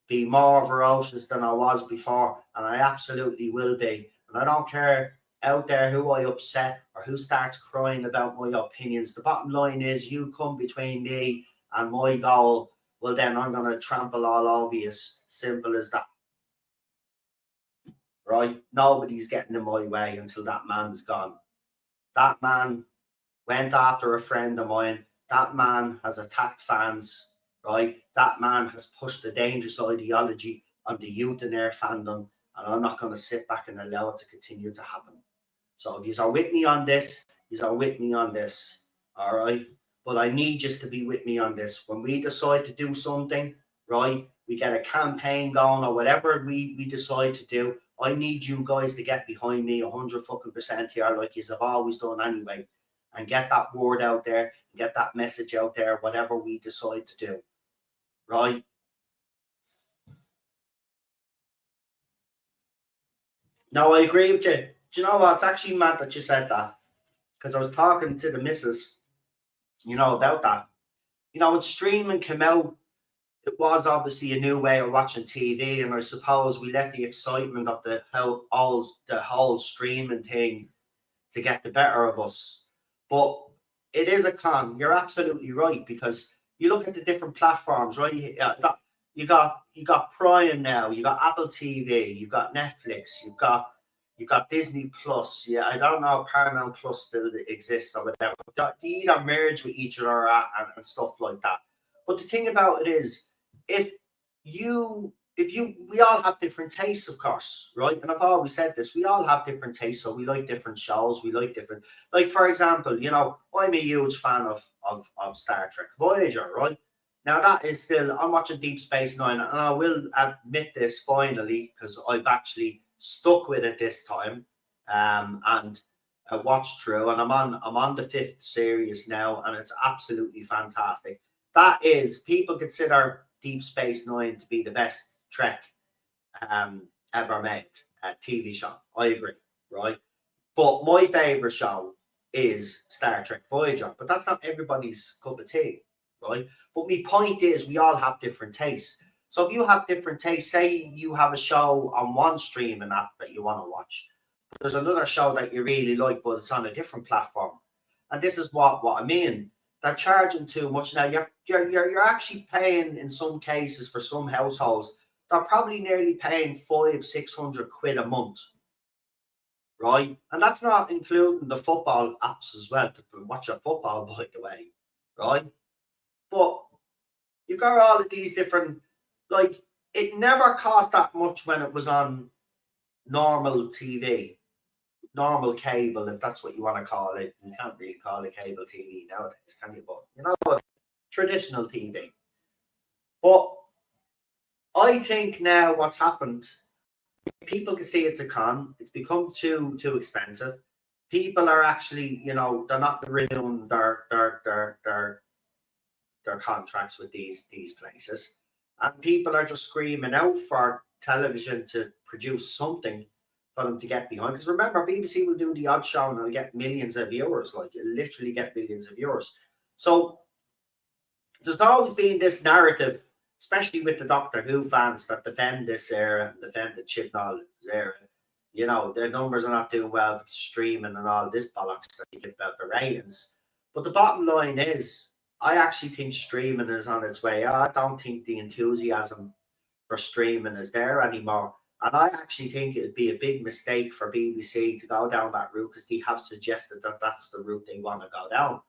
be more ferocious than I was before. And I absolutely will be. And I don't care out there who I upset or who starts crying about my opinions. The bottom line is you come between me and my goal, well, then I'm going to trample all over you. Simple as that. Right? Nobody's getting in my way until that man's gone. That man went after a friend of mine. That man has attacked fans. Right? That man has pushed a dangerous ideology on the youth in their fandom. And I'm not going to sit back and allow it to continue to happen. So if you are with me on this, you are with me on this. All right? But I need you to be with me on this. When we decide to do something, right, we get a campaign going or whatever we decide to do, I need you guys to get behind me 100% here like you have always done anyway. And get that word out there, get that message out there, whatever we decide to do. Right? No, I agree with you. Do you know what? It's actually mad that you said that because I was talking to the missus, about that. When streaming came out, it was obviously a new way of watching TV, and I suppose we let the excitement of the whole streaming thing to get the better of us. But it is a con. You're absolutely right because you look at the different platforms, right? You got Prime now, you got Apple TV, you got Netflix, you got Disney Plus. Yeah, I don't know if Paramount Plus still exists or whatever. They either merge with each other and stuff like that. But the thing about it is, if we all have different tastes, of course, right? And I've always said this, we all have different tastes, so we like different shows, we like different, like, for example, I'm a huge fan of Star Trek Voyager, right? Now that is still, I'm watching Deep Space Nine, and I will admit this finally, because I've actually stuck with it this time, and I watched through, and I'm on the fifth series now, and it's absolutely fantastic. That is, people consider Deep Space Nine to be the best Trek ever made, TV show. I agree, right? But my favorite show is Star Trek Voyager, but that's not everybody's cup of tea, right? But my point is, we all have different tastes. So if you have different tastes, say you have a show on one streaming app that you want to watch, but there's another show that you really like, but it's on a different platform. And this is what I mean. They're charging too much now. You're actually paying, in some cases, for some households, they're probably nearly paying 500-600 quid a month, right? And that's not including the football apps as well to watch your football, by the way, right? But you got all of these different, like, it never cost that much when it was on normal TV, normal cable, if that's what you want to call it. You can't really call it cable TV nowadays, can you? But traditional TV. But I think now what's happened, people can see it's a con. It's become too expensive. People are actually, they're not renewing their contracts with these places, and people are just screaming out for television to produce something for them to get behind. Because remember, BBC will do the odd show and they'll get millions of viewers, like you literally get millions of viewers. So there's always been this narrative, especially with the Doctor Who fans, that defend this era, defend the Chibnall era. Their numbers are not doing well because streaming and all this bollocks that you get about the ratings. But the bottom line is, I actually think streaming is on its way. I don't think the enthusiasm for streaming is there anymore. And I actually think it'd be a big mistake for BBC to go down that route, because they have suggested that that's the route they want to go down.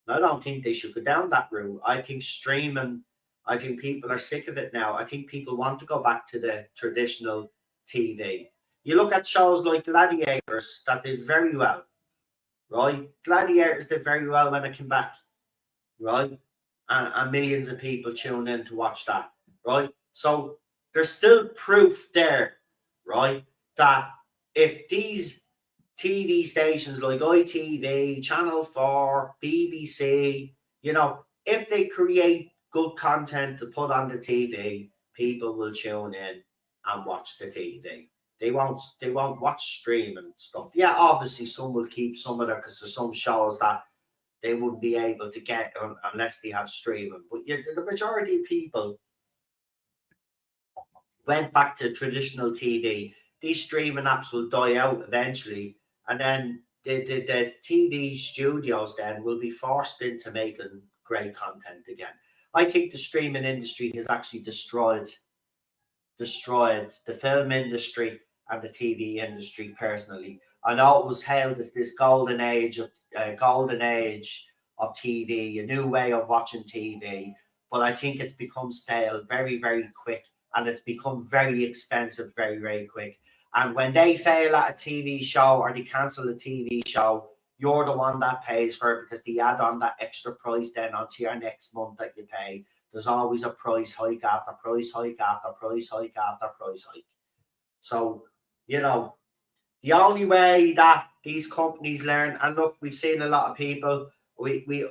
I don't think they should go down that route. I think streaming, I think people are sick of it now. I think people want to go back to the traditional TV. You look at shows like Gladiators that did very well, right? Gladiators did very well when it came back, right? And millions of people tuned in to watch that, right? So there's still proof there, right? That if these TV stations like ITV, Channel 4, BBC, if they create good content to put on the TV, people will tune in and watch the TV. They won't watch streaming stuff. Yeah, obviously some will keep some of it because there's some shows that they wouldn't be able to get unless they have streaming. But yeah, the majority of people went back to traditional TV. These streaming apps will die out eventually, and then the TV studios then will be forced into making great content again. I think the streaming industry has actually destroyed the film industry and the TV industry. Personally, I know it was hailed as this golden age of TV, a new way of watching TV, but I think it's become stale very, very quick, and it's become very expensive very, very quick. And when they fail at a TV show or they cancel a TV show, you're the one that pays for it, because they add on that extra price then onto your next month that you pay. There's always a price hike after price hike after price hike after price hike. So, the only way that these companies learn, and look, we've seen a lot of people,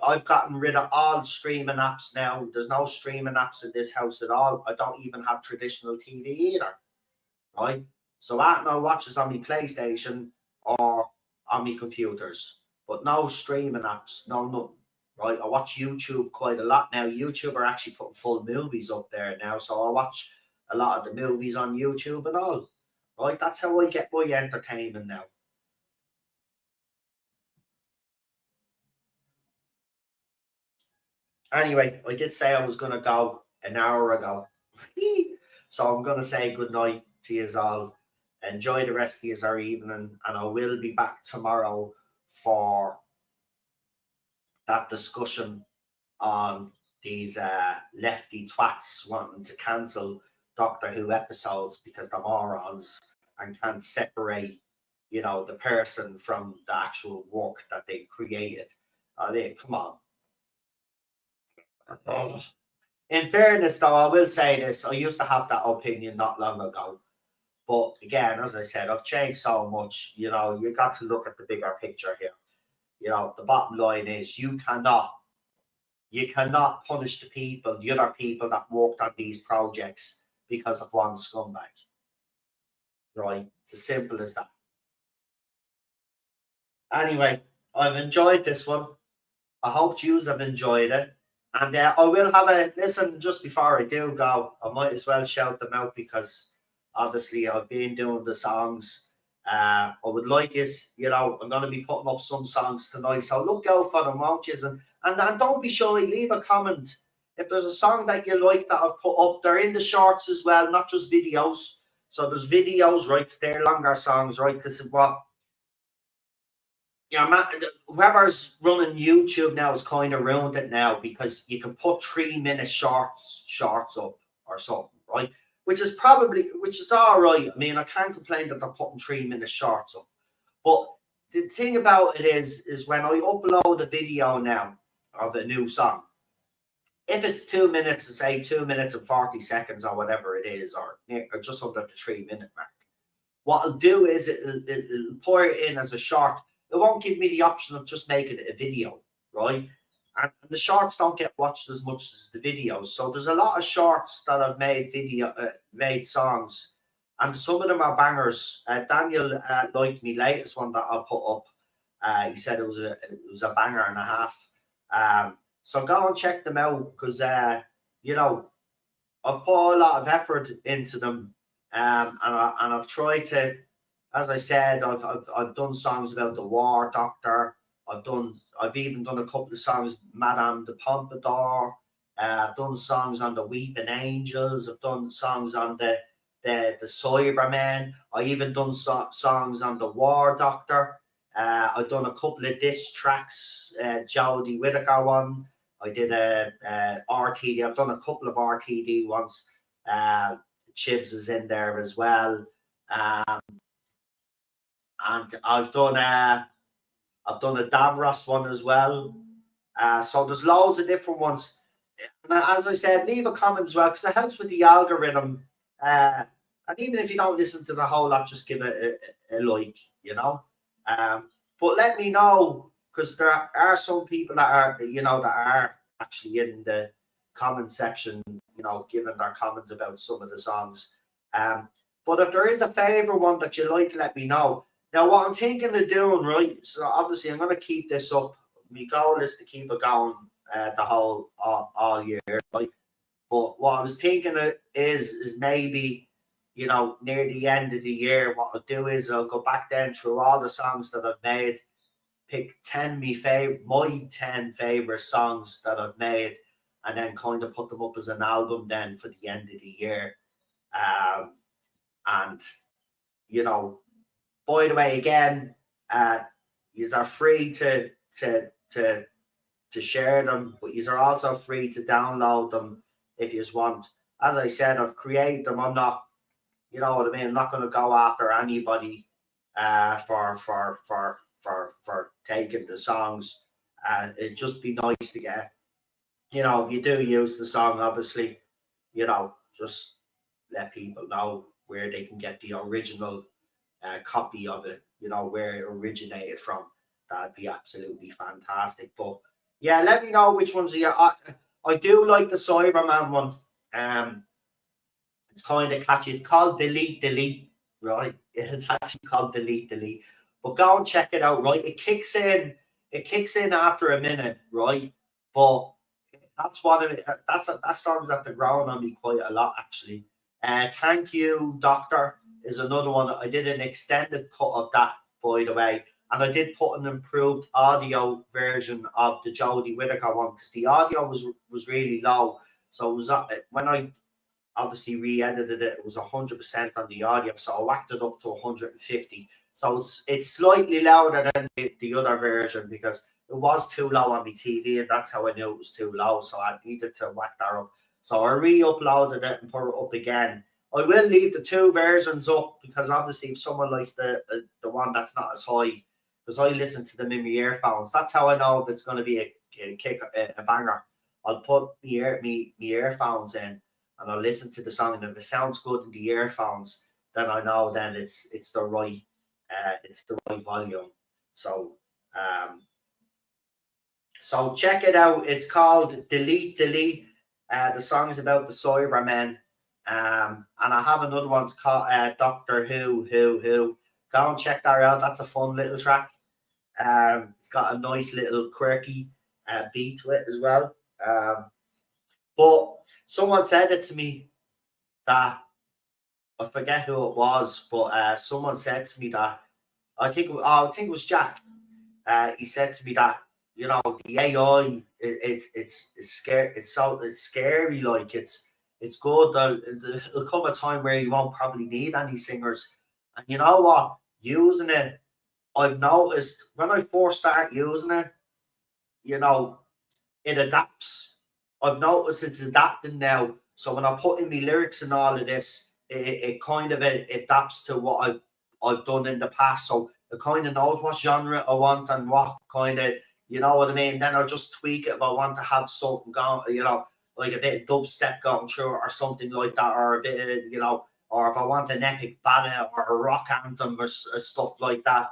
I've gotten rid of all streaming apps now. There's no streaming apps in this house at all. I don't even have traditional TV either, right? So I watch it on my PlayStation or on my computers, but no streaming apps, no nothing. Right, I watch YouTube quite a lot now. YouTube are actually putting full movies up there now, so I watch a lot of the movies on YouTube and all. Right, that's how I get my entertainment now. Anyway, I did say I was going to go an hour ago. So I'm going to say good night to you all. Enjoy the rest of your evening, and I will be back tomorrow for that discussion on these lefty twats wanting to cancel Doctor Who episodes because they're morons and can't separate, the person from the actual work that they created. I mean, come on. Oh. In fairness, though, I will say this: I used to have that opinion not long ago, but again, as I said, I've changed so much. You got to look at the bigger picture here. The bottom line is you cannot punish the other people that worked on these projects because of one scumbag. Right? It's as simple as that. Anyway, I've enjoyed this one. I hope you have enjoyed it. And I will have a listen just before I do go. I might as well shout them out because obviously I've been doing the songs. I would like is, I'm going to be putting up some songs tonight. So look out for them, won't you? And don't be shy, leave a comment. If there's a song that you like that I've put up, they're in the shorts as well, not just videos. So there's videos, right? Because they're longer songs, right? Because what whoever's running YouTube now has kind of ruined it now because you can put 3 minute shorts up or something, right? Which is all right. I mean, I can't complain that they're putting 3 minute shorts up. But the thing about it is when I upload a video now of a new song, if it's 2 minutes, say 2 minutes and 40 seconds or whatever it is, or just under the 3 minute mark, what I'll do is it'll pour it in as a short. It won't give me the option of just making it a video, right? And the shorts don't get watched as much as the videos. So there's a lot of shorts that I've made songs, and some of them are bangers. Daniel liked me latest one that I put up. He said it was a banger and a half. So go and check them out because I've put a lot of effort into them, and I've tried to. As I said, I've done songs about the War Doctor. I've even done a couple of songs, Madame de Pompadour. I've done songs on the Weeping Angels. I've done songs on the Cybermen. I even done songs on the War Doctor. I've done a couple of diss tracks, Jodie Whittaker one. I did a RTD. I've done a couple of RTD ones. Chibs is in there as well. And I've done a Davros one as well. So there's loads of different ones. And as I said, leave a comment as well because it helps with the algorithm. And even if you don't listen to the whole lot, just give it a like, But let me know because there are some people that are actually in the comment section, giving their comments about some of the songs. But if there is a favorite one that you like, let me know. Now, what I'm thinking of doing, right? So obviously, I'm going to keep this up. My goal is to keep it going the whole all year, right? But what I was thinking of is maybe, near the end of the year, what I'll do is I'll go back then through all the songs that I've made, pick my 10 favorite songs that I've made, and then kind of put them up as an album then for the end of the year. And by the way, again, you are free to share them, but you are also free to download them if you want. As I said, I've created them. I'm not, you know what I mean. I'm not going to go after anybody for taking the songs. It'd just be nice to get, if you do use the song, obviously, just let people know where they can get the original copy of it, where it originated from. That'd be absolutely fantastic. But yeah, let me know which ones I do like the Cyberman one. It's kind of catchy. It's called Delete Delete. right? It's actually called Delete. But go and check it out, right? It kicks in after a minute, right? But that's that song's after growing on me quite a lot, actually. Thank You, Doctor is another one. I did an extended cut of that, by the way, and I did put an improved audio version of the Jodie Whittaker one because the audio was really low. So it was when I obviously re-edited it, it was 100% on the audio, so I whacked it up to 150. So it's slightly louder than the other version because it was too low on my TV, and that's how I knew it was too low. So I needed to whack that up. So I re-uploaded it and put it up again. I will leave the two versions up because obviously if someone likes the one that's not as high, because I listen to them in my earphones. That's how I know if it's going to be a banger. I'll put my earphones in and I'll listen to the song, and if it sounds good in the earphones, then I know then it's the right volume. So so check it out. It's called Delete. The song is about the Cybermen. And I have another one's called Doctor Who. Go and check that out. That's a fun little track. It's got a nice little quirky beat to it as well. But someone said it to me that I forget who it was, but someone said to me that I think it was Jack. He said to me that the AI it's scary. It's scary. Like it's good. There'll come a time where you won't probably need any singers. And you know what? Using it, I've noticed when I first start using it, it adapts. I've noticed it's adapting now. So when I put in my lyrics and all of this, it kind of adapts to what I've done in the past. So it kind of knows what genre I want and what kind of, you know what I mean? Then I'll just tweak it if I want to have something going, like a bit of dubstep going through it or something like that, or a bit of, or if I want an epic ballad or a rock anthem or stuff like that,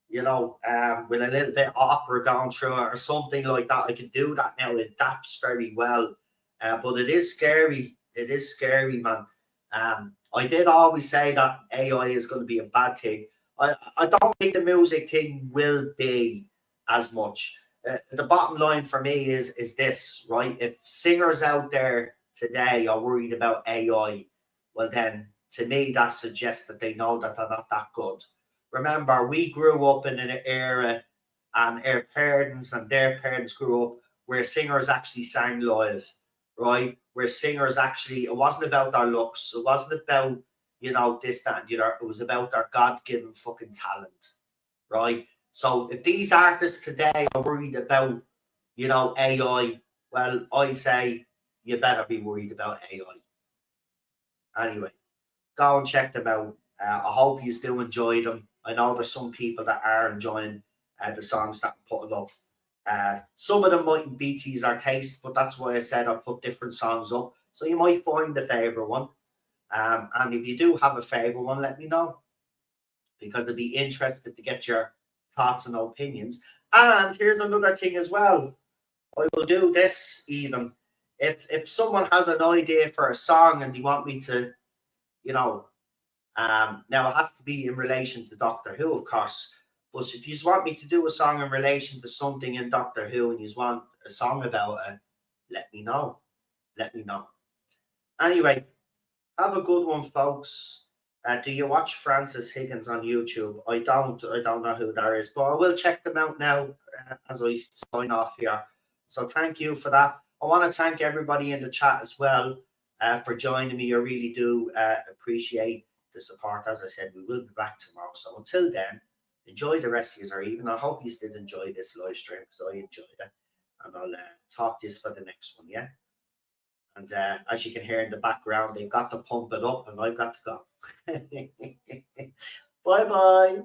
with a little bit of opera going through it or something like that. I can do that now. It adapts very well. But it is scary. It is scary, man. I did always say that AI is going to be a bad thing. I don't think the music thing will be as much. The bottom line for me is this, right? If singers out there today are worried about AI, well then, to me, that suggests that they know that they're not that good. Remember, we grew up in an era, and our parents and their parents grew up where singers actually sang live, right? Where singers actually, it wasn't about their looks, it wasn't about, this, that, and the other. It was about their God given fucking talent, right? So if these artists today are worried about, AI, well, I say you better be worried about AI. Anyway, go and check them out. I hope you still enjoy them. I know there's some people that are enjoying the songs that I'm putting up. Some of them mightn't be to our taste, but that's why I said I'll put different songs up. So you might find a favourite one. And if you do have a favourite one, let me know, because I'd be interested to get your thoughts and opinions. And here's another thing as well. I will do this even. If someone has an idea for a song and they want me to, now it has to be in relation to Doctor Who, of course. But if you want me to do a song in relation to something in Doctor Who and you want a song about it, let me know. Let me know. Anyway, have a good one, folks. Do you watch Francis Higgins on YouTube? I don't know who that is, but I will check them out now as I sign off here. So thank you for that. I want to thank everybody in the chat as well for joining me. I really do appreciate the support. As I said, we will be back tomorrow. So until then, enjoy the rest of your evening. I hope you did enjoy this live stream because I enjoyed it. And I'll talk to you for the next one, yeah? And as you can hear in the background, they've got to pump it up and I've got to go. Bye-bye.